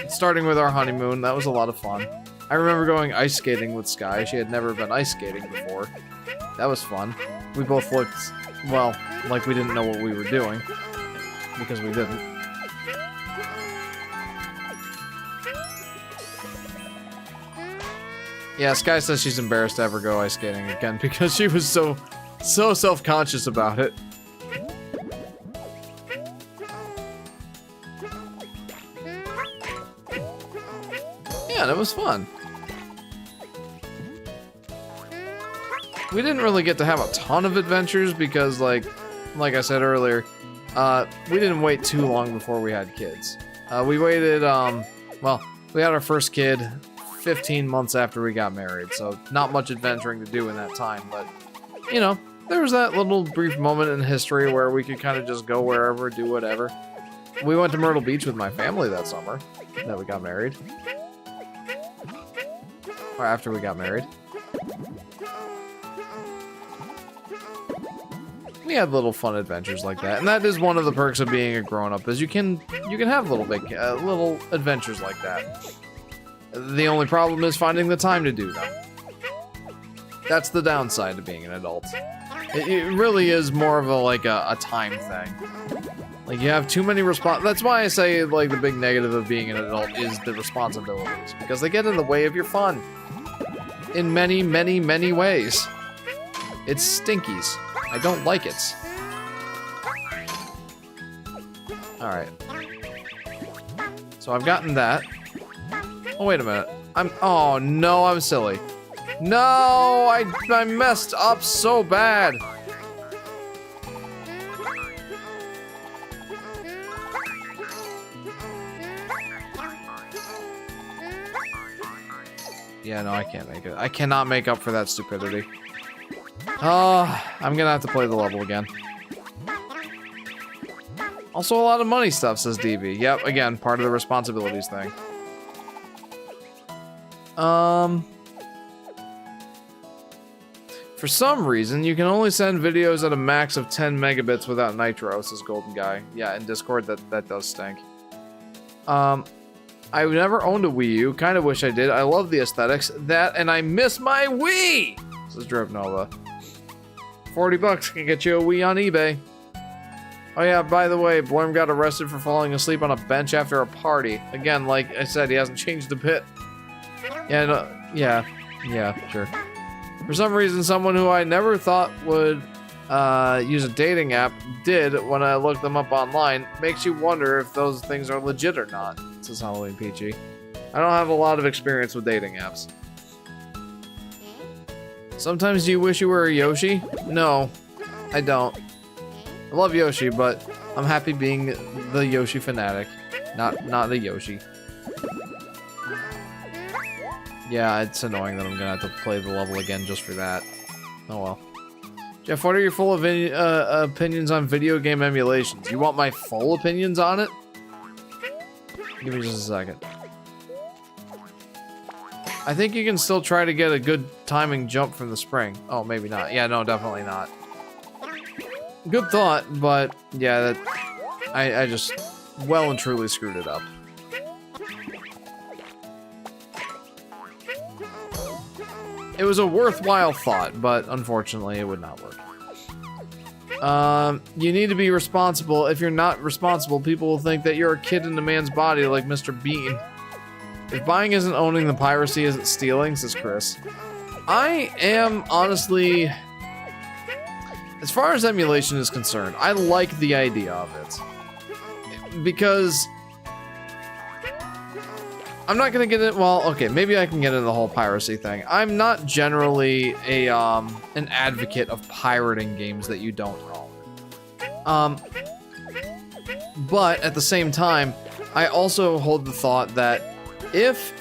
Starting with our honeymoon, that was a lot of fun. I remember going ice skating with Sky. She had never been ice skating before. That was fun. We both looked, well, like we didn't know what we were doing. Because we didn't. Yeah, Sky says she's embarrassed to ever go ice skating again because she was so self-conscious about it. Yeah, and it was fun. We didn't really get to have a ton of adventures because, like I said earlier, we didn't wait too long before we had kids. We waited, well, we had our first kid 15 months after we got married, so not much adventuring to do in that time, but, you know, there was that little brief moment in history where we could kind of just go wherever, do whatever. We went to Myrtle Beach with my family that summer that we got married. Or after we got married. We had little fun adventures like that, and that is one of the perks of being a grown-up, is you can have little adventures like that. The only problem is finding the time to do them. That's the downside to being an adult. It really is more of a time thing. Like, you have too many that's why I say, like, the big negative of being an adult is the responsibilities, because they get in the way of your fun. In many, many, many ways. It's stinkies. I don't like it. Alright. So I've gotten that. Oh, wait a minute. Oh, no, I'm silly. No, I messed up so bad. Yeah, no, I can't make it. I cannot make up for that stupidity. Oh, I'm gonna have to play the level again. Also, a lot of money stuff, says DB. Yep, again, part of the responsibilities thing. For some reason, you can only send videos at a max of 10 megabits without Nitro, says Golden Guy. Yeah, in Discord, that does stink. I've never owned a Wii U. Kind of wish I did. I love the aesthetics. That, and I miss my Wii! Says Drip Nova. 40 bucks can get you a Wii on eBay. Oh yeah, by the way, Blurm got arrested for falling asleep on a bench after a party. Again, like I said, he hasn't changed a bit. Yeah, no, yeah, sure. For some reason, someone who I never thought would use a dating app did when I looked them up online. Makes you wonder if those things are legit or not, says Halloween Peachy. I don't have a lot of experience with dating apps. Sometimes do you wish you were a Yoshi? No, I don't. I love Yoshi, but I'm happy being the Yoshi Fanatic, not the Yoshi. Yeah, it's annoying that I'm gonna have to play the level again just for that. Oh well. Jeff, what are your full opinions on video game emulations? You want my full opinions on it? Give me just a second. I think you can still try to get a good timing jump from the spring. Oh, maybe not. Yeah, no, definitely not. Good thought, but yeah, I just well and truly screwed it up. It was a worthwhile thought, but unfortunately it would not work. You need to be responsible. If you're not responsible, people will think that you're a kid in a man's body like Mr. Bean. If buying isn't owning, then piracy isn't stealing, says Chris. I am honestly, as far as emulation is concerned, I like the idea of it. Because I'm not gonna get it. Well, okay, maybe I can get into the whole piracy thing. I'm not generally an advocate of pirating games that you don't own. But at the same time, I also hold the thought that if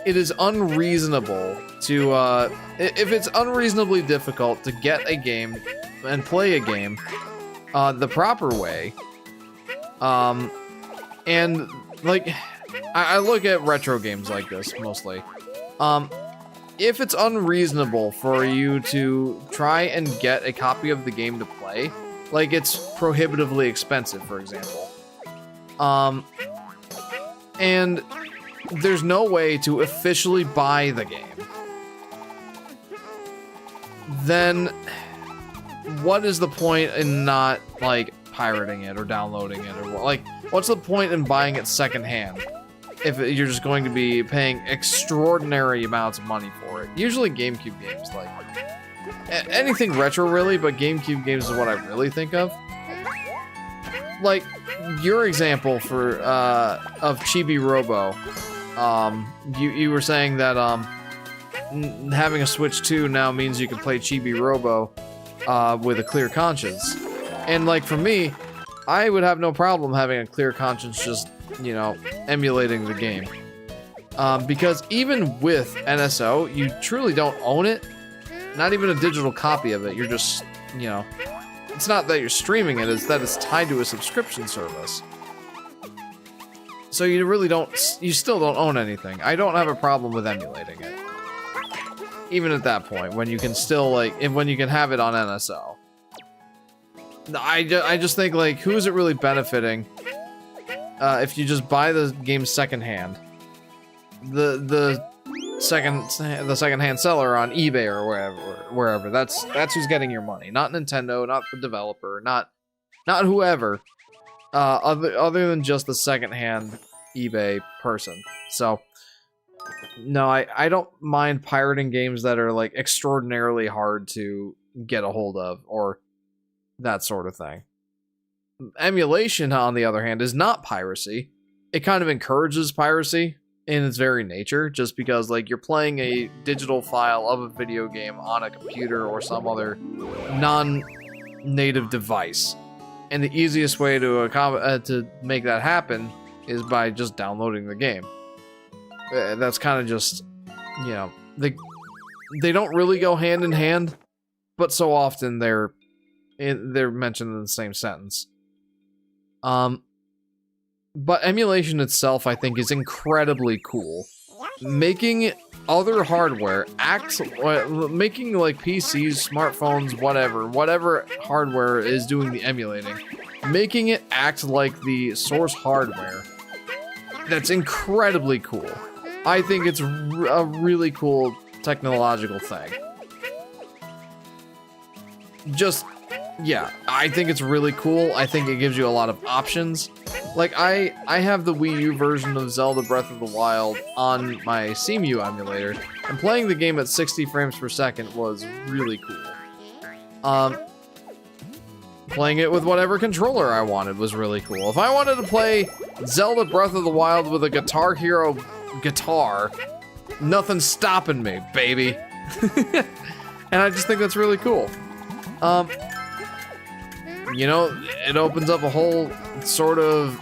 it is unreasonable to, if it's unreasonably difficult to get a game and play a game the proper way, and like, I look at retro games like this mostly. If it's unreasonable for you to try and get a copy of the game to play, like it's prohibitively expensive, for example, and there's no way to officially buy the game, then what is the point in not like pirating it or downloading it, or like what's the point in buying it secondhand if you're just going to be paying extraordinary amounts of money for it? Usually GameCube games, like anything retro really, but GameCube games is what I really think of. Like your example for of Chibi Robo, you were saying that having a Switch 2 now means you can play Chibi Robo with a clear conscience. And like for me, I would have no problem having a clear conscience just, you know, emulating the game. Because even with NSO, you truly don't own it. Not even a digital copy of it. You're just, you know, it's not that you're streaming it, it's that it's tied to a subscription service. So you really don't, you still don't own anything. I don't have a problem with emulating it. Even at that point, when you can still, like, when you can have it on NSO. I just think, like, who is it really benefiting if you just buy the game secondhand? The secondhand seller on eBay or wherever. That's who's getting your money. Not Nintendo, not the developer, not whoever. Other than just the secondhand eBay person. So no, I don't mind pirating games that are like extraordinarily hard to get a hold of or that sort of thing. Emulation, on the other hand, is not piracy. It kind of encourages piracy in its very nature, just because like you're playing a digital file of a video game on a computer or some other non-native device, and the easiest way to make that happen is by just downloading the game. That's kind of just, you know, they don't really go hand in hand, but so often they're mentioned in the same sentence. But emulation itself, I think, is incredibly cool. Making other hardware making like PCs, smartphones, whatever hardware is doing the emulating, making it act like the source hardware. That's incredibly cool. I think it's a really cool technological thing. Just, yeah, I think it's really cool. I think it gives you a lot of options. Like, I have the Wii U version of Zelda Breath of the Wild on my CMU emulator, and playing the game at 60 frames per second was really cool. Playing it with whatever controller I wanted was really cool. If I wanted to play Zelda Breath of the Wild with a Guitar Hero guitar, nothing's stopping me, baby. And I just think that's really cool. You know, it opens up a whole sort of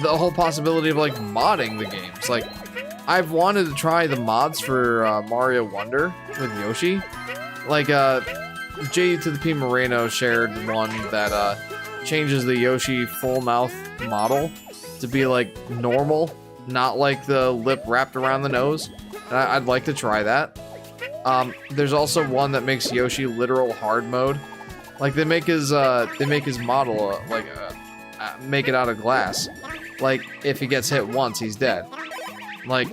the whole possibility of like modding the games. Like, I've wanted to try the mods for Mario Wonder with Yoshi. Like, J to the P Moreno shared one that changes the Yoshi full mouth model to be like normal, not like the lip wrapped around the nose. And I'd like to try that. There's also one that makes Yoshi literal hard mode. Like, they make his model make it out of glass. Like, if he gets hit once, he's dead. Like,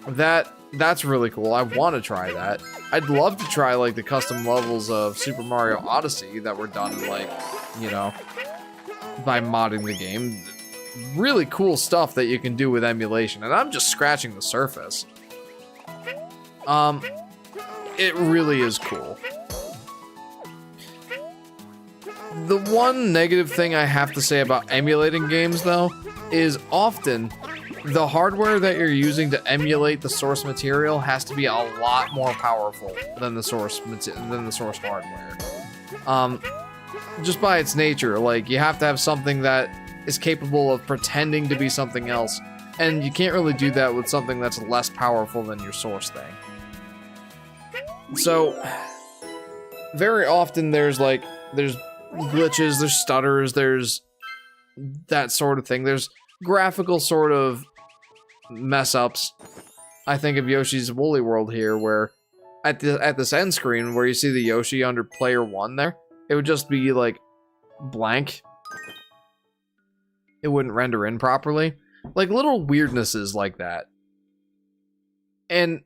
That's really cool. I want to try that. I'd love to try like the custom levels of Super Mario Odyssey that were done like, you know, by modding the game. Really cool stuff that you can do with emulation, and I'm just scratching the surface. It really is cool. The one negative thing I have to say about emulating games, though, is often the hardware that you're using to emulate the source material has to be a lot more powerful than the source hardware. Just by its nature, like, you have to have something that is capable of pretending to be something else, and you can't really do that with something that's less powerful than your source thing. So, very often there's glitches, there's stutters, there's that sort of thing. There's graphical sort of mess ups. I think of Yoshi's Woolly World here, where at this end screen where you see the Yoshi under player 1 there, it would just be like blank. It wouldn't render in properly. Like little weirdnesses like that. And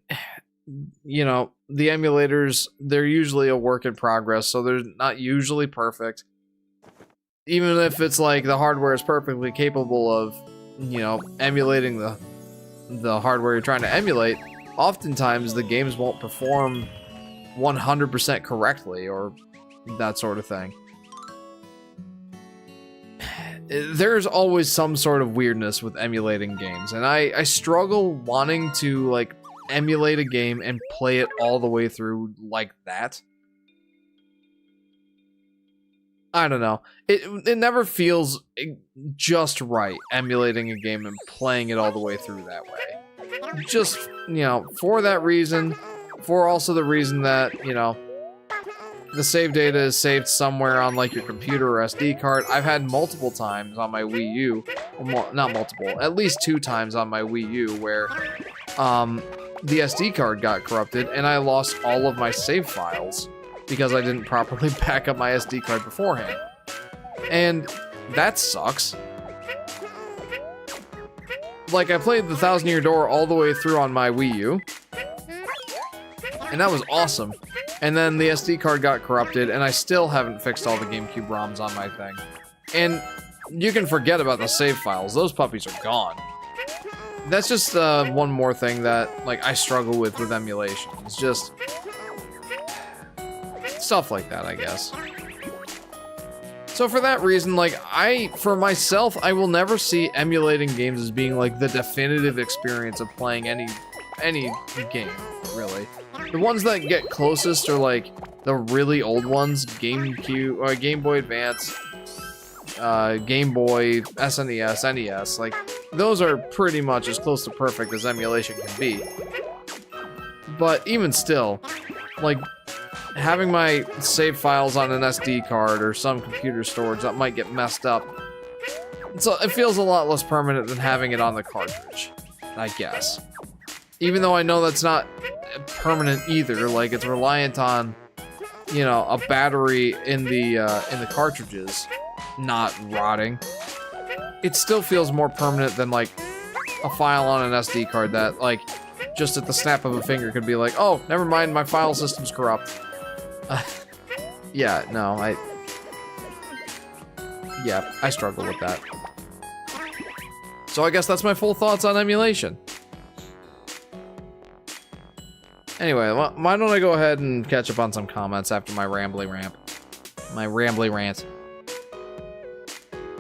you know, the emulators, they're usually a work in progress, so they're not usually perfect. Even if it's like the hardware is perfectly capable of, you know, emulating the hardware you're trying to emulate, oftentimes the games won't perform 100% correctly or that sort of thing. There's always some sort of weirdness with emulating games, and I struggle wanting to like emulate a game and play it all the way through like that. I don't know. It never feels just right emulating a game and playing it all the way through that way. Just, you know, for that reason, for also the reason that, you know, the save data is saved somewhere on like your computer or SD card. I've had multiple times on my Wii U, not multiple, at least 2 times on my Wii U where the SD card got corrupted and I lost all of my save files because I didn't properly back up my SD card beforehand. And that sucks. Like, I played the Thousand Year Door all the way through on my Wii U, and that was awesome. And then the SD card got corrupted, and I still haven't fixed all the GameCube ROMs on my thing. And you can forget about the save files. Those puppies are gone. That's just one more thing that, like, I struggle with emulation. It's just stuff like that, I guess. So for that reason, like, for myself, I will never see emulating games as being like the definitive experience of playing any game, really. The ones that get closest are like the really old ones, GameCube, or Game Boy Advance, Game Boy, SNES, NES. Like, those are pretty much as close to perfect as emulation can be. But even still, like, having my save files on an SD card or some computer storage that might get messed up, so it feels a lot less permanent than having it on the cartridge, I guess. Even though I know that's not permanent either, like, it's reliant on, you know, a battery in the cartridges not rotting. It still feels more permanent than like a file on an SD card that, like, just at the snap of a finger could be like, oh, never mind, my file system's corrupt. Yeah, no, I struggle with that. So I guess that's my full thoughts on emulation. Anyway, why don't I go ahead and catch up on some comments after my rambly rant.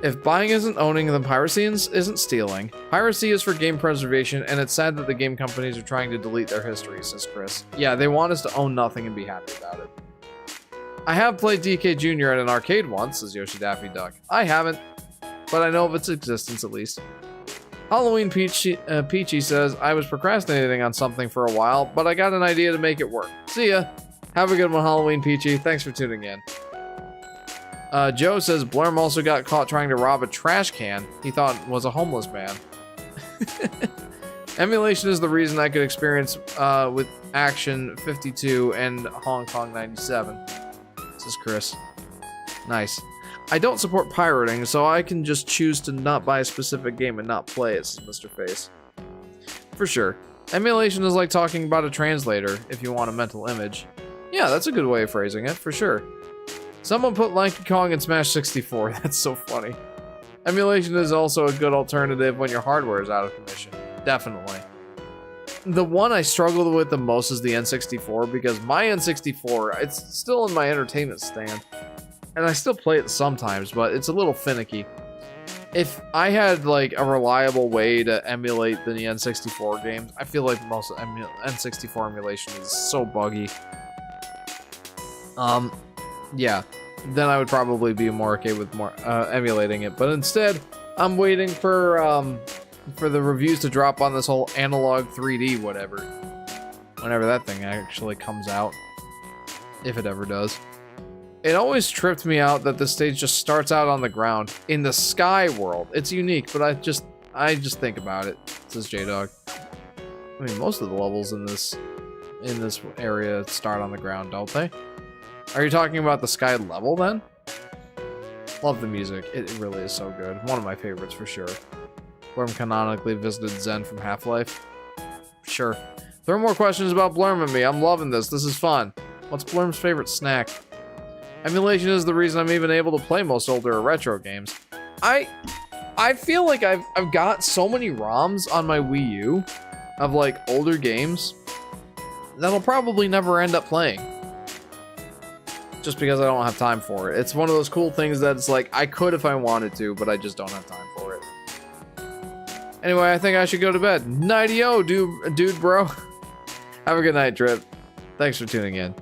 If buying isn't owning, then piracy isn't stealing. Piracy is for game preservation, and it's sad that the game companies are trying to delete their history, says Chris. Yeah, they want us to own nothing and be happy about it. I have played DK Jr. at an arcade once, says Yoshi Daffy Duck. I haven't, but I know of its existence at least. Halloween Peachy says, I was procrastinating on something for a while, but I got an idea to make it work. See ya. Have a good one, Halloween Peachy. Thanks for tuning in. Joe says, Blurm also got caught trying to rob a trash can he thought was a homeless man. Emulation is the reason I could experience with Action 52 and Hong Kong 97. This is Chris. Nice. I don't support pirating, so I can just choose to not buy a specific game and not play it, says Mr. Face. For sure. Emulation is like talking about a translator, if you want a mental image. Yeah, that's a good way of phrasing it, for sure. Someone put Donkey Kong in Smash 64, that's so funny. Emulation is also a good alternative when your hardware is out of commission. Definitely. The one I struggled with the most is the N64, because my N64, it's still in my entertainment stand. And I still play it sometimes, but it's a little finicky. If I had like a reliable way to emulate the N64 games, I feel like most N64 emulation is so buggy. Yeah, then I would probably be more okay with emulating it. But instead, I'm waiting for the reviews to drop on this whole analog 3D whatever. Whenever that thing actually comes out. If it ever does. It always tripped me out that this stage just starts out on the ground in the sky world. It's unique, but I just think about it, says J-Dog. I mean, most of the levels in this area start on the ground, don't they? Are you talking about the sky level then? Love the music. It really is so good. One of my favorites for sure. Blurm canonically visited Zen from Half-Life. Sure. Throw more questions about Blurm and me. I'm loving this. This is fun. What's Blurm's favorite snack? Emulation is the reason I'm even able to play most older or retro games. I feel like I've got so many ROMs on my Wii U of like older games that I'll probably never end up playing. Just because I don't have time for it. It's one of those cool things that it's like I could if I wanted to, but I just don't have time for it. Anyway, I think I should go to bed. Nighty-o, dude bro. Have a good night, Drip. Thanks for tuning in.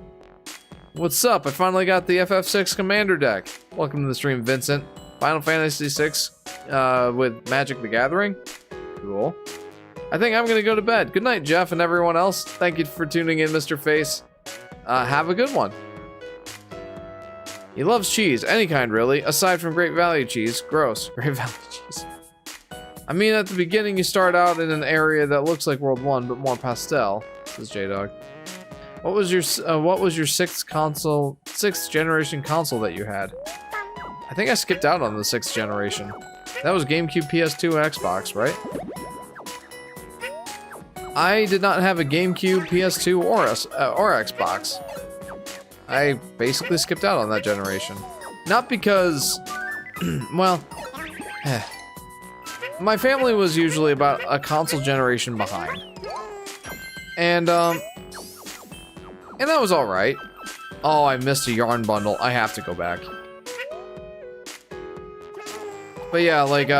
What's up? I finally got the FF6 Commander deck. Welcome to the stream, Vincent. Final Fantasy VI with Magic the Gathering. Cool. I think I'm gonna go to bed. Good night, Jeff and everyone else. Thank you for tuning in, Mr. Face. Have a good one. He loves cheese, any kind really, aside from Great Value cheese. Gross. Great Value cheese. I mean, at the beginning you start out in an area that looks like World 1, but more pastel, says J-Dog. What was your sixth generation console that you had? I think I skipped out on the 6th generation. That was GameCube, PS2, and Xbox, right? I did not have a GameCube, PS2, or Xbox. I basically skipped out on that generation. Not because, well, my family was usually about a console generation behind. And that was alright. Oh, I missed a yarn bundle. I have to go back. But yeah, like,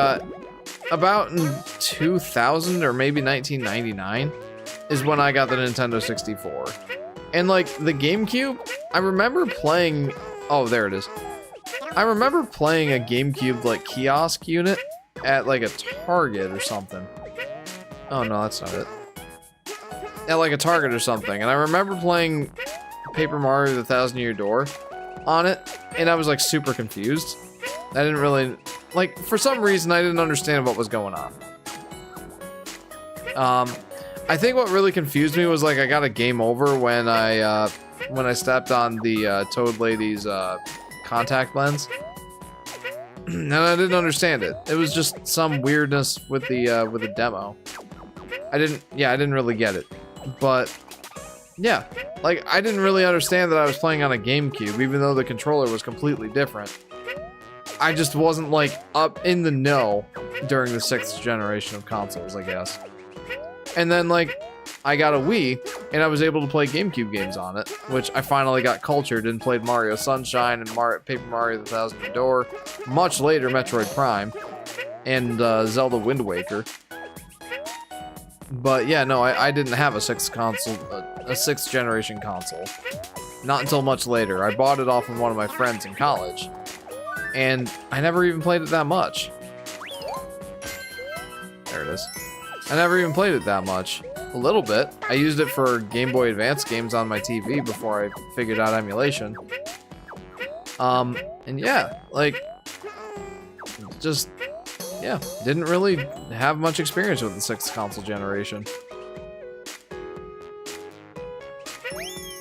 about in 2000 or maybe 1999 is when I got the Nintendo 64. And like, the GameCube, I remember playing... Oh, there it is. I remember playing a GameCube, like, kiosk unit at, like, a Target or something. Oh, no, that's not it. At like a Target or something, and I remember playing Paper Mario: The Thousand Year Door on it, and I was like super confused. I didn't really, like, for some reason I didn't understand what was going on. I think what really confused me was like I got a game over when I stepped on the Toad Lady's contact lens, and I didn't understand it. It was just some weirdness with the demo. I didn't really get it. But, yeah, like, I didn't really understand that I was playing on a GameCube, even though the controller was completely different. I just wasn't, like, up in the know during the 6th generation of consoles, I guess. And then, like, I got a Wii, and I was able to play GameCube games on it, which I finally got cultured and played Mario Sunshine and Paper Mario: The Thousand Year Door, much later Metroid Prime, and Zelda Wind Waker. But yeah, no, I didn't have a 6th generation console. Not until much later. I bought it off of one of my friends in college. And I never even played it that much. There it is. I never even played it that much. A little bit. I used it for Game Boy Advance games on my TV before I figured out emulation. And yeah, like, just... yeah, didn't really have much experience with the 6th console generation.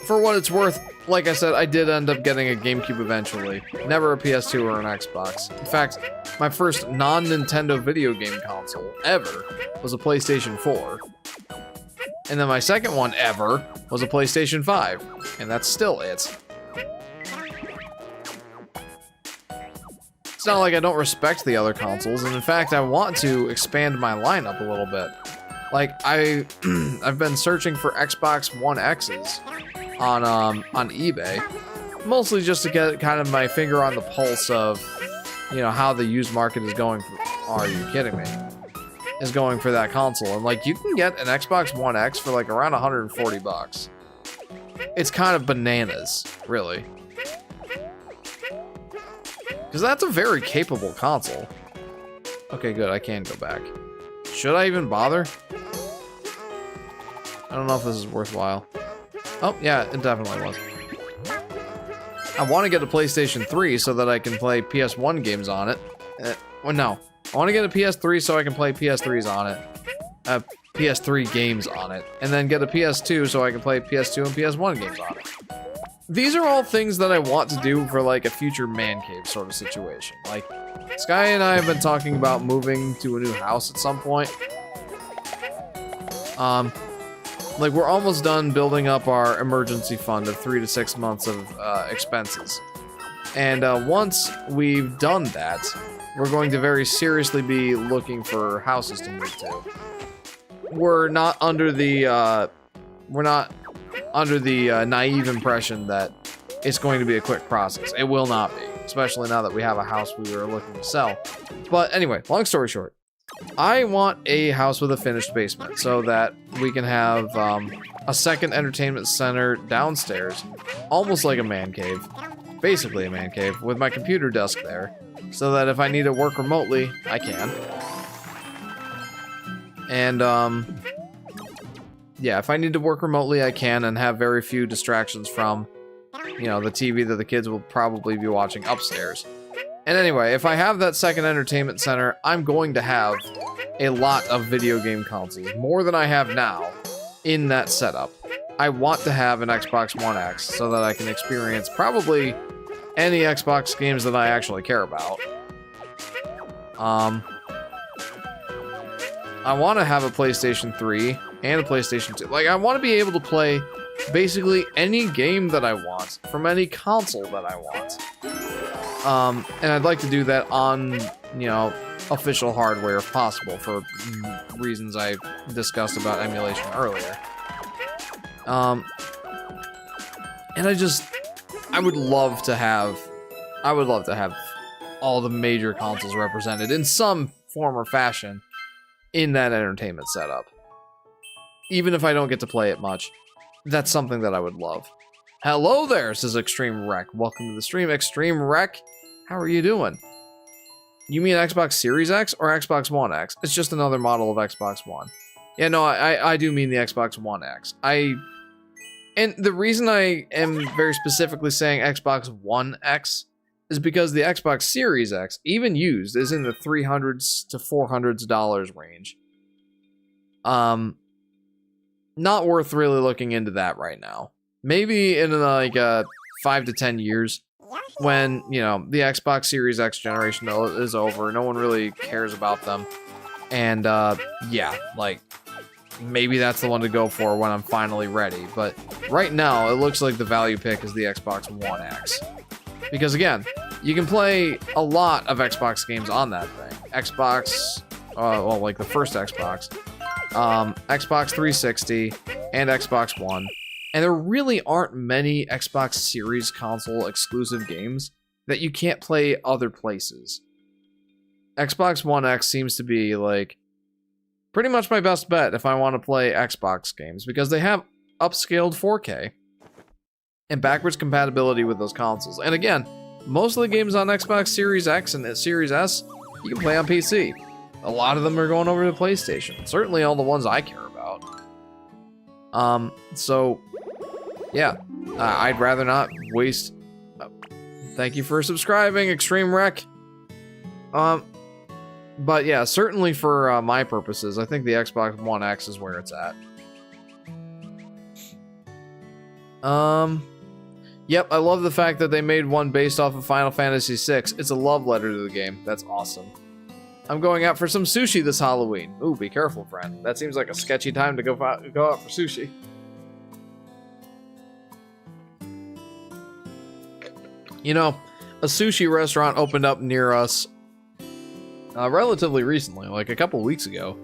For what it's worth, like I said, I did end up getting a GameCube eventually. Never a PS2 or an Xbox. In fact, my first non-Nintendo video game console ever was a PlayStation 4. And then my second one ever was a PlayStation 5. And that's still it. It's not like I don't respect the other consoles, and in fact, I want to expand my lineup a little bit. Like, I've been searching for Xbox One X's on eBay, mostly just to get kind of my finger on the pulse of, you know, how the used market is going for, are you kidding me? Is going for that console. And like, you can get an Xbox One X for like around 140 bucks. It's kind of bananas, really. Because that's a very capable console. Okay, good, I can go back. Should I even bother? I don't know if this is worthwhile. Oh, yeah, it definitely was. I want to get a PlayStation 3 so that I can play PS1 games on it. Well, no. I want to get a PS3 so I can play PS3s on it. PS3 games on it. And then get a PS2 so I can play PS2 and PS1 games on it. These are all things that I want to do for like a future man cave sort of situation. Like, Sky and I have been talking about moving to a new house at some point. Like, we're almost done building up our emergency fund of 3 to 6 months of expenses. And once we've done that, we're going to very seriously be looking for houses to move to. We're not under the naive impression that it's going to be a quick process. It will not be, especially now that we have a house we were looking to sell. But anyway, long story short, I want a house with a finished basement so that we can have a second entertainment center downstairs, almost like a man cave, basically a man cave, with my computer desk there, so that if I need to work remotely, I can. And yeah, if I need to work remotely, I can, and have very few distractions from, you know, the TV that the kids will probably be watching upstairs. And anyway, if I have that second entertainment center, I'm going to have a lot of video game consoles, more than I have now, in that setup. I want to have an Xbox One X so that I can experience probably any Xbox games that I actually care about. I want to have a PlayStation 3 and a PlayStation 2. Like, I want to be able to play basically any game that I want from any console that I want. And I'd like to do that on, you know, official hardware if possible, for reasons I discussed about emulation earlier. And I would love to have all the major consoles represented in some form or fashion in that entertainment setup. Even if I don't get to play it much, that's something that I would love. Hello there, says Extreme Rec. Welcome to the stream, Extreme Rec. How are you doing? You mean Xbox Series X or Xbox One X? It's just another model of Xbox One. Yeah, no, I do mean the Xbox One X. And the reason I am very specifically saying Xbox One X is because the Xbox Series X, even used, is in the $300s to $400s range. Not worth really looking into that right now. Maybe in like 5 to 10 years, when, you know, the Xbox Series X generation is over, no one really cares about them. And yeah, like, maybe that's the one to go for when I'm finally ready. But right now, it looks like the value pick is the Xbox One X. Because again, you can play a lot of Xbox games on that thing. Xbox, well, like the first Xbox, Xbox 360, and Xbox One. And there really aren't many Xbox Series console exclusive games that you can't play other places. Xbox One X seems to be like pretty much my best bet if I want to play Xbox games, because they have upscaled 4K and backwards compatibility with those consoles. And again, most of the games on Xbox Series X and Series S, you can play on PC. A lot of them are going over to PlayStation. Certainly all the ones I care about. So, yeah. I'd rather not waste... thank you for subscribing, Extreme Rec. But yeah, certainly for my purposes, I think the Xbox One X is where it's at. Yep, I love the fact that they made one based off of Final Fantasy VI. It's a love letter to the game. That's awesome. I'm going out for some sushi this Halloween. Ooh, be careful, friend. That seems like a sketchy time to go out for sushi. You know, a sushi restaurant opened up near us relatively recently, like a couple weeks ago.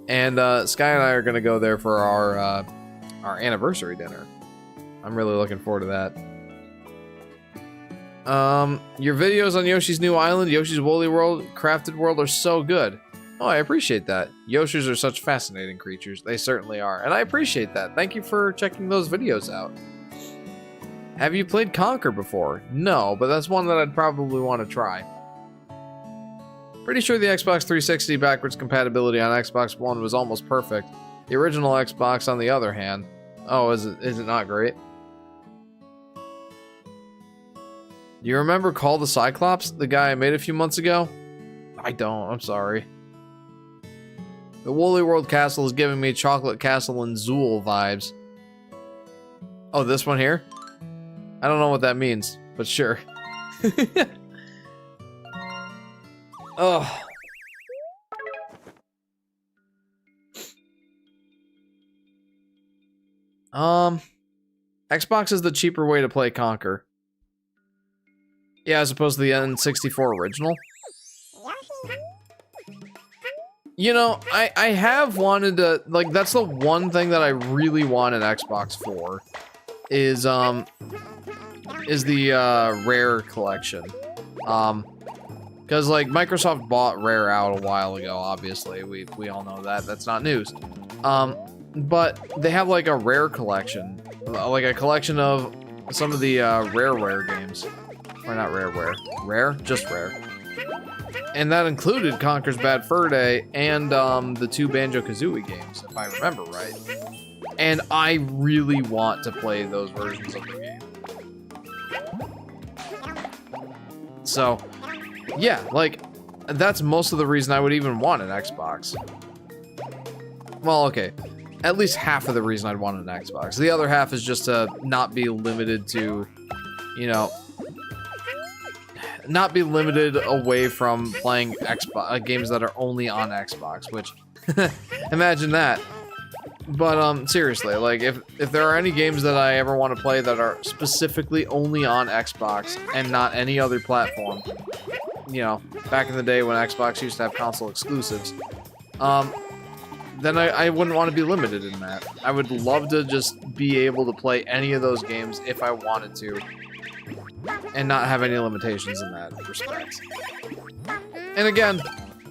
And Sky and I are going to go there for our anniversary dinner. I'm really looking forward to that. Your videos on Yoshi's New Island, Yoshi's Woolly World, Crafted World are so good. Oh, I appreciate that. Yoshis are such fascinating creatures. They certainly are. And I appreciate that. Thank you for checking those videos out. Have you played Conker before? No, but that's one that I'd probably want to try. Pretty sure the Xbox 360 backwards compatibility on Xbox One was almost perfect. The original Xbox, on the other hand... Oh, is it not great? Do you remember Call the Cyclops, the guy I made a few months ago? I don't, I'm sorry. The Woolly World Castle is giving me Chocolate Castle and Zool vibes. Oh, this one here? I don't know what that means, but sure. Oh. Xbox is the cheaper way to play Conker. Yeah, as opposed to the N64 original. You know, I have wanted to, like, that's the one thing that I really want an Xbox for, is the, Rare collection. Because, like, Microsoft bought Rare out a while ago, obviously, we all know that, that's not news. But they have, like, a Rare collection, like a collection of some of the, Rareware games. Or not Rareware. Rare? Just Rare. And that included Conker's Bad Fur Day and the 2 Banjo-Kazooie games, if I remember right. And I really want to play those versions of the game. So, yeah, like, that's most of the reason I would even want an Xbox. Well, okay. At least half of the reason I'd want an Xbox. The other half is just to not be limited to, you know... not be limited away from playing Xbox games that are only on Xbox, which imagine that. But seriously, like if there are any games that I ever want to play that are specifically only on Xbox and not any other platform, you know, back in the day when Xbox used to have console exclusives, then I wouldn't want to be limited in that. I would love to just be able to play any of those games if I wanted to. And not have any limitations in that respect. And again,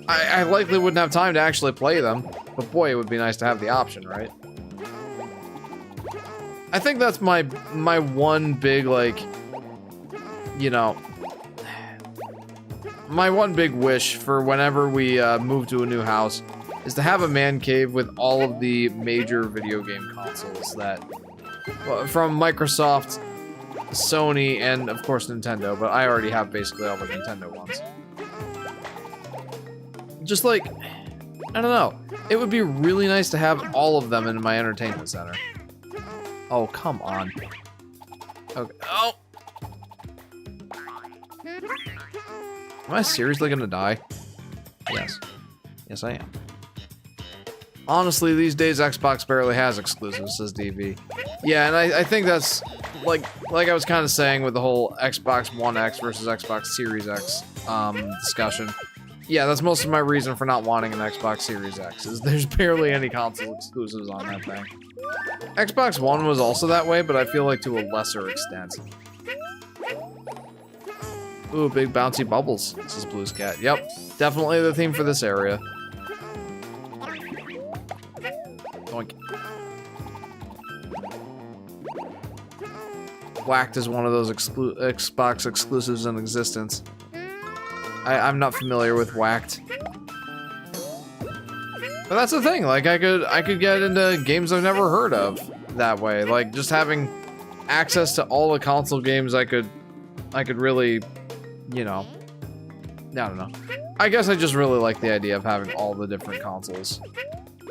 I likely wouldn't have time to actually play them, but boy, it would be nice to have the option, right? I think that's my one big, like, you know, my one big wish for whenever we move to a new house is to have a man cave with all of the major video game consoles that, well, from Microsoft, Sony, and of course Nintendo, but I already have basically all the Nintendo ones. Just like, I don't know, it would be really nice to have all of them in my entertainment center. Oh, come on. Okay. Oh! Am I seriously gonna die? Yes. Yes, I am. Honestly, these days Xbox barely has exclusives, says DV. Yeah, and I think that's, like I was kind of saying with the whole Xbox One X versus Xbox Series X discussion. Yeah, that's most of my reason for not wanting an Xbox Series X, is there's barely any console exclusives on that thing. Xbox One was also that way, but I feel like to a lesser extent. Ooh, big bouncy bubbles, says Blue's Cat. Yep, definitely the theme for this area. Doink. Whacked is one of those Xbox exclusives in existence. I'm not familiar with Whacked. But that's the thing, like I could get into games I've never heard of that way. Like just having access to all the console games I could really, you know, I don't know. I guess I just really like the idea of having all the different consoles.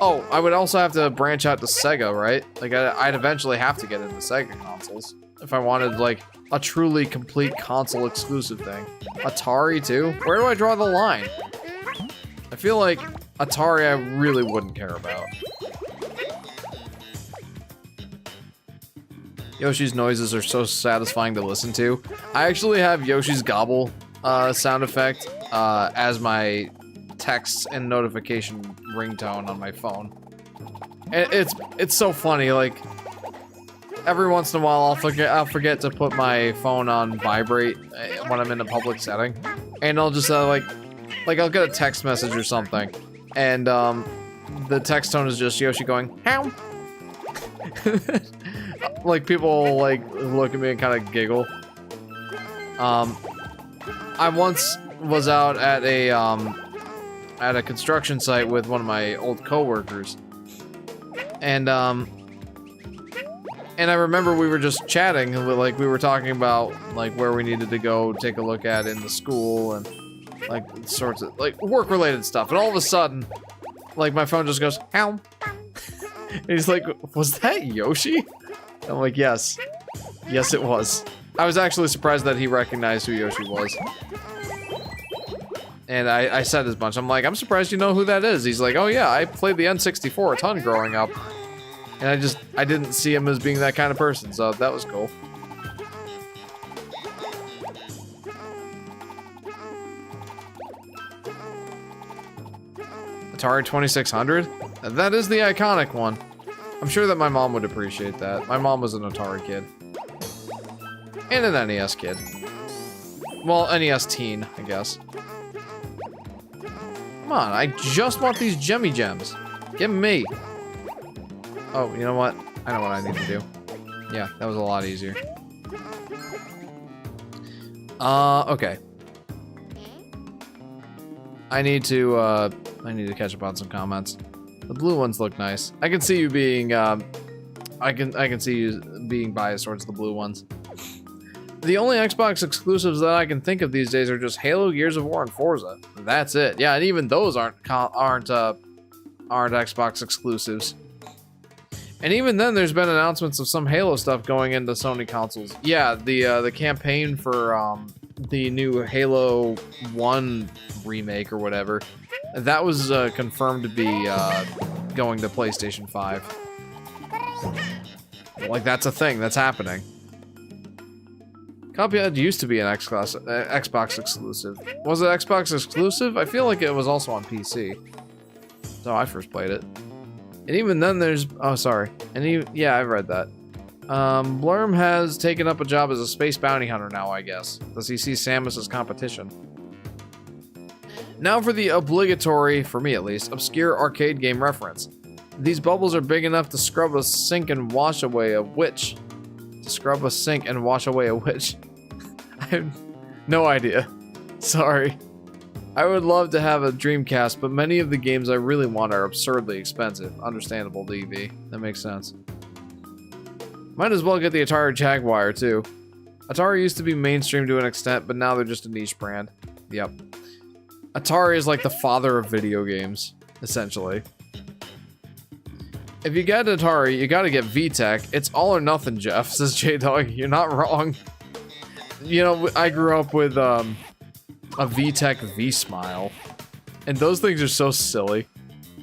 Oh, I would also have to branch out to Sega, right? Like I'd eventually have to get into Sega consoles if I wanted like a truly complete console exclusive thing. Atari too? Where do I draw the line? I feel like Atari I really wouldn't care about. Yoshi's noises are so satisfying to listen to. I actually have Yoshi's gobble sound effect as my text and notification ringtone on my phone. And it's so funny, like every once in a while I'll forget to put my phone on vibrate when I'm in a public setting. And I'll just like I'll get a text message or something. And the text tone is just Yoshi going, "How?" Like people like look at me and kind of giggle. I once was out at a construction site with one of my old coworkers, and I remember we were just chatting, like we were talking about like where we needed to go take a look at in the school and like sorts of like work related stuff, and all of a sudden, like my phone just goes, "How?" And he's like, "Was that Yoshi?" I'm like, yes. Yes, it was. I was actually surprised that he recognized who Yoshi was. And I said as much. I'm like, I'm surprised you know who that is. He's like, oh yeah, I played the N64 a ton growing up. And I didn't see him as being that kind of person, so that was cool. Atari 2600? That is the iconic one. I'm sure that my mom would appreciate that. My mom was an Atari kid. And an NES kid. Well, NES teen, I guess. Come on, I just want these Gemmy Gems. Give me. Oh, you know what? I know what I need to do. Yeah, that was a lot easier. Okay. I need to catch up on some comments. The blue ones look nice. I can see you being, I can see you being biased towards the blue ones. The only Xbox exclusives that I can think of these days are just Halo, Gears of War, and Forza. That's it. Yeah, and even those aren't Xbox exclusives. And even then, there's been announcements of some Halo stuff going into Sony consoles. Yeah, the campaign for the new Halo 1 remake or whatever. That was confirmed to be going to PlayStation 5. Like, that's a thing. That's happening. Cuphead used to be an Xbox exclusive. Was it Xbox exclusive? I feel like it was also on PC. So I first played it. And even then there's... Oh, sorry. Yeah, I've read that. Blurm has taken up a job as a space bounty hunter now, I guess. Does he see Samus as competition? Now for the obligatory, for me at least, obscure arcade game reference. These bubbles are big enough to scrub a sink and wash away a witch. To scrub a sink and wash away a witch. I have no idea. Sorry. I would love to have a Dreamcast, but many of the games I really want are absurdly expensive. Understandable, DV. That makes sense. Might as well get the Atari Jaguar, too. Atari used to be mainstream to an extent, but now they're just a niche brand. Yep. Atari is like the father of video games, essentially. If you get Atari, you gotta get VTech. It's all or nothing, Jeff, says J-Dog. You're not wrong. You know, I grew up with a VTech V-Smile. And those things are so silly.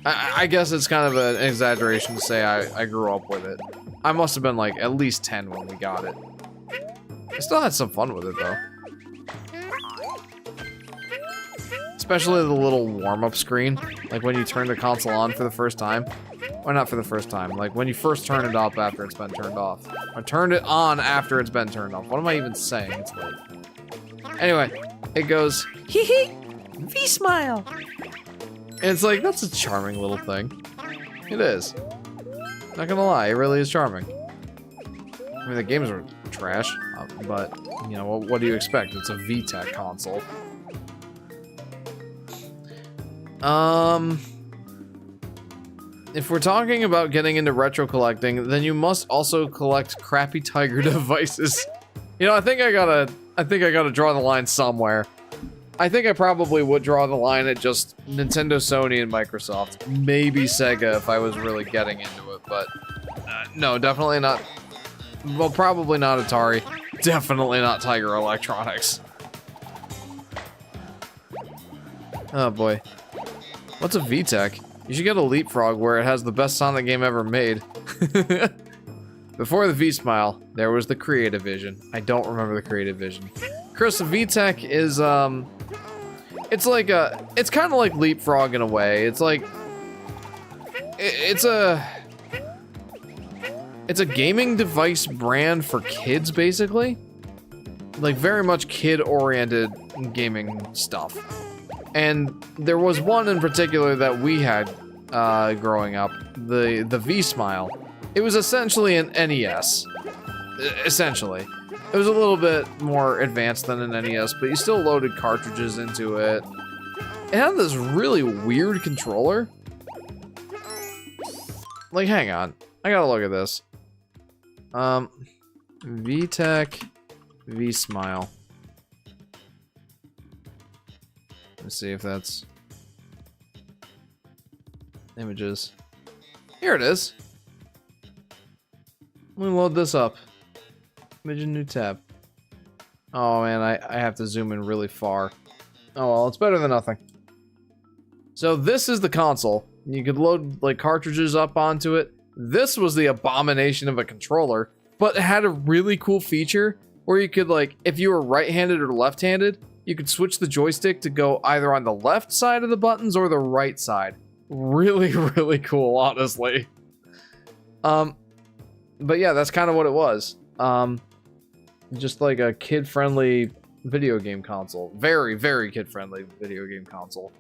I guess it's kind of an exaggeration to say I grew up with it. I must have been like at least 10 when we got it. I still had some fun with it, though. Especially the little warm-up screen. Like when you turn the console on for the first time. Or not for the first time. Like when you first turn it off after it's been turned off. Or turn it on after it's been turned off. What am I even saying? It's late. Anyway, it goes, hee hee, V-Smile. And it's like, that's a charming little thing. It is. Not gonna lie, it really is charming. I mean, the games are trash, but, you know, what do you expect? It's a VTech console. If we're talking about getting into retro collecting, then you must also collect crappy Tiger devices. You know, I think I gotta draw the line somewhere. I think I probably would draw the line at just Nintendo, Sony, and Microsoft. Maybe Sega if I was really getting into it, but no, definitely not. Well, probably not Atari. Definitely not Tiger Electronics. Oh boy. What's a VTech? You should get a Leapfrog where it has the best Sonic game ever made. Before the V-Smile, there was the Creative Vision. I don't remember the Creative Vision. Chris, a VTech is, it's kind of like Leapfrog in a way. It's like, it's a gaming device brand for kids, basically. Like, very much kid-oriented gaming stuff. And there was one in particular that we had growing up, the V-Smile. It was essentially an NES. Essentially. It was a little bit more advanced than an NES, but you still loaded cartridges into it. It had this really weird controller. Like, hang on. I gotta look at this. VTech V-Smile. Let's see if that's images. Here it is. Let me load this up. Image in new tab. Oh man, I have to zoom in really far. Oh well, it's better than nothing. So this is the console. You could load like cartridges up onto it. This was the abomination of a controller, but it had a really cool feature where you could, like, if you were right-handed or left-handed, you could switch the joystick to go either on the left side of the buttons or the right side. Really, really cool, honestly. But yeah, that's kind of what it was. Just like a kid-friendly video game console. Very, very kid-friendly video game console.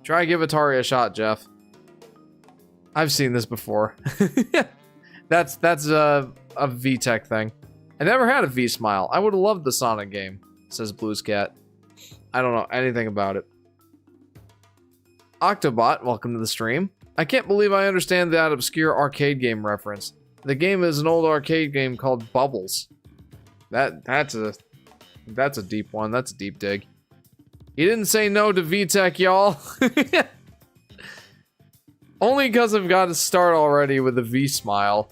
Try give Atari a shot, Jeff. I've seen this before. That's a VTech thing. I never had a V-Smile. I would have loved the Sonic game, says Blues Cat. I don't know anything about it. Octobot, welcome to the stream. I can't believe I understand that obscure arcade game reference. The game is an old arcade game called Bubbles. That's a deep one. That's a deep dig. He didn't say no to VTech, y'all. Only because I've got to start already with the V-Smile.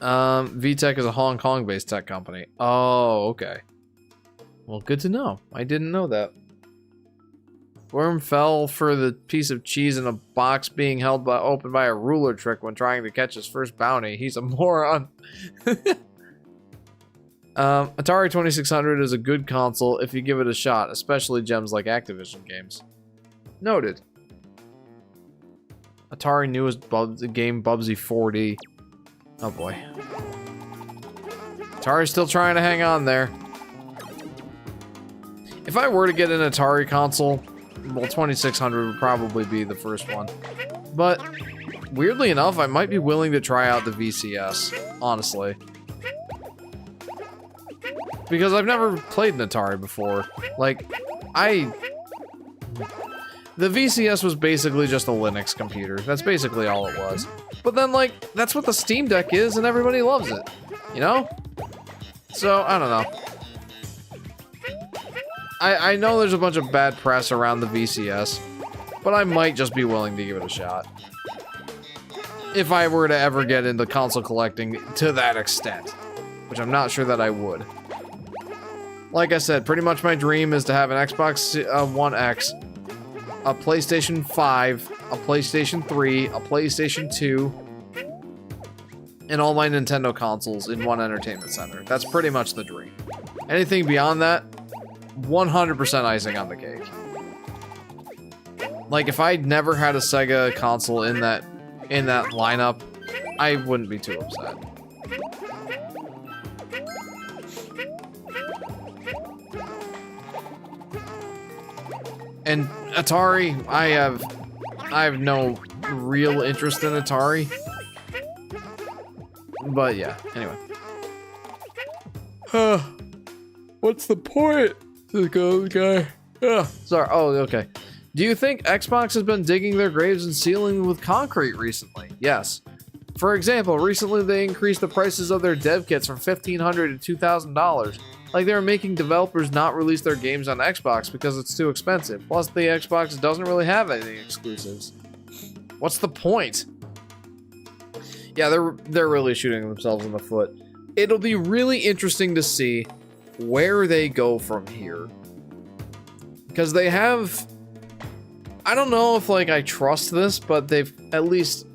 VTech is a Hong Kong-based tech company. Oh, okay. Well, good to know. I didn't know that. Worm fell for the piece of cheese in a box being held open by a ruler trick when trying to catch his first bounty. He's a moron. Atari 2600 is a good console if you give it a shot, especially gems like Activision games. Noted. Atari newest game Bubsy 4D. Oh boy. Atari's still trying to hang on there. If I were to get an Atari console, well, 2600 would probably be the first one. But, weirdly enough, I might be willing to try out the VCS, honestly. Because I've never played an Atari before. Like, the VCS was basically just a Linux computer. That's basically all it was. But then, like, that's what the Steam Deck is, and everybody loves it. You know? So, I don't know. I know there's a bunch of bad press around the VCS, but I might just be willing to give it a shot. If I were to ever get into console collecting to that extent, which I'm not sure that I would. Like I said, pretty much my dream is to have an Xbox One X, a PlayStation 5, a PlayStation 3, a PlayStation 2, and all my Nintendo consoles in one entertainment center. That's pretty much the dream. Anything beyond that, 100% icing on the cake. Like, if I'd never had a Sega console in that lineup, I wouldn't be too upset. And Atari, I have no real interest in Atari. But yeah, anyway. What's the point? The guy. Sorry. Oh, okay. Do you think Xbox has been digging their graves and sealing with concrete recently? Yes. For example, recently they increased the prices of their dev kits from $1,500 to $2,000. Like they were making developers not release their games on Xbox because it's too expensive. Plus, the Xbox doesn't really have any exclusives. What's the point? Yeah, they're really shooting themselves in the foot. It'll be really interesting to see where they go from here. Because they have... I don't know if, like, I trust this, but they've at least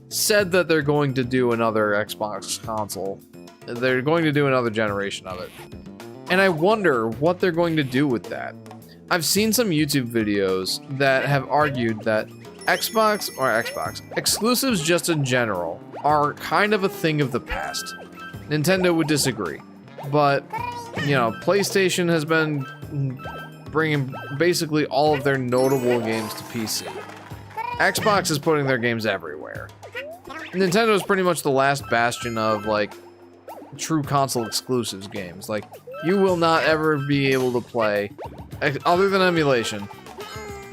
said that they're going to do another Xbox console. They're going to do another generation of it. And I wonder what they're going to do with that. I've seen some YouTube videos that have argued that Xbox exclusives just in general are kind of a thing of the past. Nintendo would disagree. But, you know, PlayStation has been bringing basically all of their notable games to PC. Xbox is putting their games everywhere. Nintendo is pretty much the last bastion of, like, true console exclusives games. Like, you will not ever be able to play, other than emulation,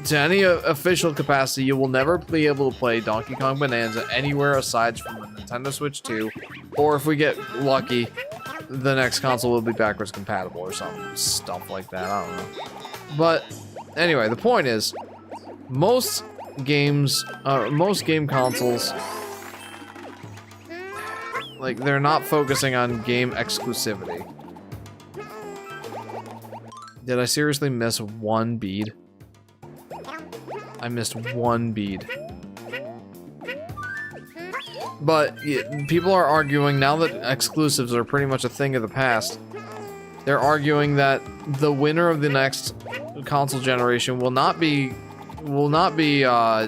to any official capacity, you will never be able to play Donkey Kong Bonanza anywhere aside from the Nintendo Switch 2, or if we get lucky, the next console will be backwards compatible or some stuff like that, I don't know. But, anyway, the point is, most game consoles, like, they're not focusing on game exclusivity. Did I seriously miss one bead? I missed one bead. But people are arguing now that exclusives are pretty much a thing of the past. They're arguing that the winner of the next console generation will not be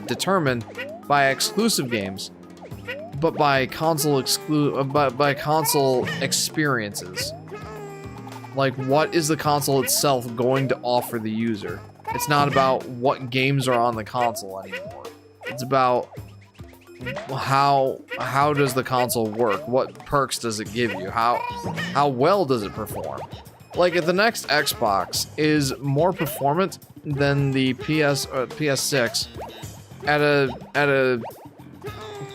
determined by exclusive games, but by console experiences. Like, what is the console itself going to offer the user? It's not about what games are on the console anymore. It's about how does the console work? What perks does it give you? How well does it perform? Like, if the next Xbox is more performant than the PS6 at a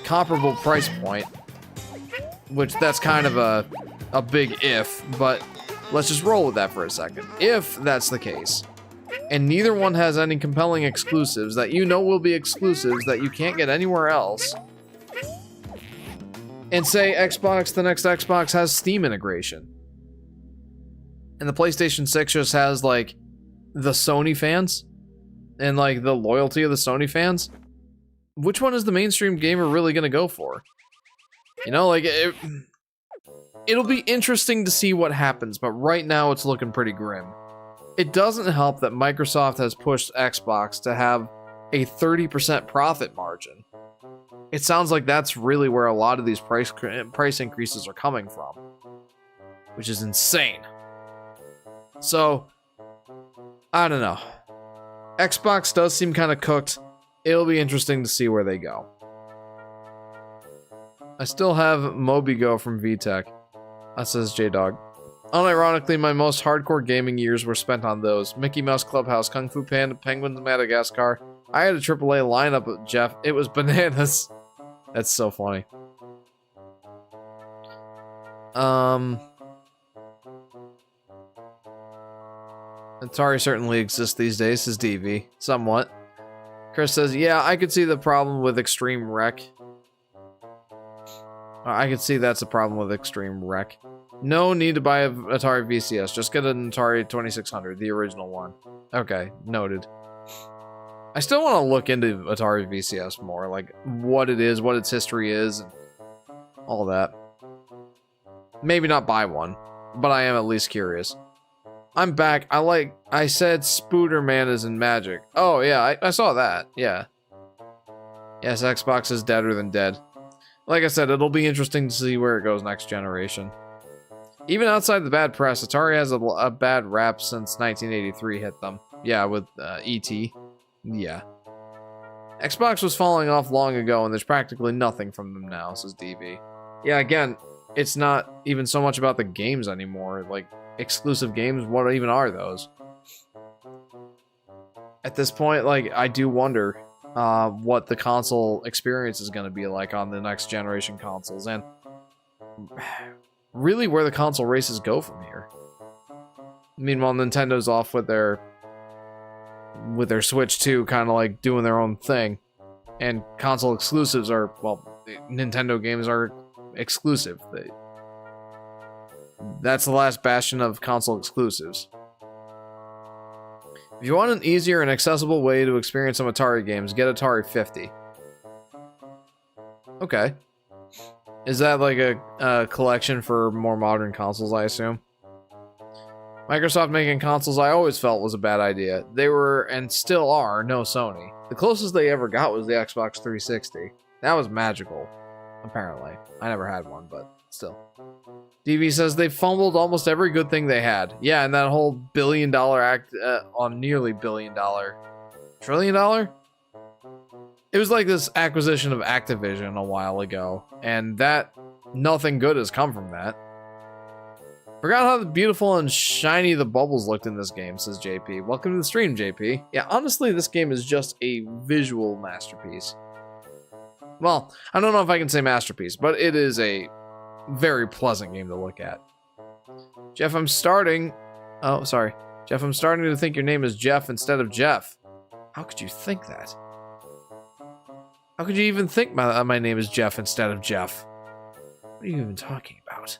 comparable price point, which that's kind of a big if, but let's just roll with that for a second. If that's the case, and neither one has any compelling exclusives that you know will be exclusives that you can't get anywhere else, and say the next Xbox has Steam integration, and the PlayStation 6 just has, like, the Sony fans, and, like, the loyalty of the Sony fans, which one is the mainstream gamer really gonna go for? You know, like, it'll be interesting to see what happens, but right now it's looking pretty grim. It doesn't help that Microsoft has pushed Xbox to have a 30% profit margin. It sounds like that's really where a lot of these price increases are coming from, which is insane. So, I don't know. Xbox does seem kind of cooked. It'll be interesting to see where they go. I still have Mobigo from VTech. That says J-Dog. Unironically, my most hardcore gaming years were spent on those. Mickey Mouse Clubhouse, Kung Fu Panda, Penguins of Madagascar. I had a AAA lineup, Jeff. It was bananas. That's so funny. Atari certainly exists these days, says DV. Somewhat. Chris says, yeah, I could see the problem with Extreme Wreck. I could see that's a problem with Extreme Wreck. No need to buy an Atari VCS. Just get an Atari 2600, the original one. Okay, noted. I still want to look into Atari VCS more, like what it is, what its history is, and all that. Maybe not buy one, but I am at least curious. I'm back. I said Spooderman is in Magic. Oh, yeah, I saw that. Yeah. Yes, Xbox is deader than dead. Like I said, it'll be interesting to see where it goes next generation. Even outside the bad press, Atari has a bad rap since 1983 hit them. Yeah, with E.T. Yeah. Xbox was falling off long ago, and there's practically nothing from them now, says DV. Yeah, again, it's not even so much about the games anymore. Like, exclusive games, what even are those? At this point, like, I do wonder what the console experience is going to be like on the next generation consoles, and really where the console races go from here. Meanwhile, Nintendo's off with their Switch 2 kind of like doing their own thing, and console exclusives are, well, Nintendo games are exclusive. That's the last bastion of console exclusives. If you want an easier and accessible way to experience some Atari games, get Atari 50. Okay. Is that like a collection for more modern consoles, I assume? Microsoft making consoles I always felt was a bad idea. They were, and still are, no Sony. The closest they ever got was the Xbox 360. That was magical, apparently. I never had one, but still. DV says they fumbled almost every good thing they had. Yeah, and that whole billion-dollar act on nearly billion-dollar... Trillion-dollar? It was like this acquisition of Activision a while ago, and that... Nothing good has come from that. Forgot how beautiful and shiny the bubbles looked in this game, says JP. Welcome to the stream, JP. Yeah, honestly, this game is just a visual masterpiece. Well, I don't know if I can say masterpiece, but it is a very pleasant game to look at. Jeff, I'm starting... Oh, sorry. Jeff, I'm starting to think your name is Jeff instead of Jeff. How could you think that? How could you even think my name is Jeff instead of Jeff? What are you even talking about?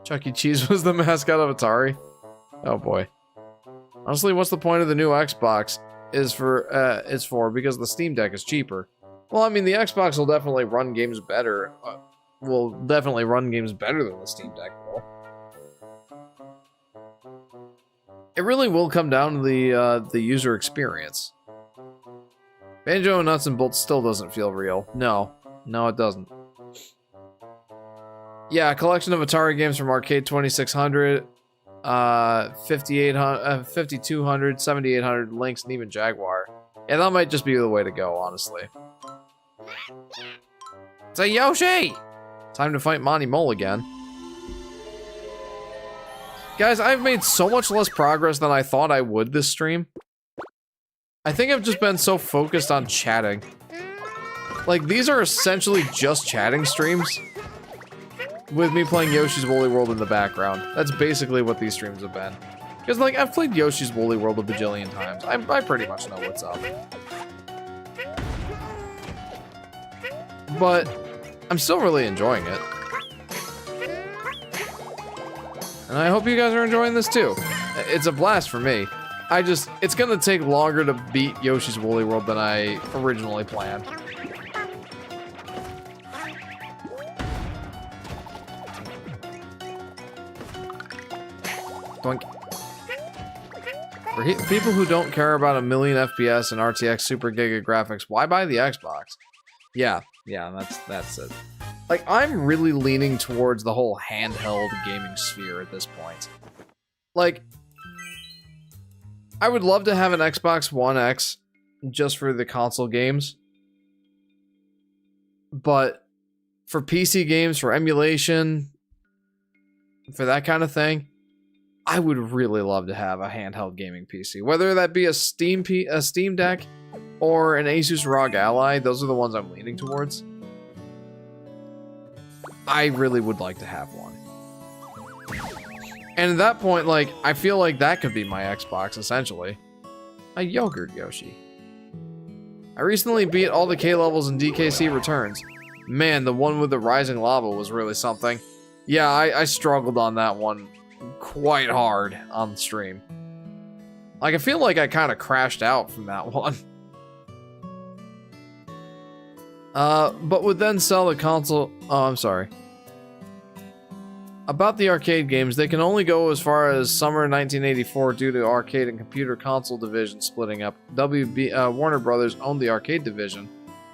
Chuck E. Cheese was the mascot of Atari? Oh boy. Honestly, what's the point of the new Xbox is for because the Steam Deck is cheaper. Well, I mean, the Xbox will definitely run games better. Will definitely run games better than the Steam Deck will. It really will come down to the user experience. Banjo Nuts and Bolts still doesn't feel real. No, it doesn't. Yeah, a collection of Atari games from Arcade 2600, 5800, 5200, 7800, Lynx, and even Jaguar. Yeah, that might just be the way to go, honestly. It's a Yoshi! Time to fight Monty Mole again. Guys, I've made so much less progress than I thought I would this stream. I think I've just been so focused on chatting. Like, these are essentially just chatting streams. With me playing Yoshi's Woolly World in the background. That's basically what these streams have been. Because, like, I've played Yoshi's Woolly World a bajillion times. I pretty much know what's up. But I'm still really enjoying it. And I hope you guys are enjoying this too. It's a blast for me. It's gonna take longer to beat Yoshi's Woolly World than I originally planned. Doink. For people who don't care about a million FPS and RTX Super Giga graphics, why buy the Xbox? Yeah, that's it. Like, I'm really leaning towards the whole handheld gaming sphere at this point. Like, I would love to have an Xbox One X just for the console games. But for PC games, for emulation, for that kind of thing, I would really love to have a handheld gaming PC. Whether that be a Steam Deck or an Asus ROG Ally, those are the ones I'm leaning towards. I really would like to have one. And at that point, like, I feel like that could be my Xbox, essentially. A yogurt Yoshi. I recently beat all the K levels in DKC Returns. Man, the one with the rising lava was really something. Yeah, I struggled on that one quite hard on stream. Like, I feel like I kind of crashed out from that one. But would then sell the console... Oh, I'm sorry. About the arcade games, they can only go as far as summer 1984 due to arcade and computer console division splitting up. Warner Brothers owned the arcade division,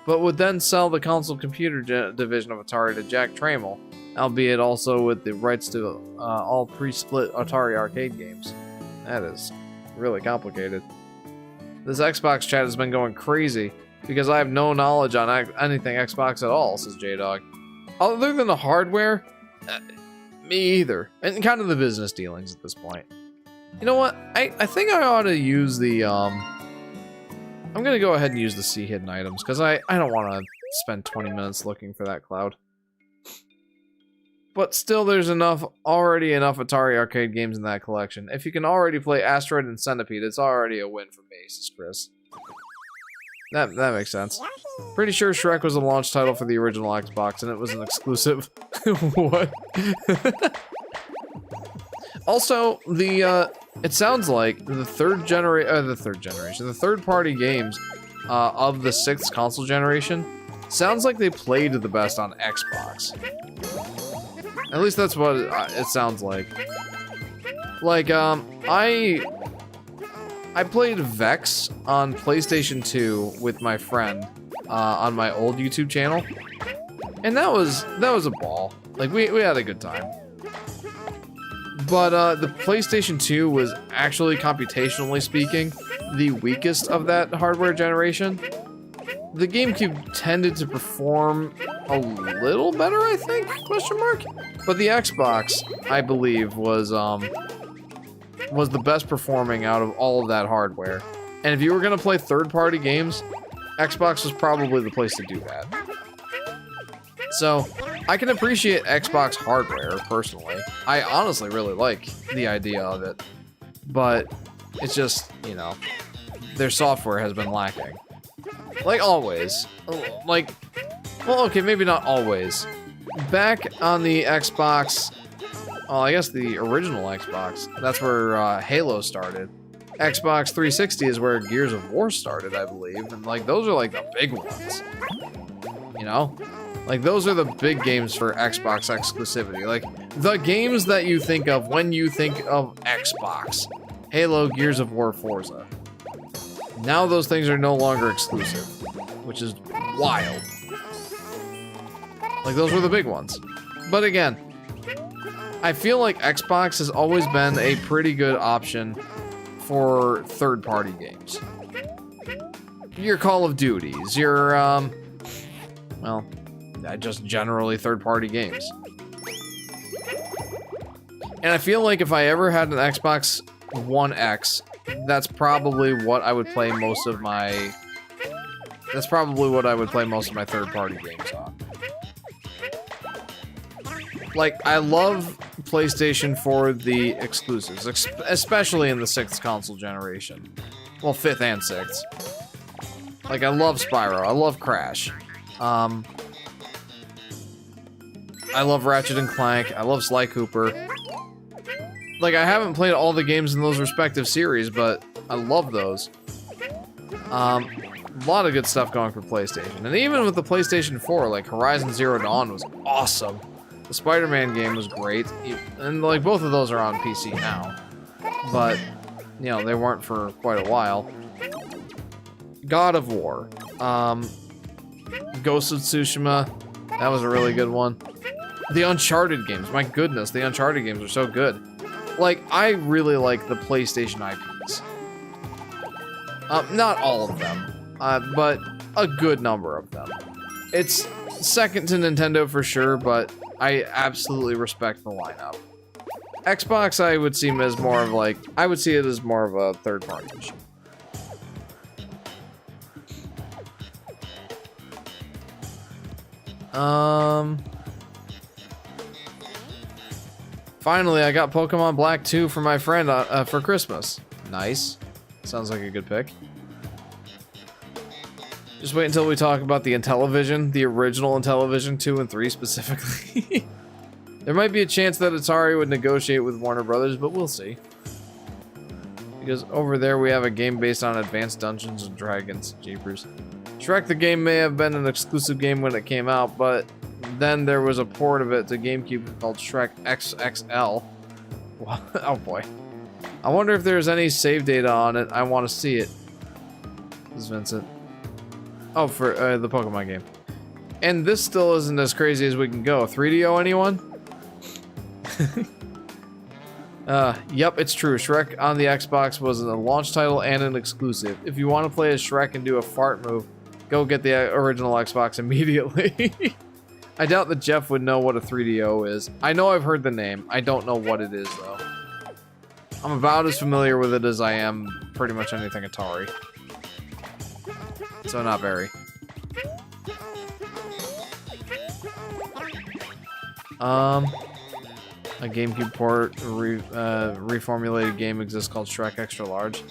but would then sell the console computer division of Atari to Jack Trammell, albeit also with the rights to all pre-split Atari arcade games. That is really complicated. This Xbox chat has been going crazy because I have no knowledge on anything Xbox at all, says J-Dog. Other than the hardware, me either. And kind of the business dealings at this point. You know what? I think I ought to use the, I'm gonna go ahead and use the see hidden items, because I don't want to spend 20 minutes looking for that cloud. But still, there's already enough Atari arcade games in that collection. If you can already play Asteroid and Centipede, it's already a win for me, says Chris. That makes sense. Pretty sure Shrek was a launch title for the original Xbox, and it was an exclusive. What? Also, the It sounds like the third party games of the 6th console generation sounds like they played the best on Xbox. At least that's what it sounds like. Like, I played Vex on PlayStation 2 with my friend on my old YouTube channel, and that was a ball. Like, we had a good time. But the PlayStation 2 was actually, computationally speaking, the weakest of that hardware generation. The GameCube tended to perform a little better, I think, question mark? But the Xbox, I believe, was the best performing out of all of that hardware. And if you were gonna play third-party games, Xbox was probably the place to do that. So, I can appreciate Xbox hardware, personally. I honestly really like the idea of it. But, it's just, you know, their software has been lacking. Like always. Like, well, okay, maybe not always. Back on the Xbox, well, I guess the original Xbox, that's where Halo started. Xbox 360 is where Gears of War started, I believe. And, like, those are, like, the big ones. You know? Like, those are the big games for Xbox exclusivity. Like, the games that you think of when you think of Xbox. Halo, Gears of War, Forza. Now those things are no longer exclusive, which is wild. Like, those were the big ones. But again, I feel like Xbox has always been a pretty good option for third-party games. Your Call of Duties, your, well, just generally third-party games. And I feel like if I ever had an Xbox One X, that's probably what I would play most of my... That's probably what I would play most of my third-party games on. Like, I love PlayStation for the exclusives, especially in the 6th console generation. Well, 5th and 6th. Like, I love Spyro. I love Crash. I love Ratchet and Clank. I love Sly Cooper. Like, I haven't played all the games in those respective series, but I love those. A lot of good stuff going for PlayStation. And even with the PlayStation 4, like, Horizon Zero Dawn was awesome. The Spider-Man game was great. And, like, both of those are on PC now. But, you know, they weren't for quite a while. God of War. Ghost of Tsushima. That was a really good one. The Uncharted games. My goodness, the Uncharted games are so good. Like, I really like the PlayStation IPs. Not all of them, but a good number of them. It's second to Nintendo for sure, but I absolutely respect the lineup. Xbox, I would see as more of like, I would see it as more of a third-party issue. Finally, I got Pokemon Black 2 for my friend for Christmas. Nice. Sounds like a good pick. Just wait until we talk about the Intellivision, the original Intellivision 2 and 3 specifically. There might be a chance that Atari would negotiate with Warner Brothers, but we'll see. Because over there we have a game based on Advanced Dungeons and Dragons. Jeepers. Shrek the game may have been an exclusive game when it came out, but then there was a port of it to GameCube called Shrek XXL. Oh boy. I wonder if there's any save data on it. I want to see it. This is Vincent. Oh, for the Pokemon game. And this still isn't as crazy as we can go. 3DO, anyone? Yep, it's true. Shrek on the Xbox was a launch title and an exclusive. If you want to play as Shrek and do a fart move, go get the original Xbox immediately. I doubt that Jeff would know what a 3DO is. I know I've heard the name. I don't know what it is, though. I'm about as familiar with it as I am pretty much anything Atari. So not very. A GameCube port reformulated game exists called Shrek Extra Large.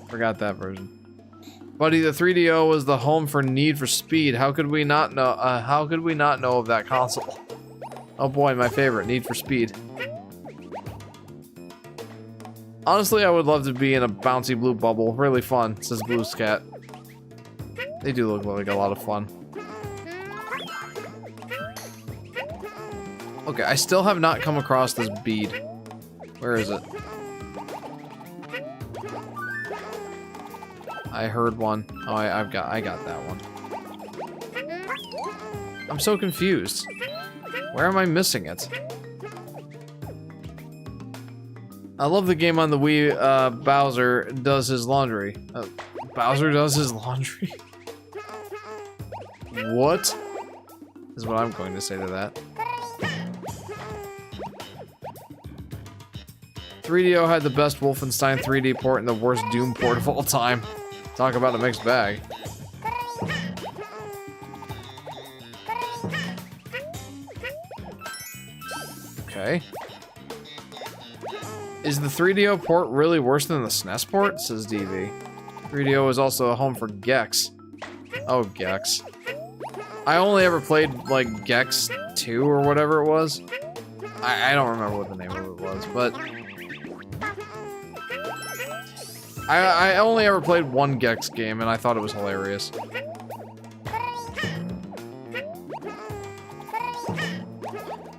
Forgot that version. Buddy, the 3DO was the home for Need for Speed. How could we not know? How could we not know of that console? Oh boy, my favorite, Need for Speed. Honestly, I would love to be in a bouncy blue bubble. Really fun, says Blue's Cat. They do look like a lot of fun. Okay, I still have not come across this bead. Where is it? I heard one. Oh, I got that one. I'm so confused. Where am I missing it? I love the game on the Wii. Bowser does his laundry. Bowser does his laundry? What? Is what I'm going to say to that. 3DO had the best Wolfenstein 3D port and the worst Doom port of all time. Talk about a mixed bag. Okay. Is the 3DO port really worse than the SNES port? Says DV. 3DO is also a home for Gex. Oh, Gex. I only ever played, like, Gex 2 or whatever it was. I don't remember what the name of it was, but... I only ever played one Gex game, and I thought it was hilarious.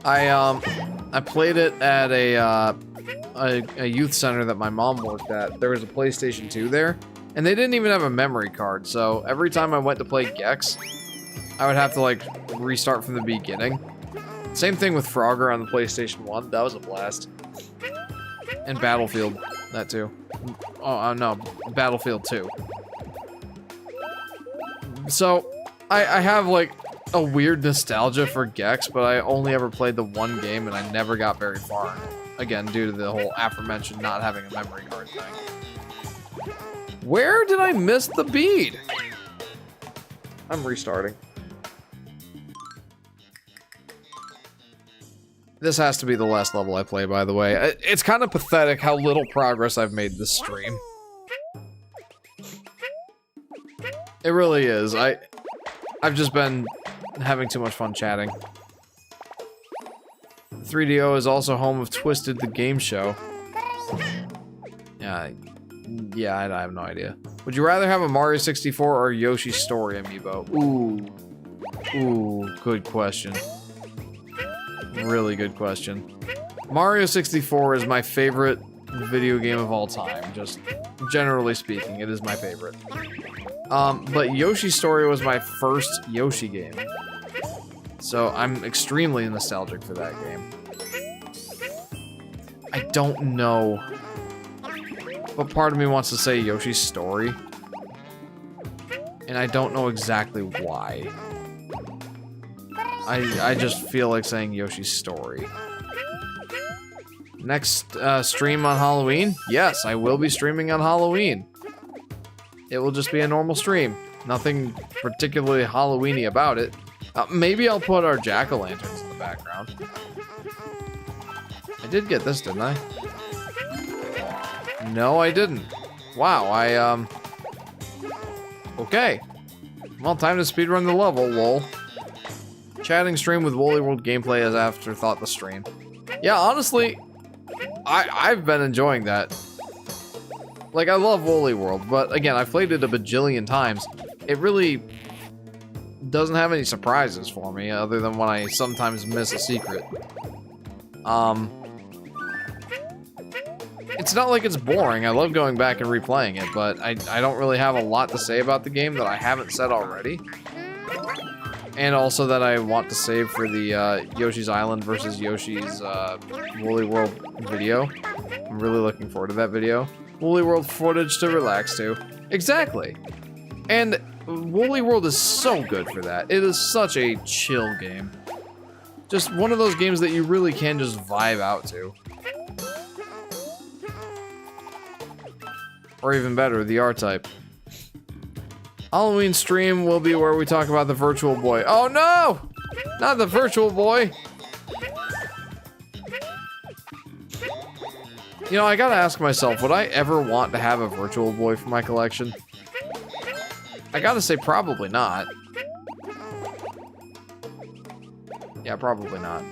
I played it at a youth center that my mom worked at. There was a PlayStation 2 there, and they didn't even have a memory card, so every time I went to play Gex, I would have to, like, restart from the beginning. Same thing with Frogger on the PlayStation 1. That was a blast. And Battlefield, that too. Oh, no, Battlefield 2. So, I have, like, a weird nostalgia for Gex, but I only ever played the one game, and I never got very far in it. Again, due to the whole aforementioned not having a memory card thing. Where did I miss the bead? I'm restarting. This has to be the last level I play, by the way. It's kind of pathetic how little progress I've made this stream. It really is. I've just been having too much fun chatting. 3DO is also home of Twisted the Game Show. Yeah, I have no idea. Would you rather have a Mario 64 or Yoshi Story amiibo? Ooh, good question. Really good question. Mario 64 is my favorite video game of all time, just generally speaking, it is my favorite. But Yoshi Story was my first Yoshi game. So I'm extremely nostalgic for that game. I don't know. But part of me wants to say Yoshi's Story. And I don't know exactly why. I just feel like saying Yoshi's Story. Next stream on Halloween? Yes, I will be streaming on Halloween. It will just be a normal stream. Nothing particularly Halloween-y about it. Maybe I'll put our jack-o'-lanterns in the background. I did get this, didn't I? No, I didn't. Wow, okay. Well, time to speedrun the level, lol. Chatting stream with Woolly World gameplay as afterthought the stream. Yeah, honestly, I've been enjoying that. Like, I love Woolly World, but again, I've played it a bajillion times. It really doesn't have any surprises for me, other than when I sometimes miss a secret. It's not like it's boring. I love going back and replaying it, but I don't really have a lot to say about the game that I haven't said already. And also that I want to save for the Yoshi's Island versus Yoshi's Woolly World video. I'm really looking forward to that video. Woolly World footage to relax to. Exactly. And Woolly World is so good for that. It is such a chill game. Just one of those games that you really can just vibe out to. Or even better, the R-Type. Halloween stream will be where we talk about the Virtual Boy. Oh no! Not the Virtual Boy! You know, I gotta ask myself, would I ever want to have a Virtual Boy for my collection? I gotta say, probably not. Yeah, probably not.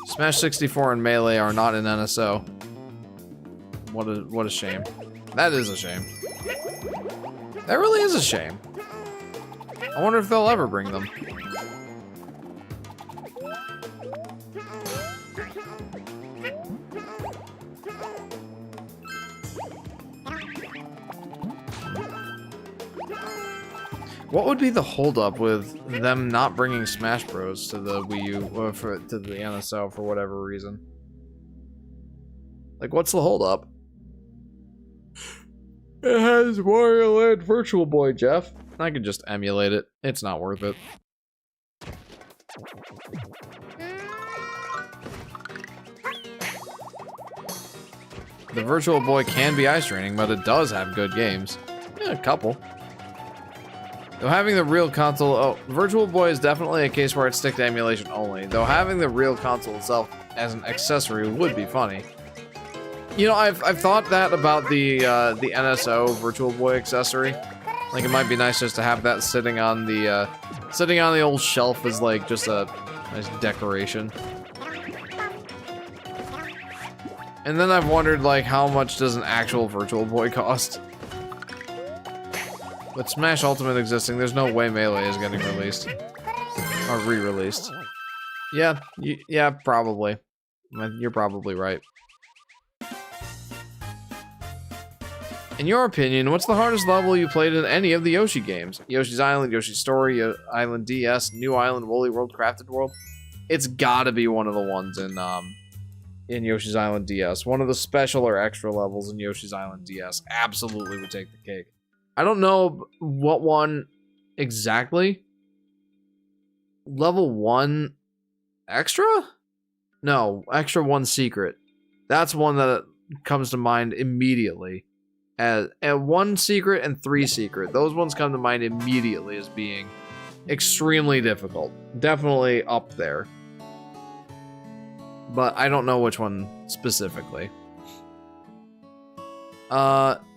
Smash 64 and Melee are not in NSO. What a shame. That is a shame. That really is a shame. I wonder if they'll ever bring them. What would be the holdup with them not bringing Smash Bros to the Wii U or to the NSO for whatever reason? Like, what's the holdup? It has Mario Land Virtual Boy, Jeff. I could just emulate it. It's not worth it. The Virtual Boy can be eye straining, but it does have good games. Yeah, a couple. Though having the real console... Oh, Virtual Boy is definitely a case where I'd stick to emulation only. Though having the real console itself as an accessory would be funny. You know, I've thought that about the NSO Virtual Boy accessory. Like, it might be nice just to have that sitting on the old shelf as, like, just a nice decoration. And then I've wondered, like, how much does an actual Virtual Boy cost? With Smash Ultimate existing, there's no way Melee is getting released. Or re-released. Yeah, yeah, probably. You're probably right. In your opinion, what's the hardest level you played in any of the Yoshi games? Yoshi's Island, Yoshi's Story, Island DS, New Island, Woolly World, Crafted World? It's gotta be one of the ones in Yoshi's Island DS. One of the special or extra levels in Yoshi's Island DS absolutely would take the cake. I don't know what one exactly. Level 1 extra? No, extra 1 secret. That's one that comes to mind immediately. And 1 secret and 3 secret. Those ones come to mind immediately as being extremely difficult. Definitely up there. But I don't know which one specifically.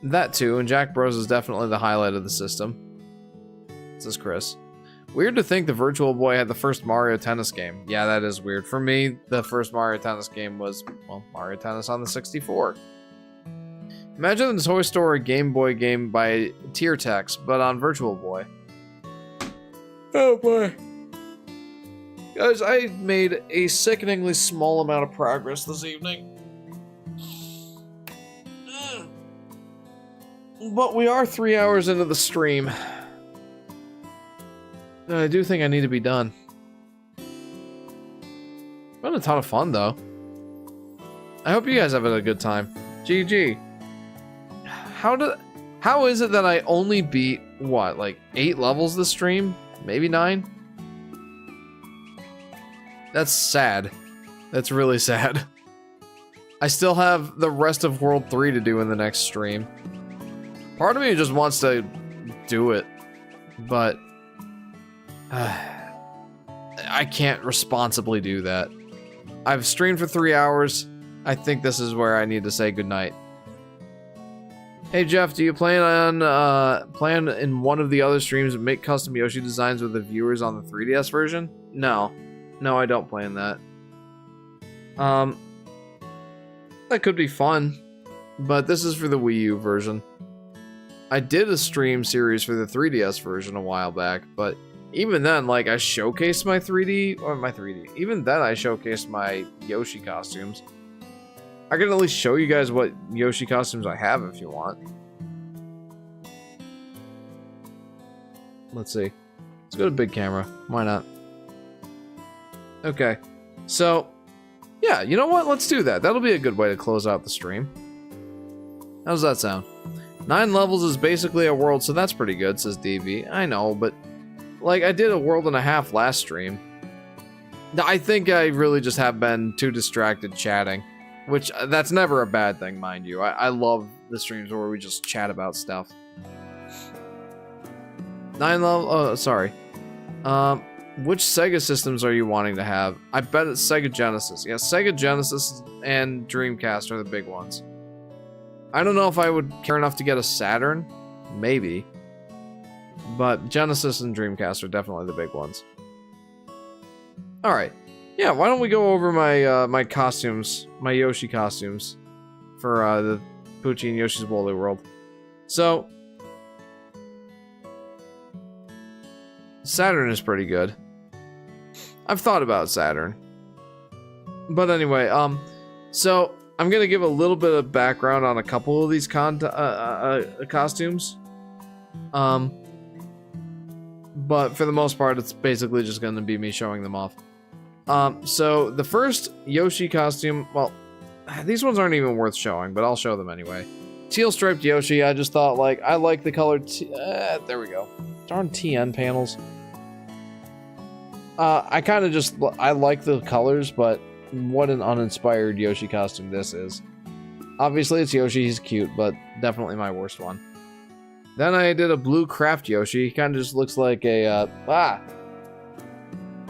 That too, and Jack Bros is definitely the highlight of the system. This is Chris. Weird to think the Virtual Boy had the first Mario Tennis game. Yeah, that is weird. For me, the first Mario Tennis game was, well, Mario Tennis on the 64. Imagine the Toy Story Game Boy game by Tiertex, but on Virtual Boy. Oh boy. Guys, I made a sickeningly small amount of progress this evening. But we are 3 hours into the stream. And I do think I need to be done. Been a ton of fun, though. I hope you guys have a good time. GG. How is it that I only beat, what, like 8 levels this stream? Maybe 9? That's sad. That's really sad. I still have the rest of World 3 to do in the next stream. Part of me just wants to do it, but I can't responsibly do that. I've streamed for 3 hours. I think this is where I need to say goodnight. Hey Jeff, do you plan in one of the other streams to make custom Yoshi designs with the viewers on the 3DS version? No. No, I don't plan that. That could be fun, but this is for the Wii U version. I did a stream series for the 3DS version a while back, but even then, like, I showcased my 3D. Even then, I showcased my Yoshi costumes. I can at least show you guys what Yoshi costumes I have if you want. Let's see. Let's go to big camera. Why not? Okay. So, yeah, you know what? Let's do that. That'll be a good way to close out the stream. How does that sound? 9 levels is basically a world, so that's pretty good, says DV. I know, but, like, I did a world and a half last stream. I think I really just have been too distracted chatting. Which, that's never a bad thing, mind you. I love the streams where we just chat about stuff. 9 level, oh, sorry. Which Sega systems are you wanting to have? I bet it's Sega Genesis. Yeah, Sega Genesis and Dreamcast are the big ones. I don't know if I would care enough to get a Saturn. Maybe. But Genesis and Dreamcast are definitely the big ones. Alright. Yeah, why don't we go over my my costumes, my Yoshi costumes for Poochie and Yoshi's Woolly World. So, Saturn is pretty good. I've thought about Saturn. But anyway, so I'm gonna give a little bit of background on a couple of these costumes. But for the most part, it's basically just gonna be me showing them off. So the first Yoshi costume, well, these ones aren't even worth showing, but I'll show them anyway. Teal striped Yoshi, I just thought, like, I like the color, there we go. Darn TN panels. I kind of just, I like the colors, but what an uninspired Yoshi costume this is. Obviously it's Yoshi, he's cute, but definitely my worst one. Then I did a blue craft Yoshi, he kind of just looks like a,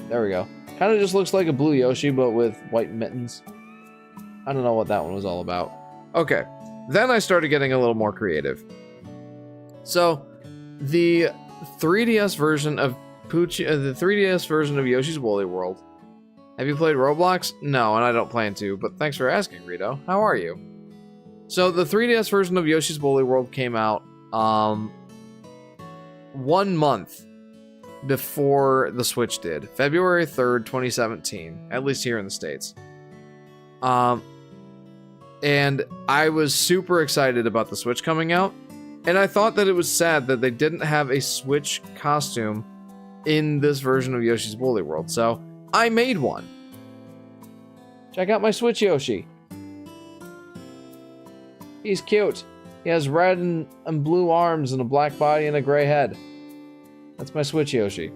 there we go. Kind of just looks like a blue Yoshi, but with white mittens. I don't know what that one was all about. Okay, then I started getting a little more creative. So, the 3DS version of the 3DS version of Yoshi's Woolly World. Have you played Roblox? No, and I don't plan to, but thanks for asking, Rito. How are you? So, the 3DS version of Yoshi's Woolly World came out, 1 month before the Switch did. February 3rd, 2017. At least here in the States. And I was super excited about the Switch coming out. And I thought that it was sad that they didn't have a Switch costume in this version of Yoshi's Woolly World. So, I made one. Check out my Switch Yoshi. He's cute. He has red and blue arms and a black body and a gray head. That's my Switch Yoshi.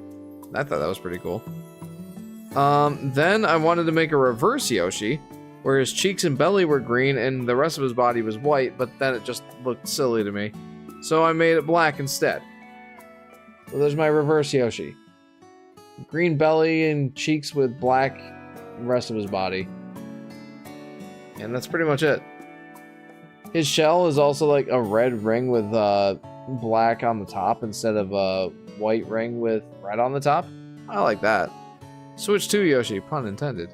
I thought that was pretty cool. Then I wanted to make a reverse Yoshi, where his cheeks and belly were green and the rest of his body was white, but then it just looked silly to me. So I made it black instead. So there's my reverse Yoshi. Green belly and cheeks with black rest of his body. And that's pretty much it. His shell is also like a red ring with black on the top instead of a white ring with red on the top. I like that. Switch 2 Yoshi, pun intended.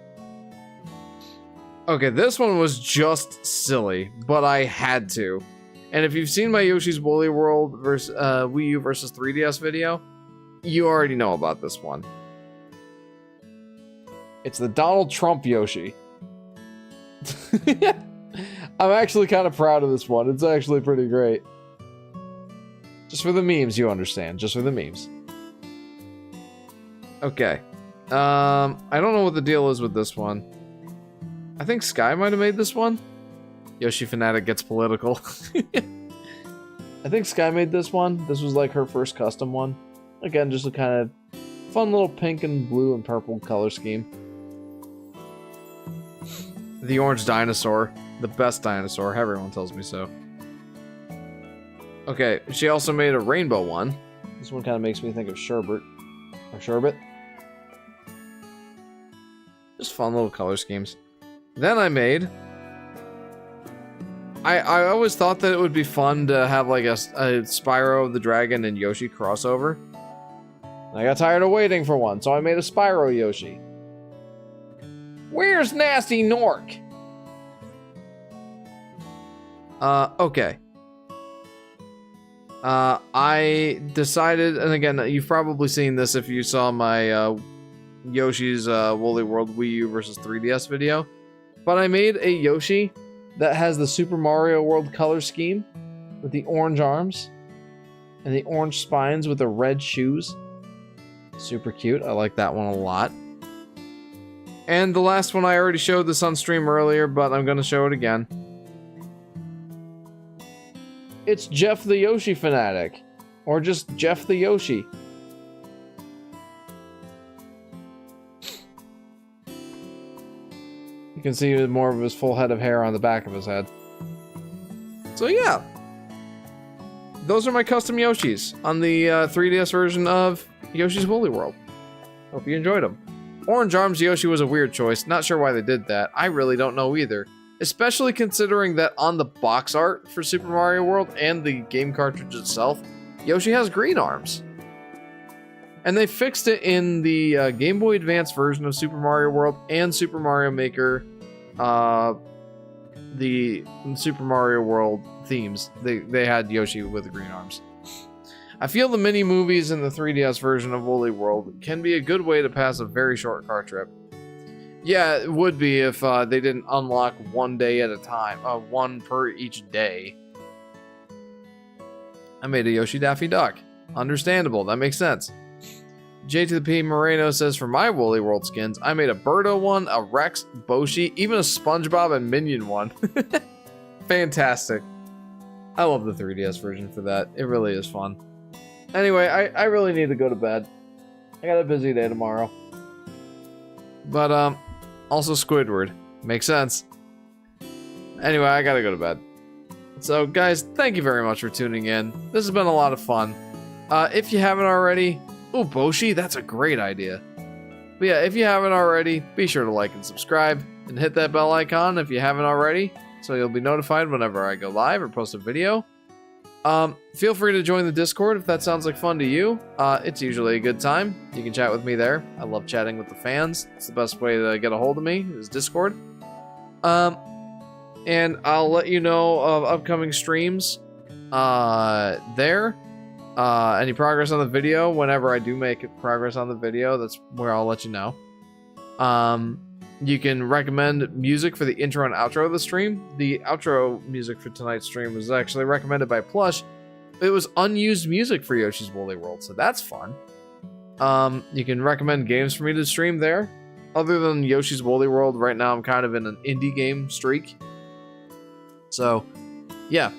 Okay, this one was just silly, but I had to. And if you've seen my Yoshi's Woolly World versus Wii U versus 3DS video, you already know about this one. It's the Donald Trump Yoshi. I'm actually kind of proud of this one. It's actually pretty great. Just for the memes, you understand. Just for the memes. Okay. I don't know what the deal is with this one. I think Sky might have made this one. Yoshi Fanatic gets political. I think Sky made this one. This was like her first custom one. Again, just a kind of fun little pink and blue and purple color scheme. The orange dinosaur. The best dinosaur. Everyone tells me so. Okay, she also made a rainbow one. This one kind of makes me think of sherbet. Or sherbet. Just fun little color schemes. Then I made... I always thought that it would be fun to have like a Spyro the Dragon and Yoshi crossover. And I got tired of waiting for one, so I made a Spyro Yoshi. Where's Nasty Nork? Okay. I decided, and again, you've probably seen this if you saw my Yoshi's Woolly World Wii U versus 3DS video, but I made a Yoshi that has the Super Mario World color scheme with the orange arms and the orange spines with the red shoes. Super cute. I like that one a lot. And the last one, I already showed this on stream earlier, but I'm going to show it again. It's Jeff the Yoshi Fanatic. Or just Jeff the Yoshi. You can see more of his full head of hair on the back of his head. So yeah. Those are my custom Yoshis on the 3DS version of Yoshi's Woolly World. Hope you enjoyed them. Orange Arms Yoshi was a weird choice. Not sure why they did that. I really don't know either. Especially considering that on the box art for Super Mario World and the game cartridge itself, Yoshi has green arms. And they fixed it in the Game Boy Advance version of Super Mario World and Super Mario Maker the Super Mario World themes. They had Yoshi with the green arms. I feel the mini movies in the 3DS version of Woolly World can be a good way to pass a very short car trip. Yeah, it would be if they didn't unlock one day at a time, one per each day. I made a Yoshi Daffy Duck. Understandable, that makes sense. J to the P Moreno says, for my Woolly World skins, I made a Birdo one, a Rex, Boshi, even a SpongeBob and Minion one. Fantastic. I love the 3DS version for that. It really is fun. Anyway, I really need to go to bed. I got a busy day tomorrow. But, also Squidward. Makes sense. Anyway, I gotta go to bed. So, guys, thank you very much for tuning in. This has been a lot of fun. If you haven't already... Ooh, Boshi, that's a great idea. But yeah, if you haven't already, be sure to like and subscribe. And hit that bell icon if you haven't already, so you'll be notified whenever I go live or post a video. Feel free to join the Discord if that sounds like fun to you. It's usually a good time. You can chat with me there. I love chatting with the fans. It's the best way to get a hold of me, is Discord. And I'll let you know of upcoming streams there. Any progress on the video, whenever I do make progress on the video, that's where I'll let you know. You can recommend music for the intro and outro of the stream. The outro music for tonight's stream was actually recommended by Plush. It was unused music for Yoshi's Woolly World, so that's fun. You can recommend games for me to stream there. Other than Yoshi's Woolly World, right now I'm kind of in an indie game streak. So, yeah,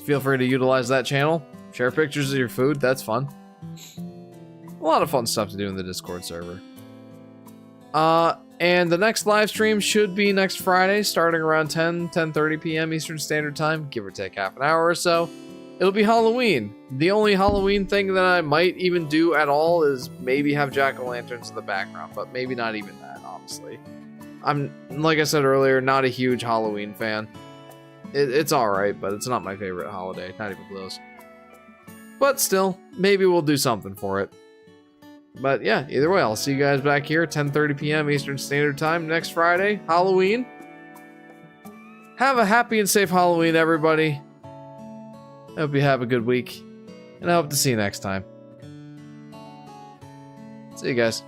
feel free to utilize that channel. Share pictures of your food, that's fun. A lot of fun stuff to do in the Discord server. And the next live stream should be next Friday, starting around 10:30 p.m. Eastern Standard Time, give or take half an hour or so. It'll be Halloween. The only Halloween thing that I might even do at all is maybe have jack-o'-lanterns in the background, but maybe not even that, honestly. I'm, like I said earlier, not a huge Halloween fan. It's alright, but it's not my favorite holiday, not even close. But still, maybe we'll do something for it. But yeah, either way, I'll see you guys back here 10:30 p.m. Eastern Standard Time next Friday, Halloween. Have a happy and safe Halloween, everybody. I hope you have a good week, and I hope to see you next time. See you guys.